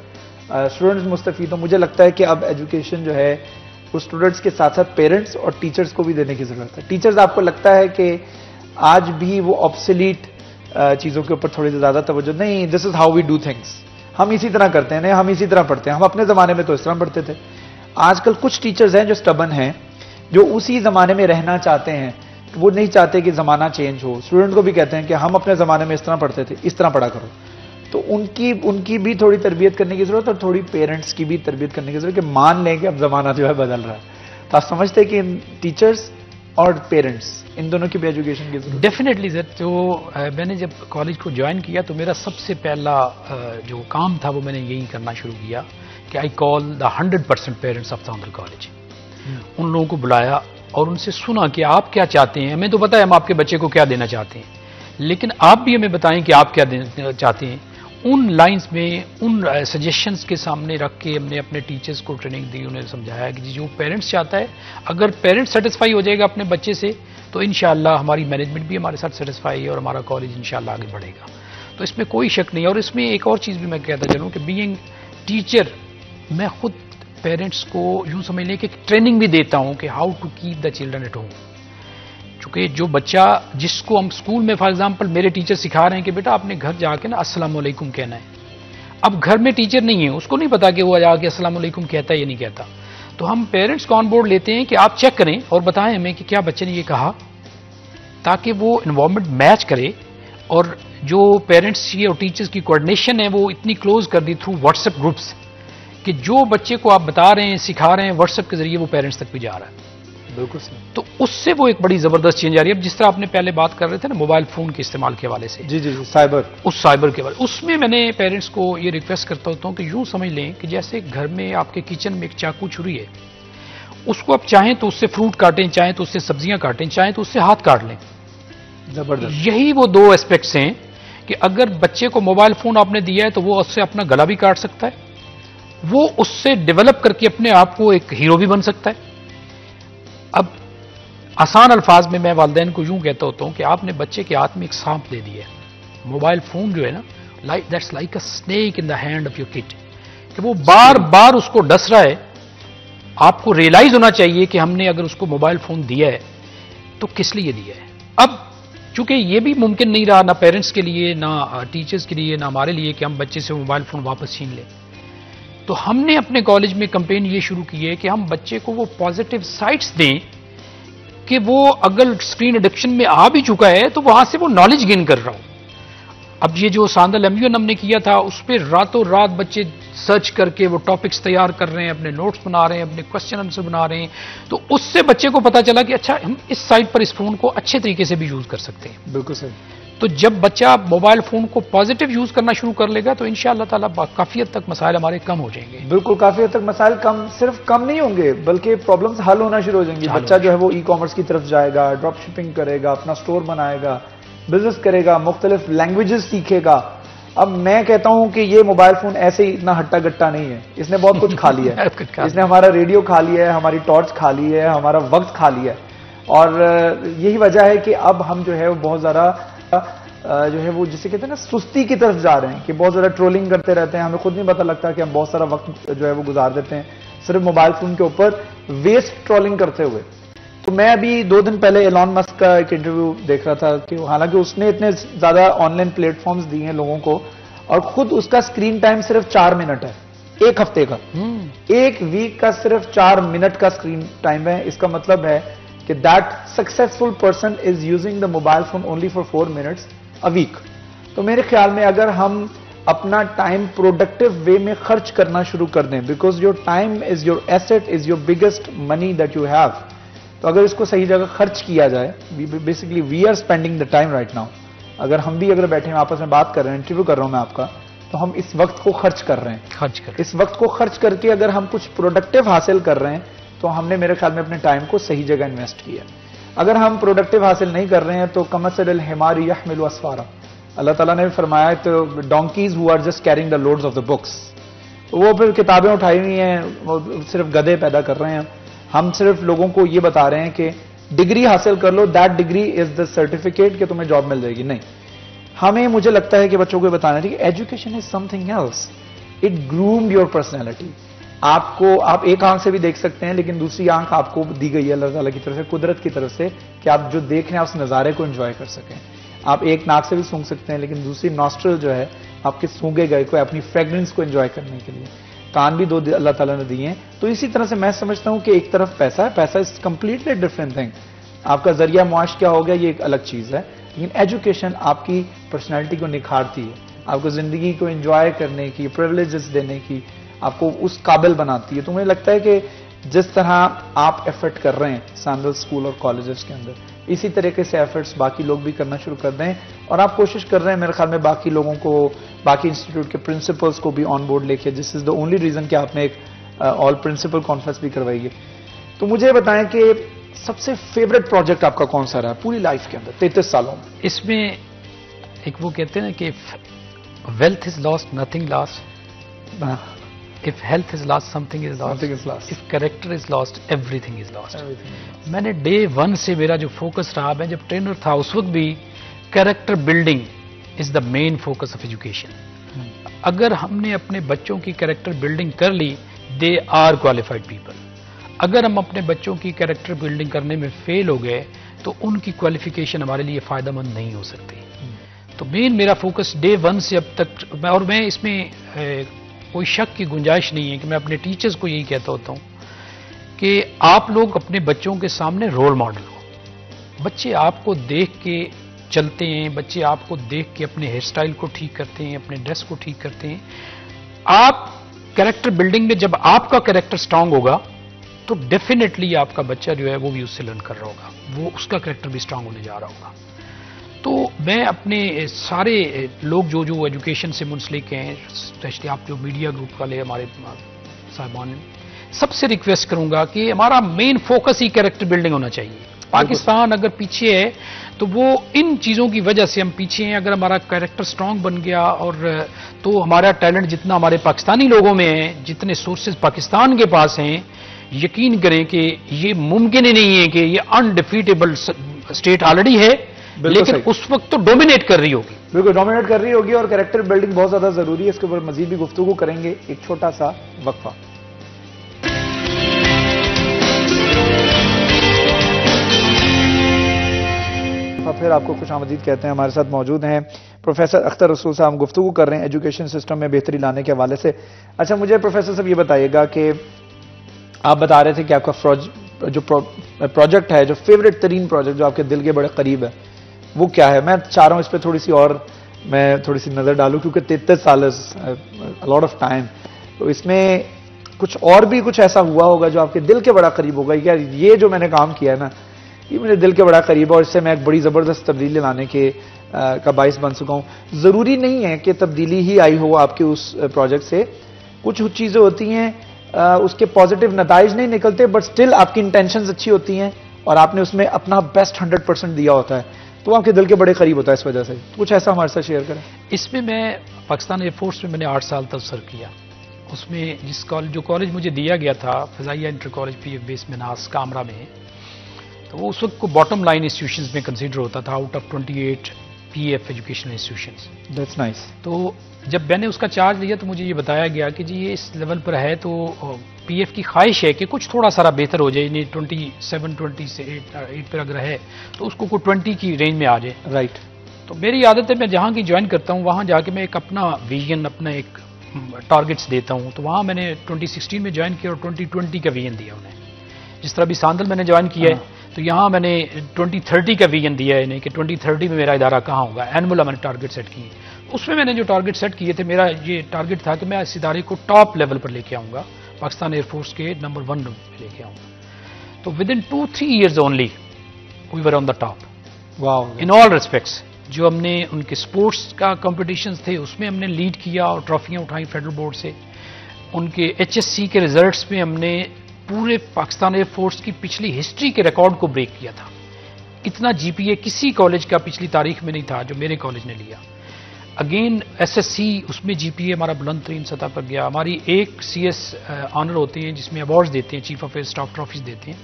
स्टूडेंट्स मुस्तफीद हो। मुझे लगता है कि अब एजुकेशन जो है वो स्टूडेंट्स के साथ साथ पेरेंट्स और टीचर्स को भी देने की जरूरत है। टीचर्स, आपको लगता है कि आज भी वो ऑब्सोलीट चीज़ों के ऊपर थोड़ी ज़्यादा तवज्जो, नहीं this is how we do things, हम इसी तरह करते हैं, नहीं हम इसी तरह पढ़ते हैं, हम अपने ज़माने में तो इस तरह पढ़ते थे। आजकल कुछ टीचर्स हैं जो स्टबन हैं, जो उसी ज़माने में रहना चाहते हैं, वो नहीं चाहते कि ज़माना चेंज हो। स्टूडेंट को भी कहते हैं कि हम अपने ज़माने में इस तरह पढ़ते थे, इस तरह पढ़ा करो। तो उनकी भी थोड़ी तरबियत करने की जरूरत है और थोड़ी पेरेंट्स की भी तरबियत करने की जरूरत है कि मान लें कि अब ज़माना जो है बदल रहा है। तो आप समझते हैं कि टीचर्स और पेरेंट्स इन दोनों की भी एजुकेशन की जरूरत? Definitely sir. तो मैंने जब कॉलेज को ज्वाइन किया तो मेरा सबसे पहला जो काम था वो मैंने यही करना शुरू किया कि I call the 100% parents of the college. उन लोगों को बुलाया और उनसे सुना कि आप क्या चाहते हैं। हमें तो पता है हम आपके बच्चे को क्या देना चाहते हैं, लेकिन आप भी हमें बताएं कि आप क्या देना चाहते हैं। उन लाइंस में, उन सजेशंस के सामने रख के हमने अपने टीचर्स को ट्रेनिंग दी, उन्हें समझाया कि जो पेरेंट्स चाहता है, अगर पेरेंट्स सेटिस्फाई हो जाएगा अपने बच्चे से तो इंशाल्लाह हमारी मैनेजमेंट भी हमारे साथ सेटिस्फाई है और हमारा कॉलेज इंशाल्लाह आगे बढ़ेगा। तो इसमें कोई शक नहीं है। और इसमें एक और चीज़ भी मैं कहता चलूँ कि बीइंग टीचर, मैं खुद पेरेंट्स को यूँ समझ लें कि ट्रेनिंग भी देता हूँ कि how to keep the children at home. चूँकि जो बच्चा, जिसको हम स्कूल में फॉर एग्जांपल मेरे टीचर सिखा रहे हैं कि बेटा आपने घर जाके ना अस्सलाम वालेकुम कहना है। अब घर में टीचर नहीं है, उसको नहीं पता कि वो जाके अस्सलाम वालेकुम कहता है या नहीं कहता। तो हम पेरेंट्स को ऑन बोर्ड लेते हैं कि आप चेक करें और बताएं हमें कि क्या बच्चे ने ये कहा, ताकि वो इन्वायरमेंट मैच करे। और जो पेरेंट्स की और टीचर्स की कोऑर्डिनेशन है वो इतनी क्लोज कर दी थ्रू व्हाट्सएप ग्रुप्स कि जो बच्चे को आप बता रहे हैं, सिखा रहे हैं, व्हाट्सएप के जरिए वो पेरेंट्स तक भी जा रहा है। बिल्कुल सही। तो उससे वो एक बड़ी जबरदस्त चेंज आ रही है। अब जिस तरह आपने पहले बात कर रहे थे ना मोबाइल फोन के इस्तेमाल के हवाले से, जी जी जी, साइबर, उस साइबर के बारे, उसमें मैंने पेरेंट्स को ये रिक्वेस्ट करता होता हूँ कि यूँ समझ लें कि जैसे घर में आपके किचन में एक चाकू छुरी है, उसको आप चाहें तो उससे फ्रूट काटें, चाहें तो उससे सब्जियां काटें, चाहें तो उससे हाथ काट लें। जबरदस्त। यही वो दो एस्पेक्ट्स हैं कि अगर बच्चे को मोबाइल फोन आपने दिया है तो वो उससे अपना गला भी काट सकता है, वो उससे डेवलप करके अपने आप को एक हीरो भी बन सकता है। अब आसान अल्फाज में मैं वालिदैन को यूं कहता होता हूं कि आपने बच्चे के हाथ में एक सांप दे दिया है। मोबाइल फोन जो है ना, that's like a snake in the hand of your kid, कि वो बार बार उसको डस रहा है। आपको रियलाइज होना चाहिए कि हमने अगर उसको मोबाइल फोन दिया है तो किस लिए दिया है। अब चूंकि ये भी मुमकिन नहीं रहा, ना पेरेंट्स के लिए, ना टीचर्स के लिए, ना हमारे लिए, कि हम बच्चे से मोबाइल फोन वापस छीन लें, तो हमने अपने कॉलेज में कैंपेन ये शुरू की है कि हम बच्चे को वो पॉजिटिव साइट्स दें कि वो अगर स्क्रीन एडिक्शन में आ भी चुका है तो वहां से वो नॉलेज गेन कर रहा हो। अब ये जो सांदल एमयूएन हमने किया था, उस पर रातों रात बच्चे सर्च करके वो टॉपिक्स तैयार कर रहे हैं, अपने नोट्स बना रहे हैं, अपने क्वेश्चन आंसर बना रहे हैं। तो उससे बच्चे को पता चला कि अच्छा, हम इस साइट पर इस फोन को अच्छे तरीके से भी यूज कर सकते हैं। बिल्कुल सही। तो जब बच्चा मोबाइल फोन को पॉजिटिव यूज करना शुरू कर लेगा तो इंशाअल्लाह ताला काफी हद तक मसाइल हमारे कम हो जाएंगे। बिल्कुल, काफी हद तक मसाइल कम, सिर्फ कम नहीं होंगे बल्कि प्रॉब्लम्स हल होना शुरू हो जाएंगी। बच्चा जो है वो ई कॉमर्स की तरफ जाएगा, ड्रॉप शिपिंग करेगा, अपना स्टोर बनाएगा, बिजनेस करेगा, मुख्तलिफ लैंग्वेजेस सीखेगा। अब मैं कहता हूं कि ये मोबाइल फोन ऐसे ही इतना हट्टा गट्टा नहीं है, इसने बहुत कुछ खा लिया है। इसने हमारा रेडियो खा लिया है, हमारी टॉर्च खा ली है, हमारा वक्त खा लिया है। और यही वजह है कि अब हम जो है वो बहुत ज्यादा जो है वो जिसे कहते हैं ना सुस्ती की तरफ जा रहे हैं, कि बहुत ज्यादा ट्रोलिंग करते रहते हैं। हमें खुद नहीं पता लगता कि हम बहुत सारा वक्त जो है वो गुजार देते हैं सिर्फ मोबाइल फोन के ऊपर, वेस्ट ट्रोलिंग करते हुए। तो मैं अभी 2 दिन पहले एलॉन मस्क का एक इंटरव्यू देख रहा था कि हालांकि उसने इतने ज्यादा ऑनलाइन प्लेटफॉर्म्स दिए हैं लोगों को और खुद उसका स्क्रीन टाइम सिर्फ 4 मिनट है। एक हफ्ते का, एक वीक का सिर्फ 4 मिनट का स्क्रीन टाइम है। इसका मतलब है कि that successful person is using the mobile phone only for 4 minutes a week. तो मेरे ख्याल में अगर हम अपना टाइम प्रोडक्टिव वे में खर्च करना शुरू कर दें, because your time is your asset, is your biggest money that you have, तो अगर इसको सही जगह खर्च किया जाए, basically we are spending the time right now. अगर हम भी अगर बैठे हैं आपस में बात कर रहे हैं, इंटरव्यू कर रहा हूं मैं आपका, तो हम इस वक्त को खर्च कर रहे हैं। इस वक्त को खर्च करके अगर हम कुछ प्रोडक्टिव हासिल कर रहे हैं तो हमने मेरे ख्याल में अपने टाइम को सही जगह इन्वेस्ट किया। अगर हम प्रोडक्टिव हासिल नहीं कर रहे हैं तो कमसल हिमारी यहमिलु अस्फारा, अल्लाह ताला ने फरमाया तो donkeys who are just carrying the loads of the books, वो फिर किताबें उठाई हुई हैं, वो सिर्फ गधे पैदा कर रहे हैं। हम सिर्फ लोगों को ये बता रहे हैं कि डिग्री हासिल कर लो, that degree is the certificate कि तुम्हें जॉब मिल जाएगी। नहीं, हमें मुझे लगता है कि बच्चों को बताना चाहिए education is something else, it groomed your personality. आपको आप एक आंख से भी देख सकते हैं, लेकिन दूसरी आंख आपको दी गई है अल्लाह ताला की तरफ से, कुदरत की तरफ से, कि आप जो देख रहे हैं उस नज़ारे को एंजॉय कर सकें। आप एक नाक से भी सूंघ सकते हैं, लेकिन दूसरी नॉस्ट्रल जो है आपके सूंघे गए को अपनी फ्रेग्रेंस को एंजॉय करने के लिए। कान भी 2 अल्लाह ताला ने दिए हैं। तो इसी तरह से मैं समझता हूं कि एक तरफ पैसा है, पैसा इज कंप्लीटली डिफरेंट थिंग, आपका जरिया मुआश क्या हो गया ये एक अलग चीज है, लेकिन एजुकेशन आपकी पर्सनैलिटी को निखारती है, आपको जिंदगी को एंजॉय करने की, प्रिविलेजेस देने की, आपको उस काबिल बनाती है। तो मुझे लगता है कि जिस तरह आप एफर्ट कर रहे हैं सैमुअल स्कूल और कॉलेजेस के अंदर, इसी तरीके से एफर्ट्स बाकी लोग भी करना शुरू कर दें। और आप कोशिश कर रहे हैं मेरे ख्याल में बाकी लोगों को, बाकी इंस्टीट्यूट के प्रिंसिपल्स को भी ऑन बोर्ड लेके, this is the only reason कि आपने एक ऑल प्रिंसिपल कॉन्फ्रेंस भी करवाई है। तो मुझे बताएं कि सबसे फेवरेट प्रोजेक्ट आपका कौन सा रहा पूरी लाइफ के अंदर 33 सालों में? इसमें एक वो कहते हैं ना कि wealth is lost nothing lost, if health is lost something is lost, if character is lost everything is lost. मैंने डे 1 से मेरा जो फोकस रहा, मैं जब ट्रेनर था उस वक्त भी character building is the main focus of education. अगर हमने अपने बच्चों की कैरेक्टर बिल्डिंग कर ली, दे आर क्वालिफाइड पीपल। अगर हम अपने बच्चों की कैरेक्टर बिल्डिंग करने में फेल हो गए तो उनकी क्वालिफिकेशन हमारे लिए फायदेमंद नहीं हो सकती। तो मेन मेरा फोकस डे 1 से अब तक, और मैं इसमें कोई शक की गुंजाइश नहीं है कि मैं अपने टीचर्स को यही कहता होता हूं कि आप लोग अपने बच्चों के सामने रोल मॉडल हो। बच्चे आपको देख के चलते हैं, बच्चे आपको देख के अपने हेयर स्टाइल को ठीक करते हैं, अपने ड्रेस को ठीक करते हैं। आप कैरेक्टर बिल्डिंग में जब आपका कैरेक्टर स्ट्रांग होगा तो डेफिनेटली आपका बच्चा जो है वो भी उससे लर्न कर रहा होगा, वो उसका कैरेक्टर भी स्ट्रांग होने जा रहा होगा। तो मैं अपने सारे लोग जो जो एजुकेशन से मुंसलिक हैं, स्पेशली आप जो मीडिया ग्रुप वाले हमारे साहिबान, सबसे रिक्वेस्ट करूंगा कि हमारा मेन फोकस ही कैरेक्टर बिल्डिंग होना चाहिए। पाकिस्तान अगर पीछे है तो वो इन चीज़ों की वजह से हम पीछे हैं। अगर हमारा कैरेक्टर स्ट्रांग बन गया और तो हमारा टैलेंट जितना हमारे पाकिस्तानी लोगों में है, जितने सोर्सेज पाकिस्तान के पास हैं, यकीन करें कि ये मुमकिन ही नहीं है कि ये अनडिफीटेबल स्टेट ऑलरेडी है, लेकिन उस वक्त तो डोमिनेट कर रही होगी, बिल्कुल डोमिनेट कर रही होगी। और कैरेक्टर बिल्डिंग बहुत ज्यादा जरूरी है। इसके ऊपर मजीद भी गुफ्तगू करेंगे, एक छोटा सा वक्फा। फिर आपको खुश आमदीद कहते हैं। हमारे साथ मौजूद हैं प्रोफेसर अख्तर रसूल साहब। हम गुफ्तगू कर रहे हैं एजुकेशन सिस्टम में बेहतरी लाने के हवाले से। अच्छा, मुझे प्रोफेसर साहब ये बताइएगा कि आप बता रहे थे कि आपका जो प्रोजेक्ट है, जो फेवरेट तरीन प्रोजेक्ट जो आपके दिल के बड़े करीब है, वो क्या है? मैं चाह रहा हूं इस पर थोड़ी सी नजर डालूं, क्योंकि 33 साल लॉट ऑफ टाइम। तो इसमें कुछ और भी कुछ ऐसा हुआ होगा जो आपके दिल के बड़ा करीब होगा, यार ये जो मैंने काम किया है ना, ये मेरे दिल के बड़ा करीब है और इससे मैं एक बड़ी जबरदस्त तब्दीली लाने के का बाइस बन चुका हूं। जरूरी नहीं है कि तब्दीली ही आई हो आपके उस प्रोजेक्ट से। कुछ चीजें होती हैं उसके पॉजिटिव नताइज नहीं निकलते, बट स्टिल आपकी इंटेंशंस अच्छी होती हैं और आपने उसमें अपना बेस्ट 100% दिया होता है, तो आपके दिल के बड़े करीब होता है इस वजह से। कुछ ऐसा हमारे साथ शेयर करें। इसमें मैं पाकिस्तान एयरफोर्स में मैंने 8 साल तक सर्व किया। उसमें जो कॉलेज मुझे दिया गया था, फजाइया इंटर कॉलेज PF बेस मनास कामरा में, तो वो उस वक्त को बॉटम लाइन इंस्टीट्यूशंस में कंसीडर होता था out of 28 PF educational institutions. That's nice. तो जब मैंने उसका चार्ज लिया तो मुझे ये बताया गया कि जी ये इस लेवल पर है, तो PF की ख्वाहिश है कि कुछ थोड़ा सारा बेहतर हो जाए, यानी 27-20 से 8 पर अगर है तो उसको कोई 20 की रेंज में आ जाए। राइट। तो मेरी आदत है, मैं जहाँ की ज्वाइन करता हूँ वहाँ जाके मैं एक अपना विजन, अपना एक टारगेट्स देता हूँ, तो वहाँ मैंने 2016 में ज्वाइन किया और 2020 का विजन दिया उन्हें। जिस तरह अभी सांदल मैंने ज्वाइन किया है, तो यहाँ मैंने 2030 का विजन दिया है इन्हें कि 2030 में मेरा इदारा कहाँ होगा। एनुअल मैंने टारगेट सेट किए, उसमें मैंने जो टारगेट सेट किए थे, मेरा ये टारगेट था कि मैं इस इदारे को टॉप लेवल पर लेके आऊँगा, पाकिस्तान एयरफोर्स के नंबर 1 में लेके आऊँगा। तो within 2-3 years only we were on the top, वाह, इन ऑल रिस्पेक्ट्स। जो हमने उनके स्पोर्ट्स का कॉम्पिटिशन्स थे उसमें हमने लीड किया और ट्रॉफियाँ उठाई फेडरल बोर्ड से। उनके HSC के रिजल्ट्स में हमने पूरे पाकिस्तान एयरफोर्स की पिछली हिस्ट्री के रिकॉर्ड को ब्रेक किया था। इतना GPA किसी कॉलेज का पिछली तारीख में नहीं था जो मेरे कॉलेज ने लिया। अगेन SSC, उसमें GPA हमारा बुलंद तरीन सतह पर गया। हमारी एक CS ऑनर होते हैं जिसमें अवार्ड्स देते हैं, chief of air staff trophies देते हैं,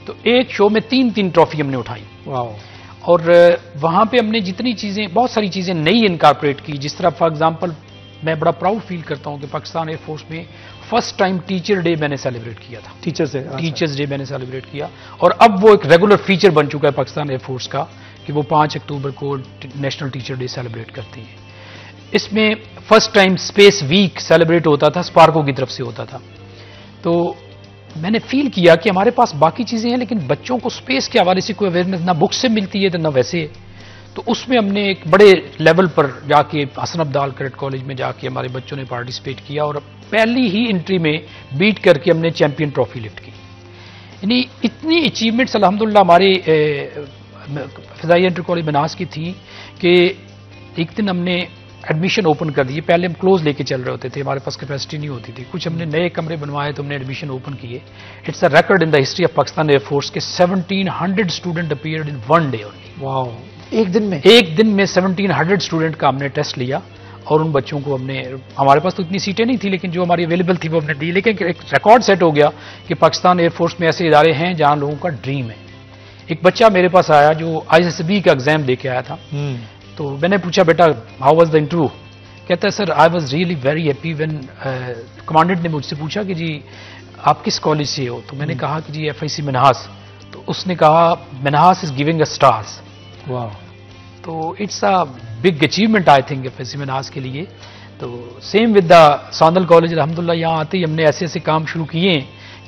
तो एक शो में 3-3 ट्रॉफी हमने उठाई। वाह। और वहाँ पे हमने जितनी चीज़ें, बहुत सारी चीज़ें नई इनकॉर्पोरेट की, जिस तरह फॉर एग्जांपल मैं बड़ा प्राउड फील करता हूँ कि पाकिस्तान एयरफोर्स में फर्स्ट टाइम टीचर डे मैंने सेलिब्रेट किया था। टीचर्स डे मैंने सेलिब्रेट किया, और अब वो एक रेगुलर फीचर बन चुका है पाकिस्तान एयरफोर्स का कि वो 5 अक्टूबर को नेशनल टीचर डे सेलिब्रेट करते हैं। इसमें first time space week celebrate होता था, स्पार्को की तरफ से होता था। तो मैंने फील किया कि हमारे पास बाकी चीज़ें हैं लेकिन बच्चों को स्पेस के हवाले से कोई अवेयरनेस ना बुक से मिलती है ना वैसे। तो उसमें हमने एक बड़े लेवल पर जाके हसन अब्दाल कैडेट कॉलेज में जाके हमारे बच्चों ने पार्टिसिपेट किया और पहली ही एंट्री में बीट करके हमने चैंपियन ट्रॉफी लिफ्ट की। यानी इतनी अचीवमेंट्स अल्हम्दुलिल्लाह हमारे फ़िज़ाई इंटर कॉलेज बनास की थी कि एक दिन हमने एडमिशन ओपन कर दिए। पहले हम क्लोज लेके चल रहे होते थे, हमारे पास कैपेसिटी नहीं होती थी। कुछ हमने नए कमरे बनवाए तो हमने एडमिशन ओपन किए। It's a record in the history of Pakistan air force के 1700 student appeared in 1 day only. Wow, एक दिन में 1700 स्टूडेंट का हमने टेस्ट लिया और उन बच्चों को हमने, हमारे पास तो इतनी सीटें नहीं थी लेकिन जो हमारी अवेलेबल थी वो हमने दी। लेकिन एक रिकॉर्ड सेट हो गया कि पाकिस्तान एयरफोर्स में ऐसे इदारे हैं जहां लोगों का ड्रीम है। एक बच्चा मेरे पास आया जो ISSB का एग्जाम दे के आया था, तो मैंने पूछा, बेटा हाउ वाज द इंटरव्यू? कहता है, sir I was really very happy when commandant ने मुझसे पूछा कि जी आप किस कॉलेज से हो? तो मैंने कहा कि जी FIC मनहास। तो उसने कहा Manhas is giving us stars. वाह। तो it's a big achievement I think FIC Manhas के लिए। तो same with the Sandal college, अल्हम्दुलिल्लाह यहाँ आते ही हमने ऐसे ऐसे काम शुरू किए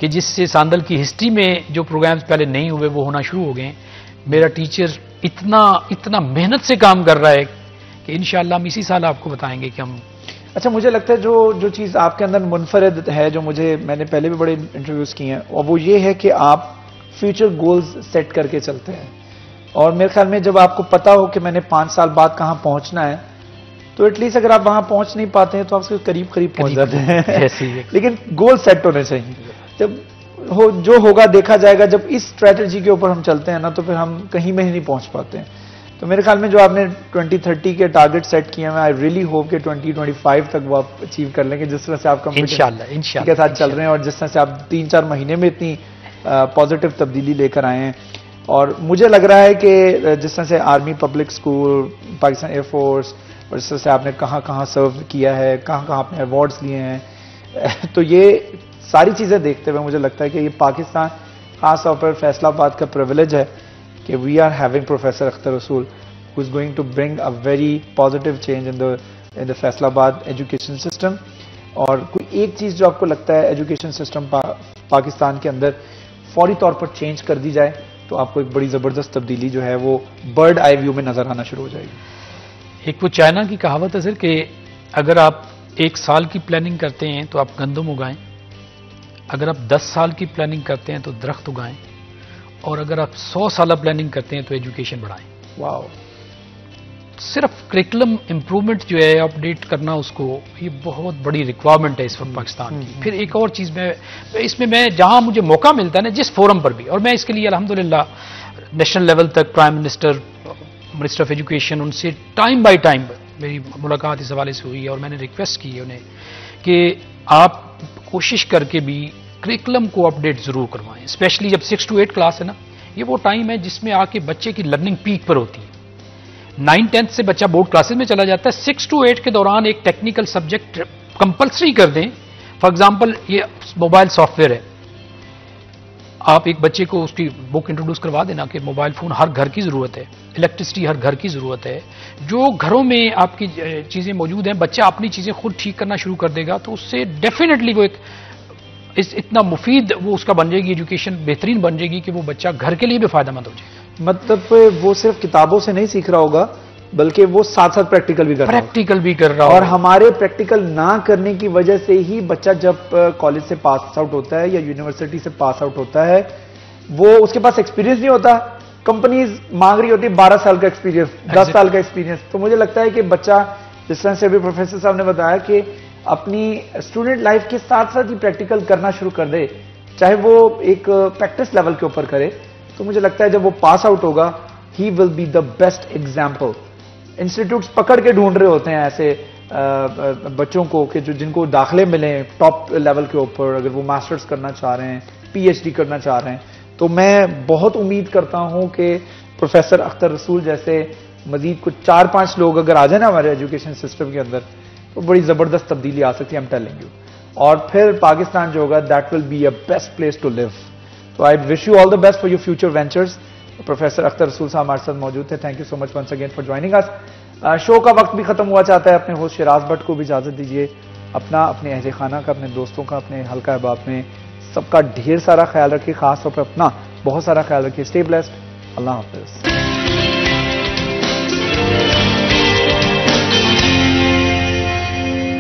कि जिससे सांदल की हिस्ट्री में जो प्रोग्राम्स पहले नहीं हुए वो होना शुरू हो गए। मेरा टीचर इतना मेहनत से काम कर रहा है कि इंशाअल्लाह हम इसी साल आपको बताएंगे कि हम। अच्छा, मुझे लगता है जो चीज़ आपके अंदर मुनफरिद है, जो मैंने पहले भी बड़े इंटरव्यूज़ किए हैं, और वो ये है कि आप फ्यूचर गोल्स सेट करके चलते हैं। और मेरे ख्याल में जब आपको पता हो कि मैंने 5 साल बाद कहाँ पहुँचना है, तो एटलीस्ट अगर आप वहाँ पहुँच नहीं पाते हैं तो आप उसके करीब पहुँच जाते हैं। लेकिन गोल सेट होने चाहिए। जब जो होगा देखा जाएगा। जब इस स्ट्रैटेजी के ऊपर हम चलते हैं ना, तो फिर हम कहीं में ही नहीं पहुंच पाते हैं। तो मेरे ख्याल में जो आपने 2030 के टारगेट सेट किए हैं, आई रियली होप कि 2025 तक वो आप अचीव कर लेंगे, जिस तरह से आप इंशाल्लाह के साथ चल रहे हैं और जिस तरह से आप 3-4 महीने में इतनी पॉजिटिव तब्दीली लेकर आए हैं। और मुझे लग रहा है कि जिस तरह से army, public school, Pakistan air force, और जिस तरह से आपने कहाँ सर्व किया है, कहाँ आपने अवार्ड्स लिए हैं, तो ये सारी चीज़ें देखते हुए मुझे लगता है कि ये पाकिस्तान, खास तौर पर फैसलाबाद का प्रिविलेज है कि we are having professor Akhtar Rasool who is going to bring a very positive change in the Faisalabad education system. और कोई एक चीज़ जो आपको लगता है एजुकेशन सिस्टम पाकिस्तान के अंदर फौरी तौर पर चेंज कर दी जाए, तो आपको एक बड़ी ज़बरदस्त तब्दीली जो है वो बर्ड आई व्यू में नज़र आना शुरू हो जाएगी। एक वो चाइना की कहावत है सर कि अगर आप 1 साल की प्लानिंग करते हैं तो आप गंदम उगाएं, अगर आप 10 साल की प्लानिंग करते हैं तो दरख्त उगाएं, और अगर आप 100 साल प्लानिंग करते हैं तो एजुकेशन बढ़ाएं। वाह। सिर्फ करिकुलम इंप्रूवमेंट जो है अपडेट करना, उसको ये बहुत बड़ी रिक्वायरमेंट है इस वक्त पाकिस्तान की। फिर एक और चीज़ इसमें मैं जहां मुझे मौका मिलता है ना, जिस फोरम पर भी, और मैं इसके लिए अल्हम्दुलिल्लाह नेशनल लेवल तक prime minister, minister of education, उनसे टाइम बाय टाइम मेरी मुलाकात इस हवाले से हुई है और मैंने रिक्वेस्ट की है उन्हें कि आप कोशिश करके भी करिकुलम को अपडेट जरूर करवाएं। स्पेशली जब 6 to 8 क्लास है ना, ये वो टाइम है जिसमें आके बच्चे की लर्निंग पीक पर होती है। 9-10 से बच्चा बोर्ड क्लासेस में चला जाता है। 6 to 8 के दौरान एक टेक्निकल सब्जेक्ट कंपलसरी कर दें। फॉर एग्जांपल ये मोबाइल सॉफ्टवेयर है, आप एक बच्चे को उसकी बुक इंट्रोड्यूस करवा देना कि मोबाइल फ़ोन हर घर की ज़रूरत है, इलेक्ट्रिसिटी हर घर की ज़रूरत है, जो घरों में आपकी चीज़ें मौजूद हैं, बच्चा अपनी चीज़ें खुद ठीक करना शुरू कर देगा, तो उससे डेफिनेटली वो इतना मुफीद वो उसका बन जाएगी, एजुकेशन बेहतरीन बन जाएगी कि वो बच्चा घर के लिए भी फ़ायदेमंद हो जाएगा। मतलब वो सिर्फ किताबों से नहीं सीख रहा होगा, बल्कि वो साथ साथ प्रैक्टिकल भी कर रहा है। और हमारे प्रैक्टिकल ना करने की वजह से ही बच्चा जब कॉलेज से पास आउट होता है या यूनिवर्सिटी से पास आउट होता है, वो उसके पास एक्सपीरियंस नहीं होता। कंपनीज मांग रही होती है 12 साल का एक्सपीरियंस, 10 साल का एक्सपीरियंस। तो मुझे लगता है कि बच्चा, जिस तरह से अभी प्रोफेसर साहब ने बताया कि अपनी स्टूडेंट लाइफ के साथ साथ ही प्रैक्टिकल करना शुरू कर दे, चाहे वो एक प्रैक्टिस लेवल के ऊपर करे, तो मुझे लगता है जब वो पास आउट होगा, he will be the best example. Institutes पकड़ के ढूंढ रहे होते हैं ऐसे बच्चों को कि जो जिनको दाखिले मिले टॉप लेवल के ऊपर, अगर वो मास्टर्स करना चाह रहे हैं, पीएचडी करना चाह रहे हैं। तो मैं बहुत उम्मीद करता हूं कि प्रोफेसर अख्तर रसूल जैसे मजीद कुछ 4-5 लोग अगर आ जाए ना हमारे एजुकेशन सिस्टम के अंदर, तो बड़ी जबरदस्त तब्दीली आ सकती है, आई एम टेलिंग यू। और फिर पाकिस्तान जो होगा, that will be a best place to live. तो I wish you all the best for your future ventures. Professor Akhtar Rasool sahab हमारे साथ मौजूद थे। Thank you so much once again for joining us. Show का वक्त भी खत्म हुआ चाहता है, अपने होस्ट शिराज भट्ट को भी इजाजत दीजिए। अपने अहले खाना का, अपने दोस्तों का, अपने हल्का अहबाब में सबका ढेर सारा ख्याल रखिए, खासतौर पर अपना बहुत सारा ख्याल रखिए। Stay blessed. अल्लाह हाफिज।